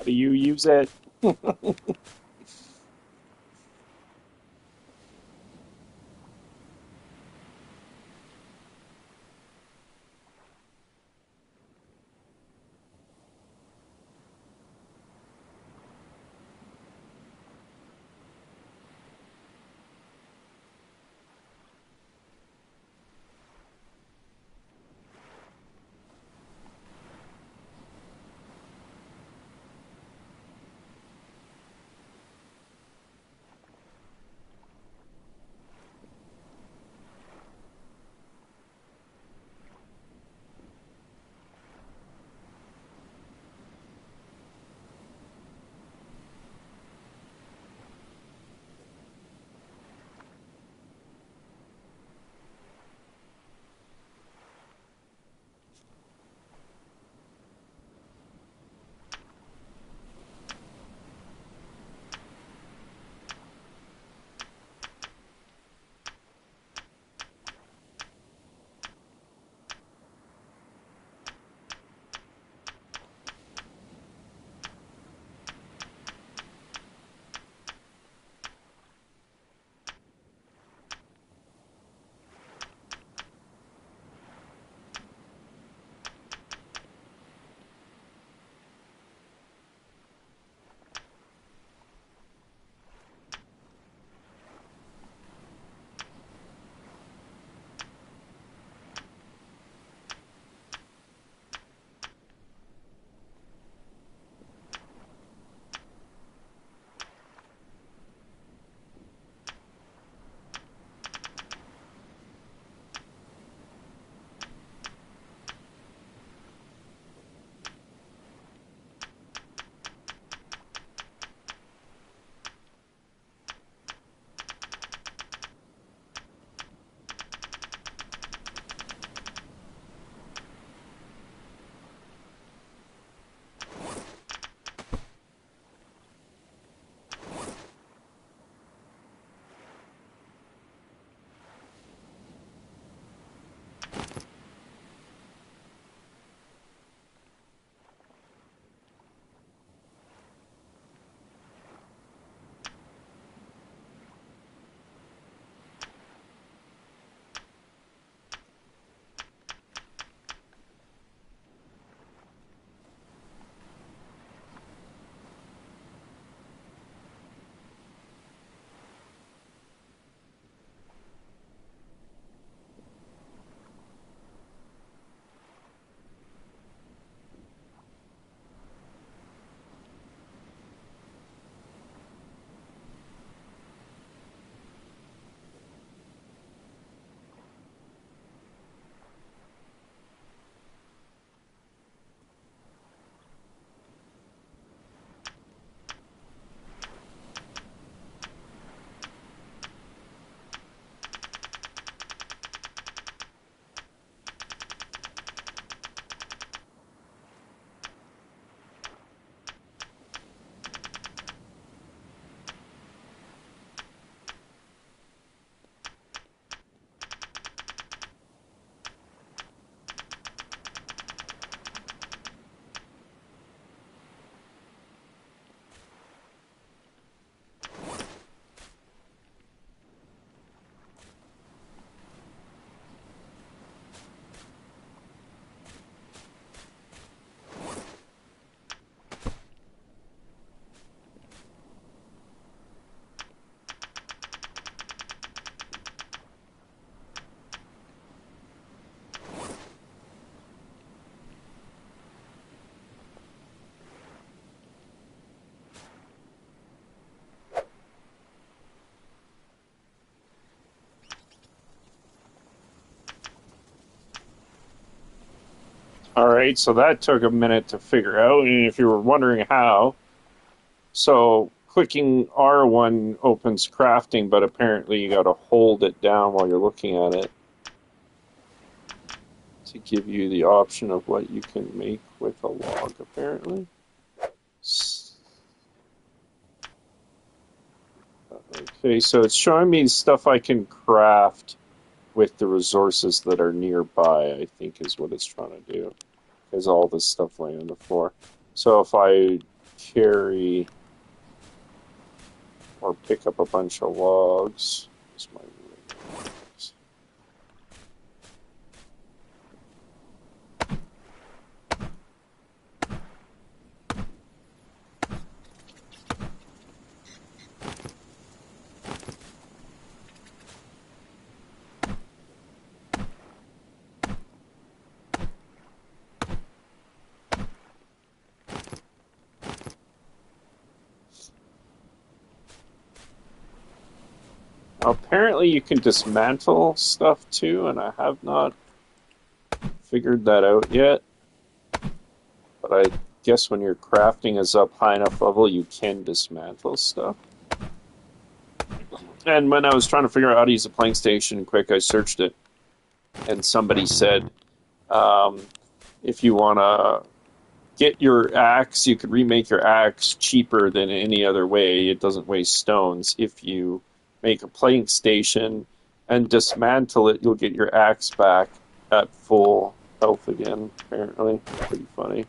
Speaker 1: do you use it? All right, so that took a minute to figure out. And if you were wondering how, so clicking R1 opens crafting, but apparently you got to hold it down while you're looking at it to give you the option of what you can make with a log, apparently. Okay, so it's showing me stuff I can craft with the resources that are nearby, I think is what it's trying to do. Because all this stuff laying on the floor. So if I carry or pick up a bunch of logs. This might be logs. Apparently you can dismantle stuff too, and I have not figured that out yet. But I guess when your crafting is up high enough level, you can dismantle stuff. And when I was trying to figure out how to use a plank station quick, I searched it, and somebody said, if you want to get your axe, you could remake your axe cheaper than any other way. It doesn't waste stones. If you make a plank station and dismantle it, you'll get your axe back at full health again, apparently. Pretty funny.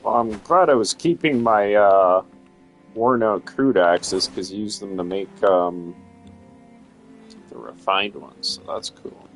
Speaker 1: I'm glad I was keeping my worn out crude axes because you use them to make the refined ones, so that's cool.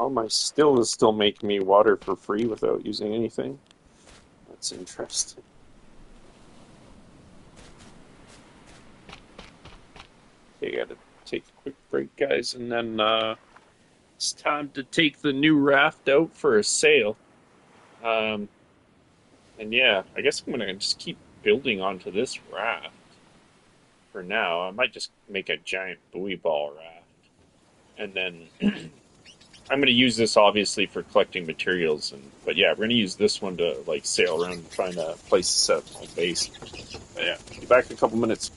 Speaker 1: Oh, my still is still making me water for free without using anything. That's interesting. Okay, gotta take a quick break, guys, and then it's time to take the new raft out for a sail. Um, and yeah, I guess I'm gonna just keep building onto this raft for now. I might just make a giant buoy ball raft, and then I'm gonna use this obviously for collecting materials. And but yeah, we're gonna use this one to like sail around and find a place to set up my base. But yeah, be back in a couple minutes.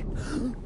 Speaker 2: Ugh.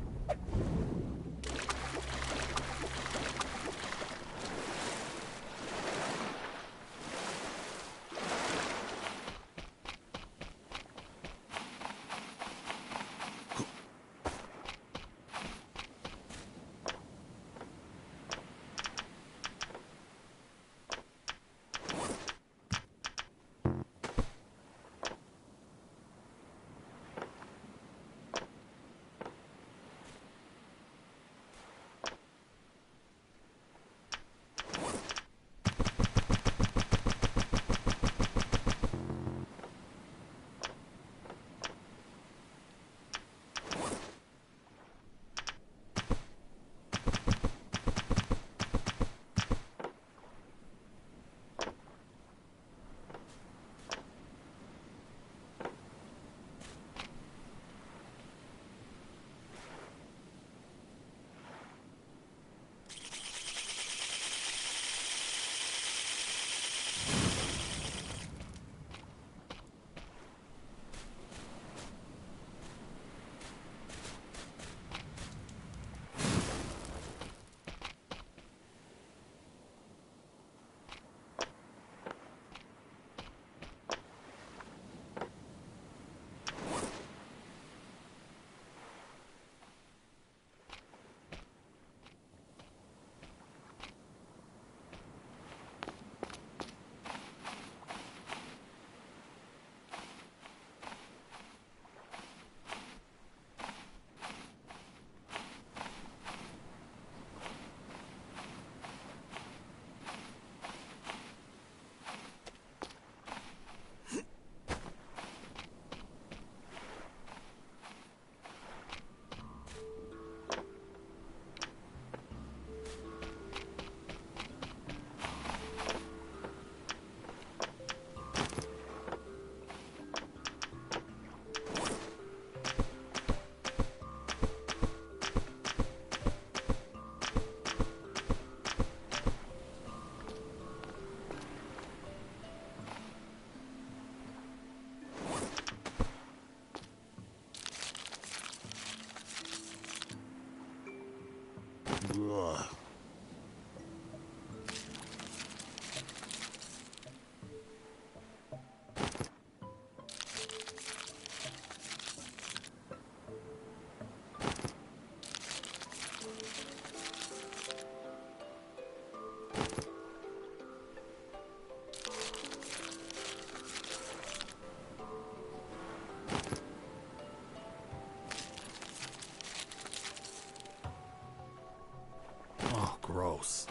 Speaker 2: Oh, gross.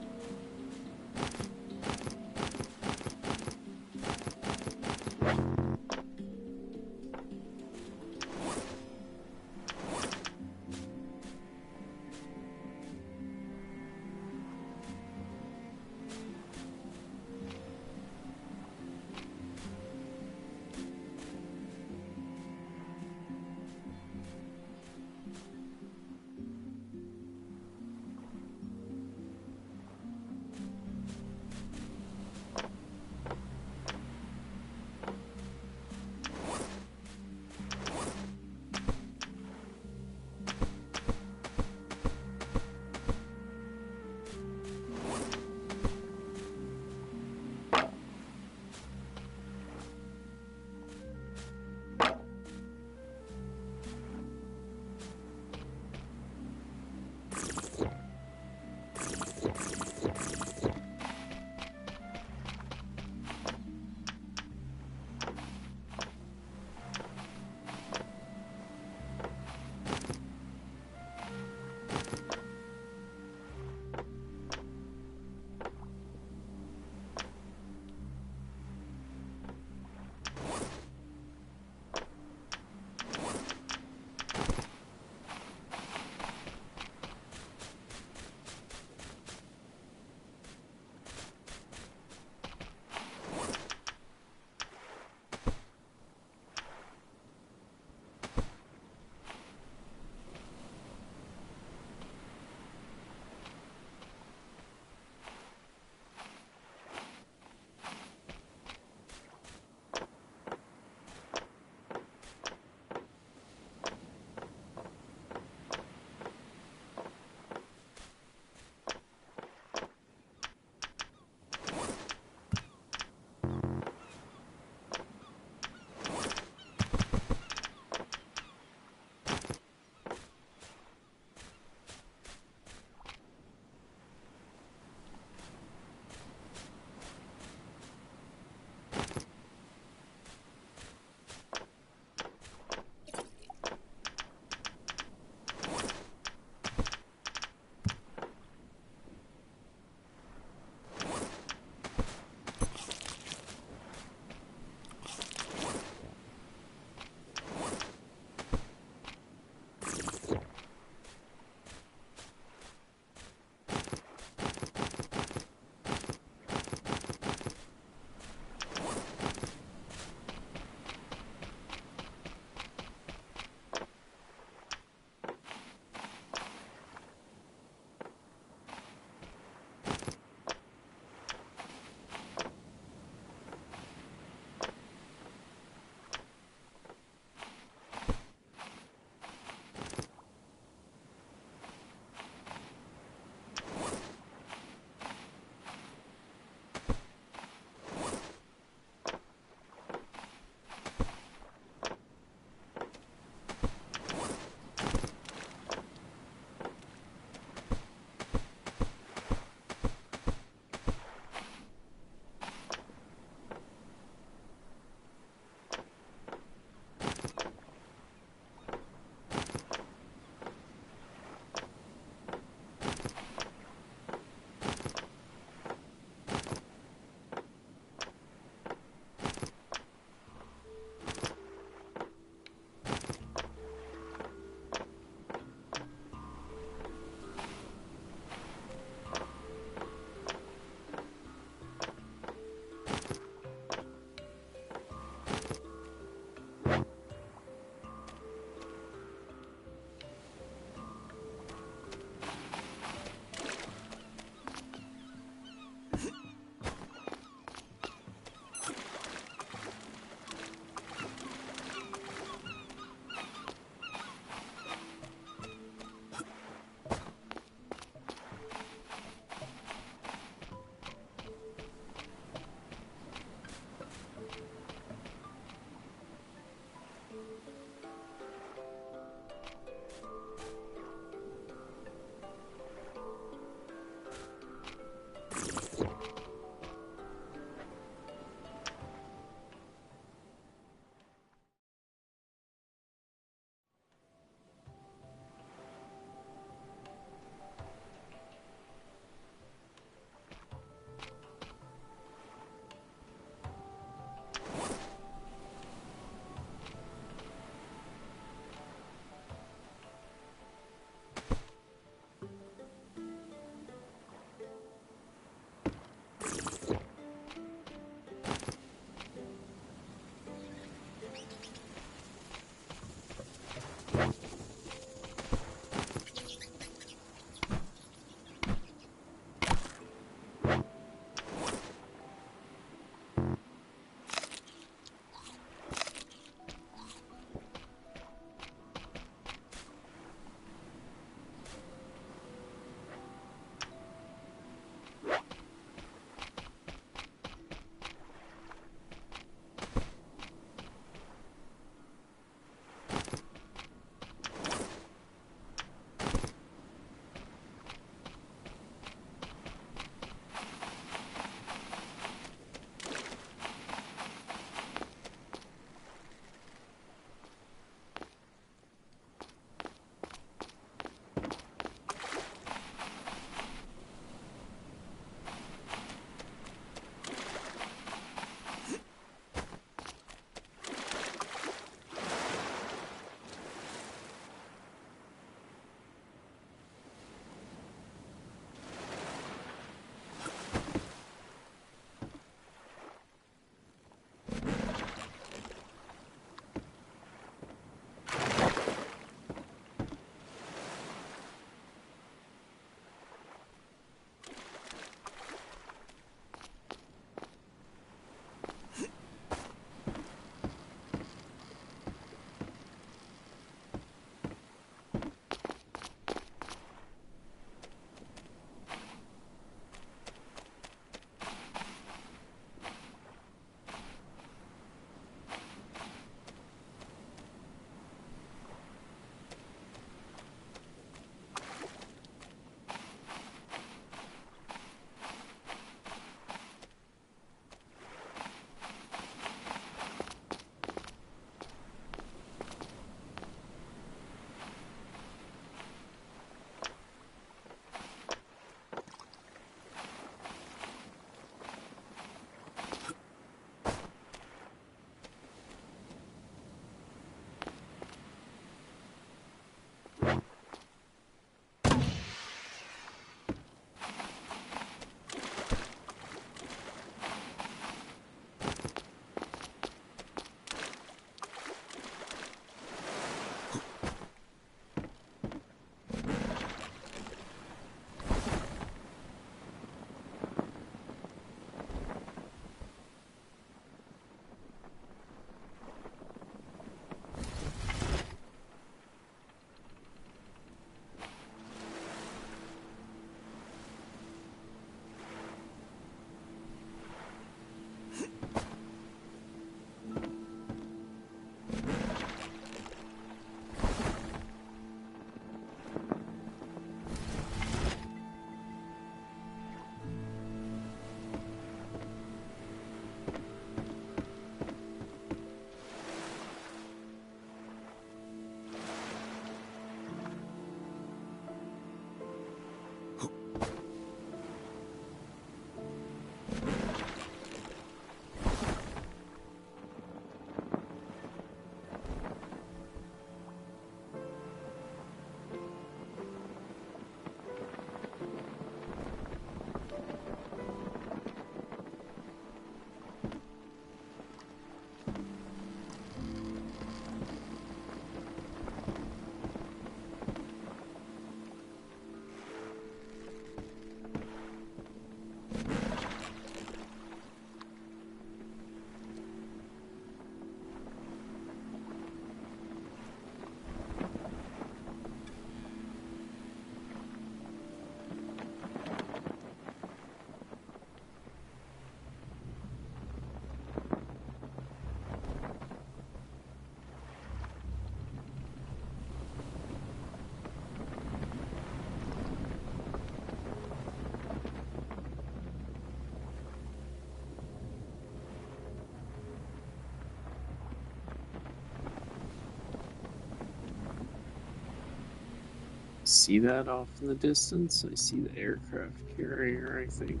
Speaker 1: See that off in the distance? I see the aircraft carrier, I think.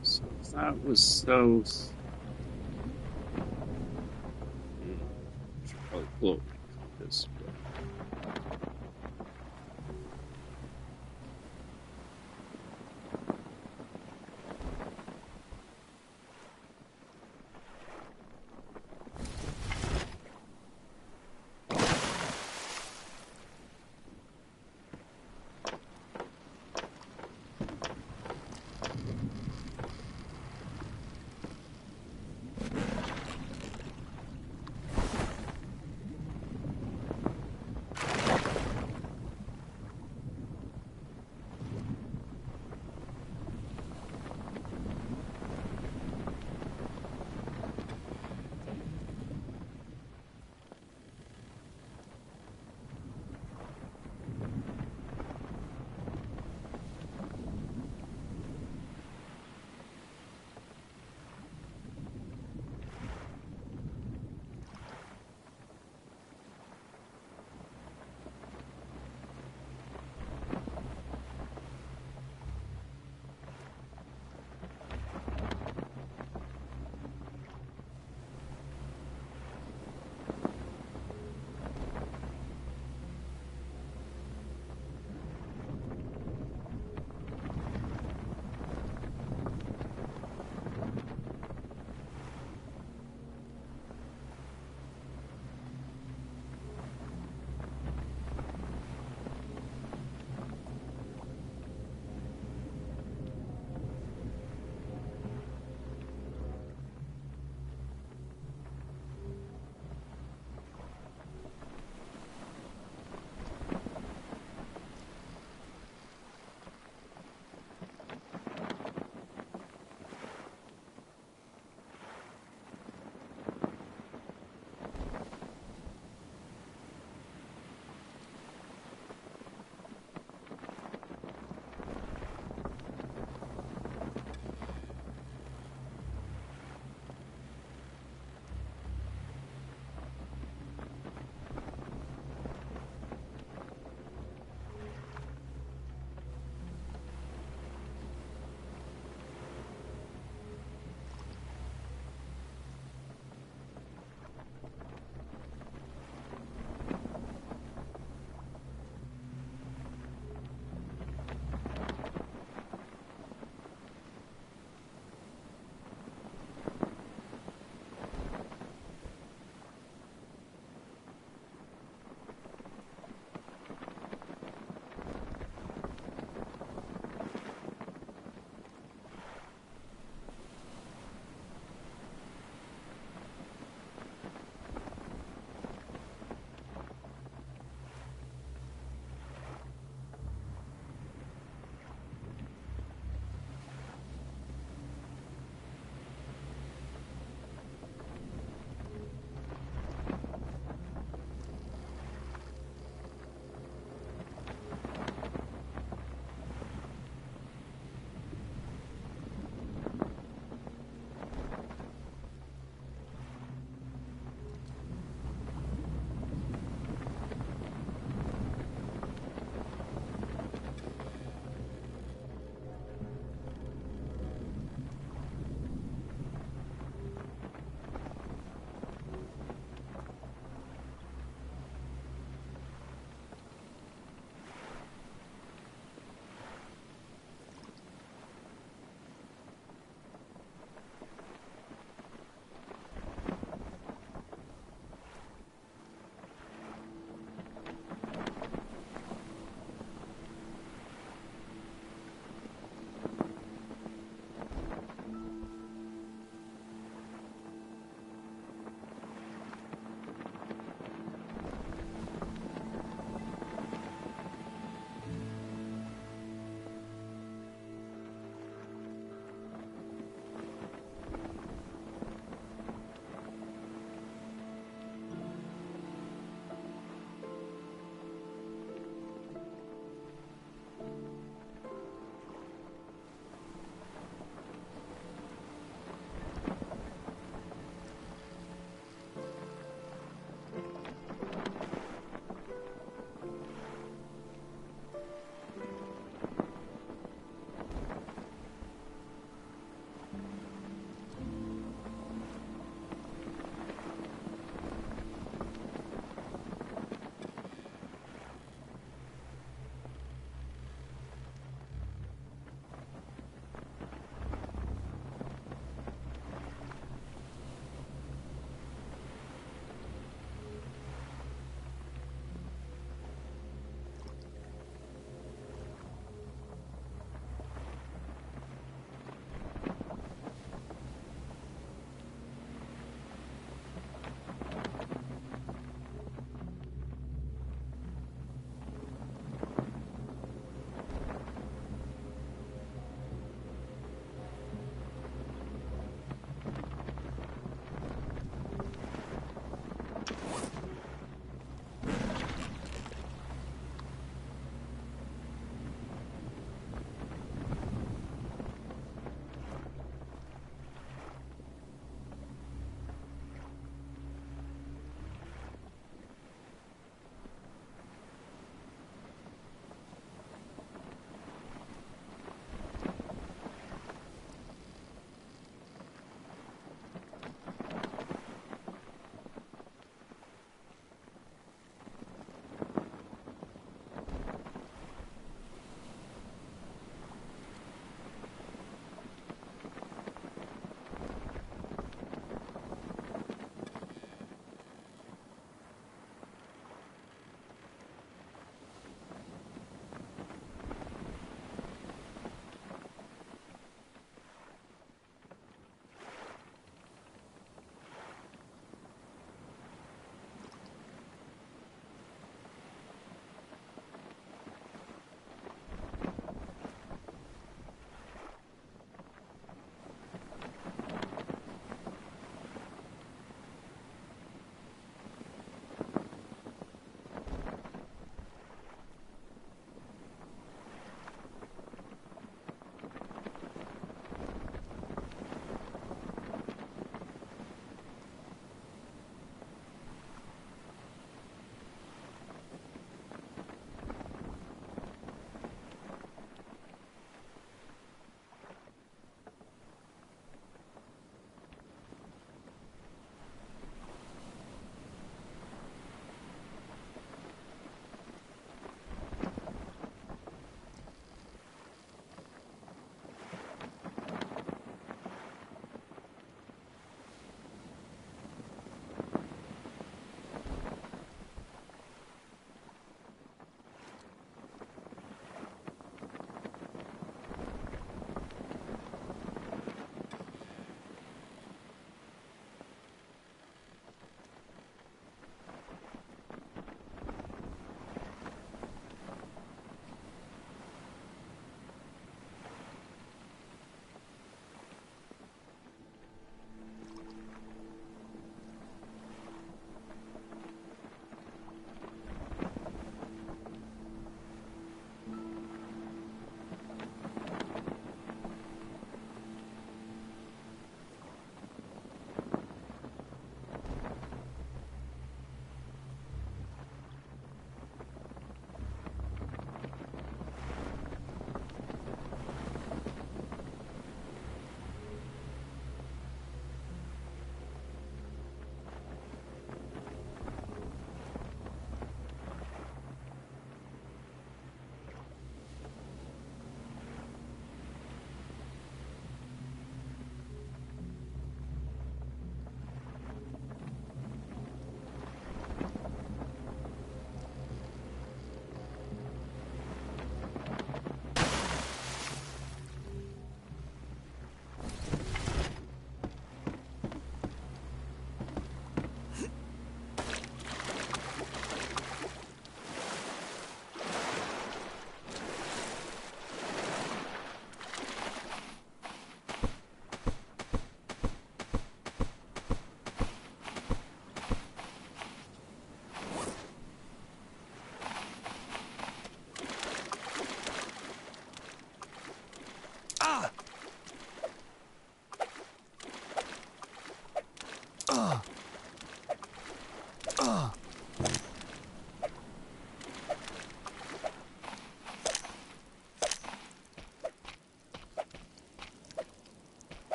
Speaker 1: So if that was south. Should probably pull out my compass, but.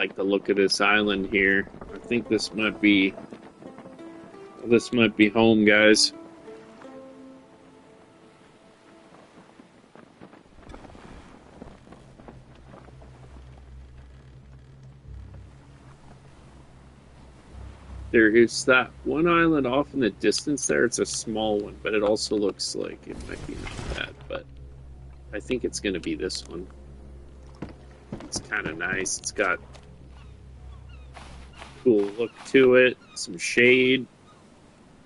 Speaker 1: like the look of this island here. I think this might be home, guys. There is that one island off in the distance there. It's a small one, but it also looks like it might be not bad, but I think it's going to be this one. It's kind of nice. It's got cool look to it, some shade,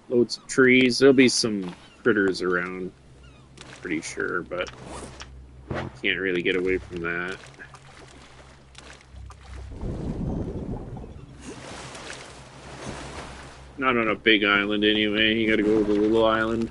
Speaker 1: loads of trees. There'll be some critters around, pretty sure, but can't really get away from that. Not on a big island anyway. You gotta go to the little island.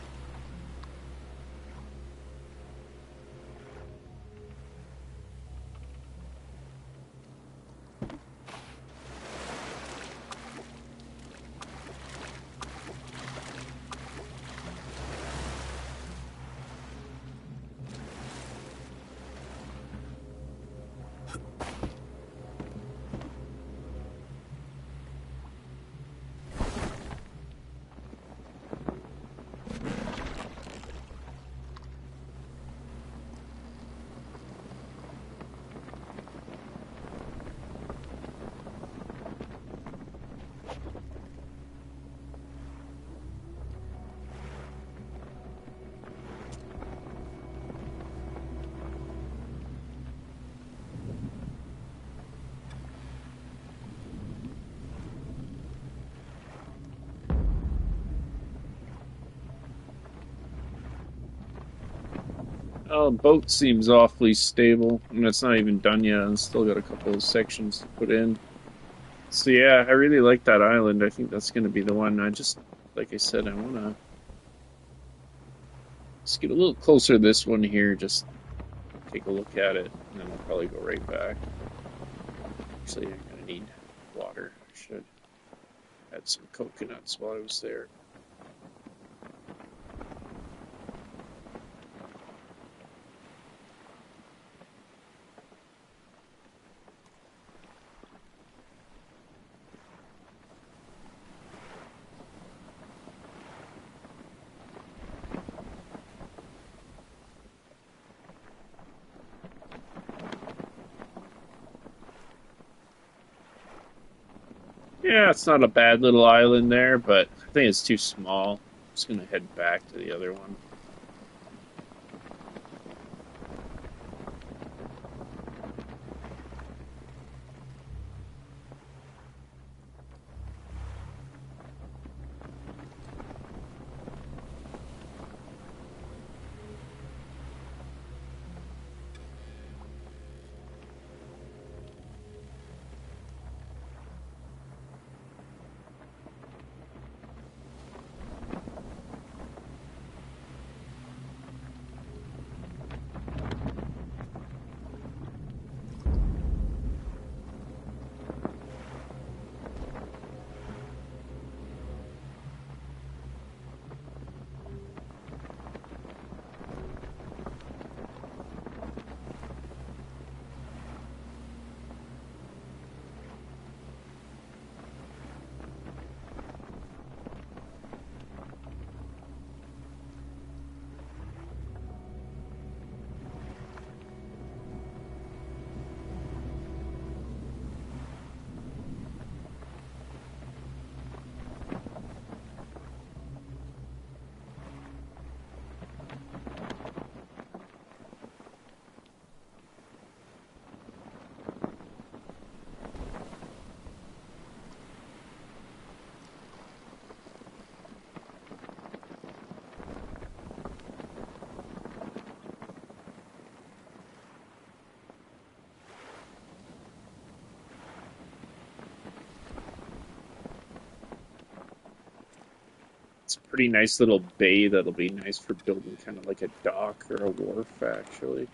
Speaker 1: Oh, boat seems awfully stable. I mean, it's not even done yet. It's still got a couple of sections to put in. So yeah, I really like that island. I think that's going to be the one. I just, like I said, I want to just get a little closer to this one here. Just take a look at it, and then we'll probably go right back. Actually, I'm going to need water. I should add some coconuts while I was there. Yeah, it's not a bad little island there, but I think it's too small. I'm just going to head back to the other one. It's a pretty nice little bay that'll be nice for building kind of like a dock or a wharf, actually.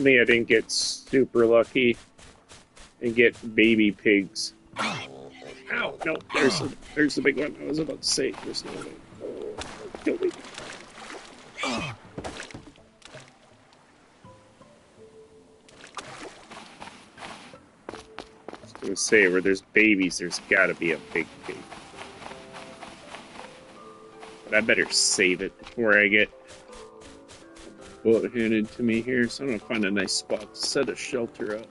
Speaker 1: me I didn't get super lucky and get baby pigs. Ow! No, there's the big one. I was about to say there's no way. Oh, kill me. I was gonna say where there's babies, there's gotta be a big pig. But I better save it before I get bullet handed to me here. So I'm gonna find a nice spot to set a shelter up.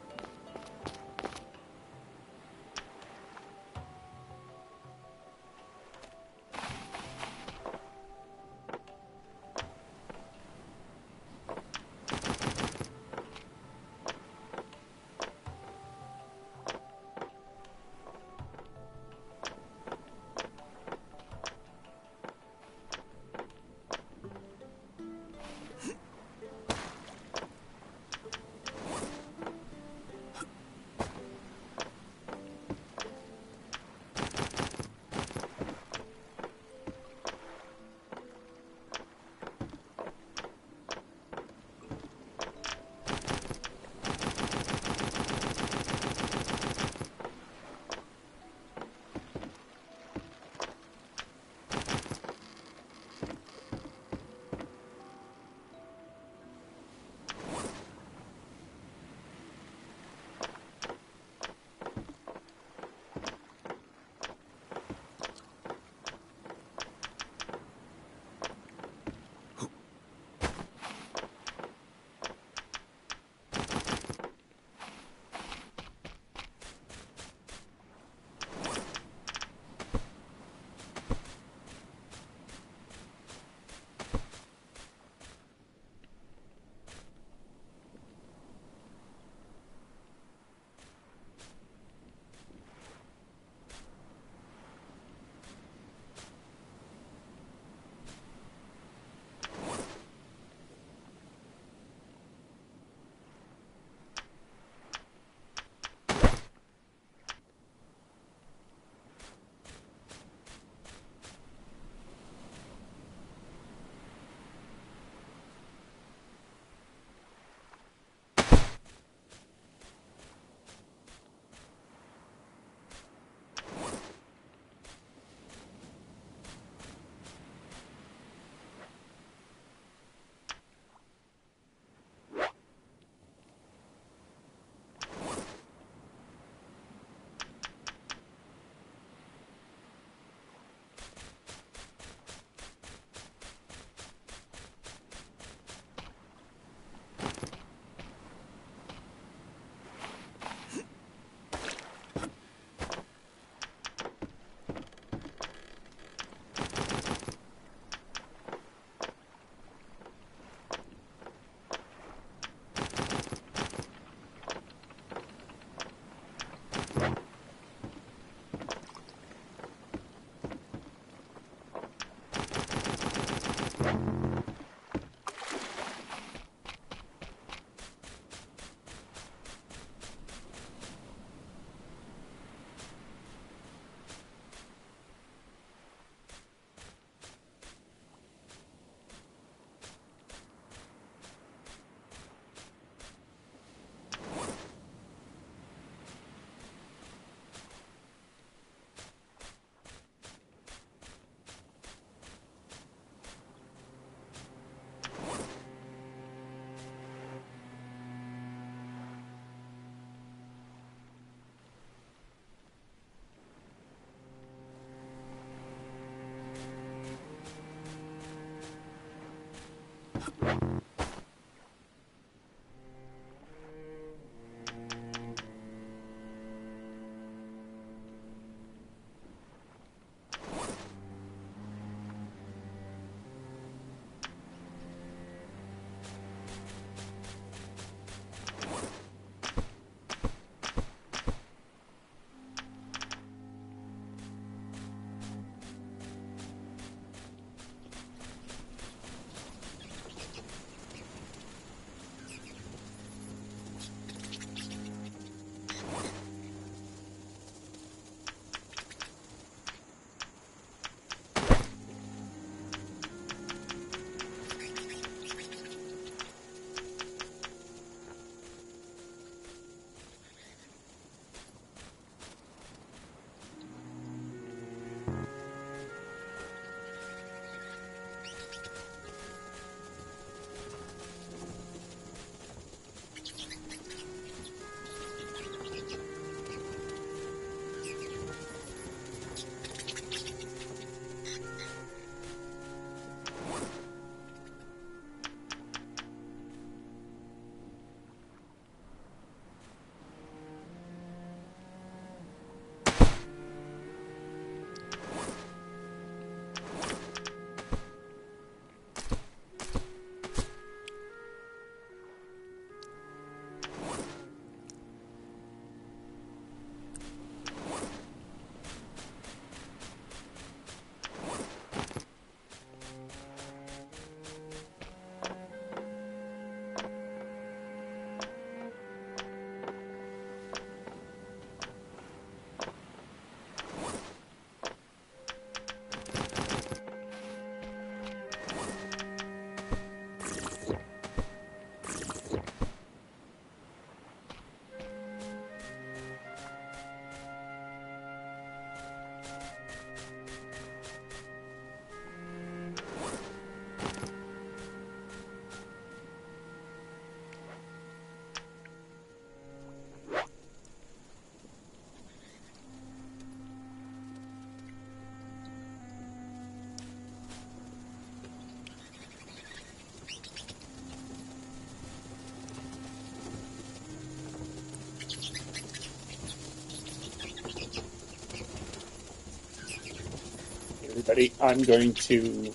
Speaker 1: everybody. I'm going to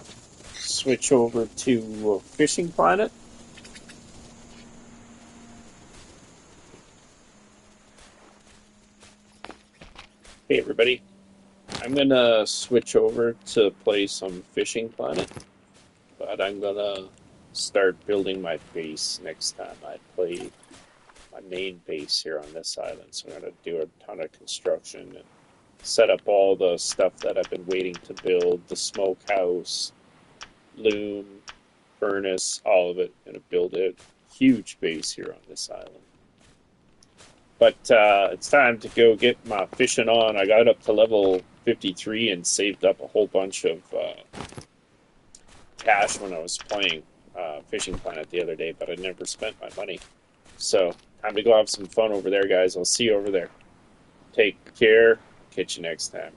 Speaker 1: switch over to Fishing Planet. Hey, everybody. I'm going to switch over to play some Fishing Planet, but I'm going to start building my base next time I play my main base here on this island. So I'm going to do a ton of construction and set up all the stuff that I've been waiting to build, the smokehouse, loom, furnace, all of it. I'm going to build a huge base here on this island. But it's time to go get my fishing on. I got up to level 53 and saved up a whole bunch of cash when I was playing Fishing Planet the other day, but I never spent my money. So, time to go have some fun over there, guys. I'll see you over there. Take care. Catch you next time.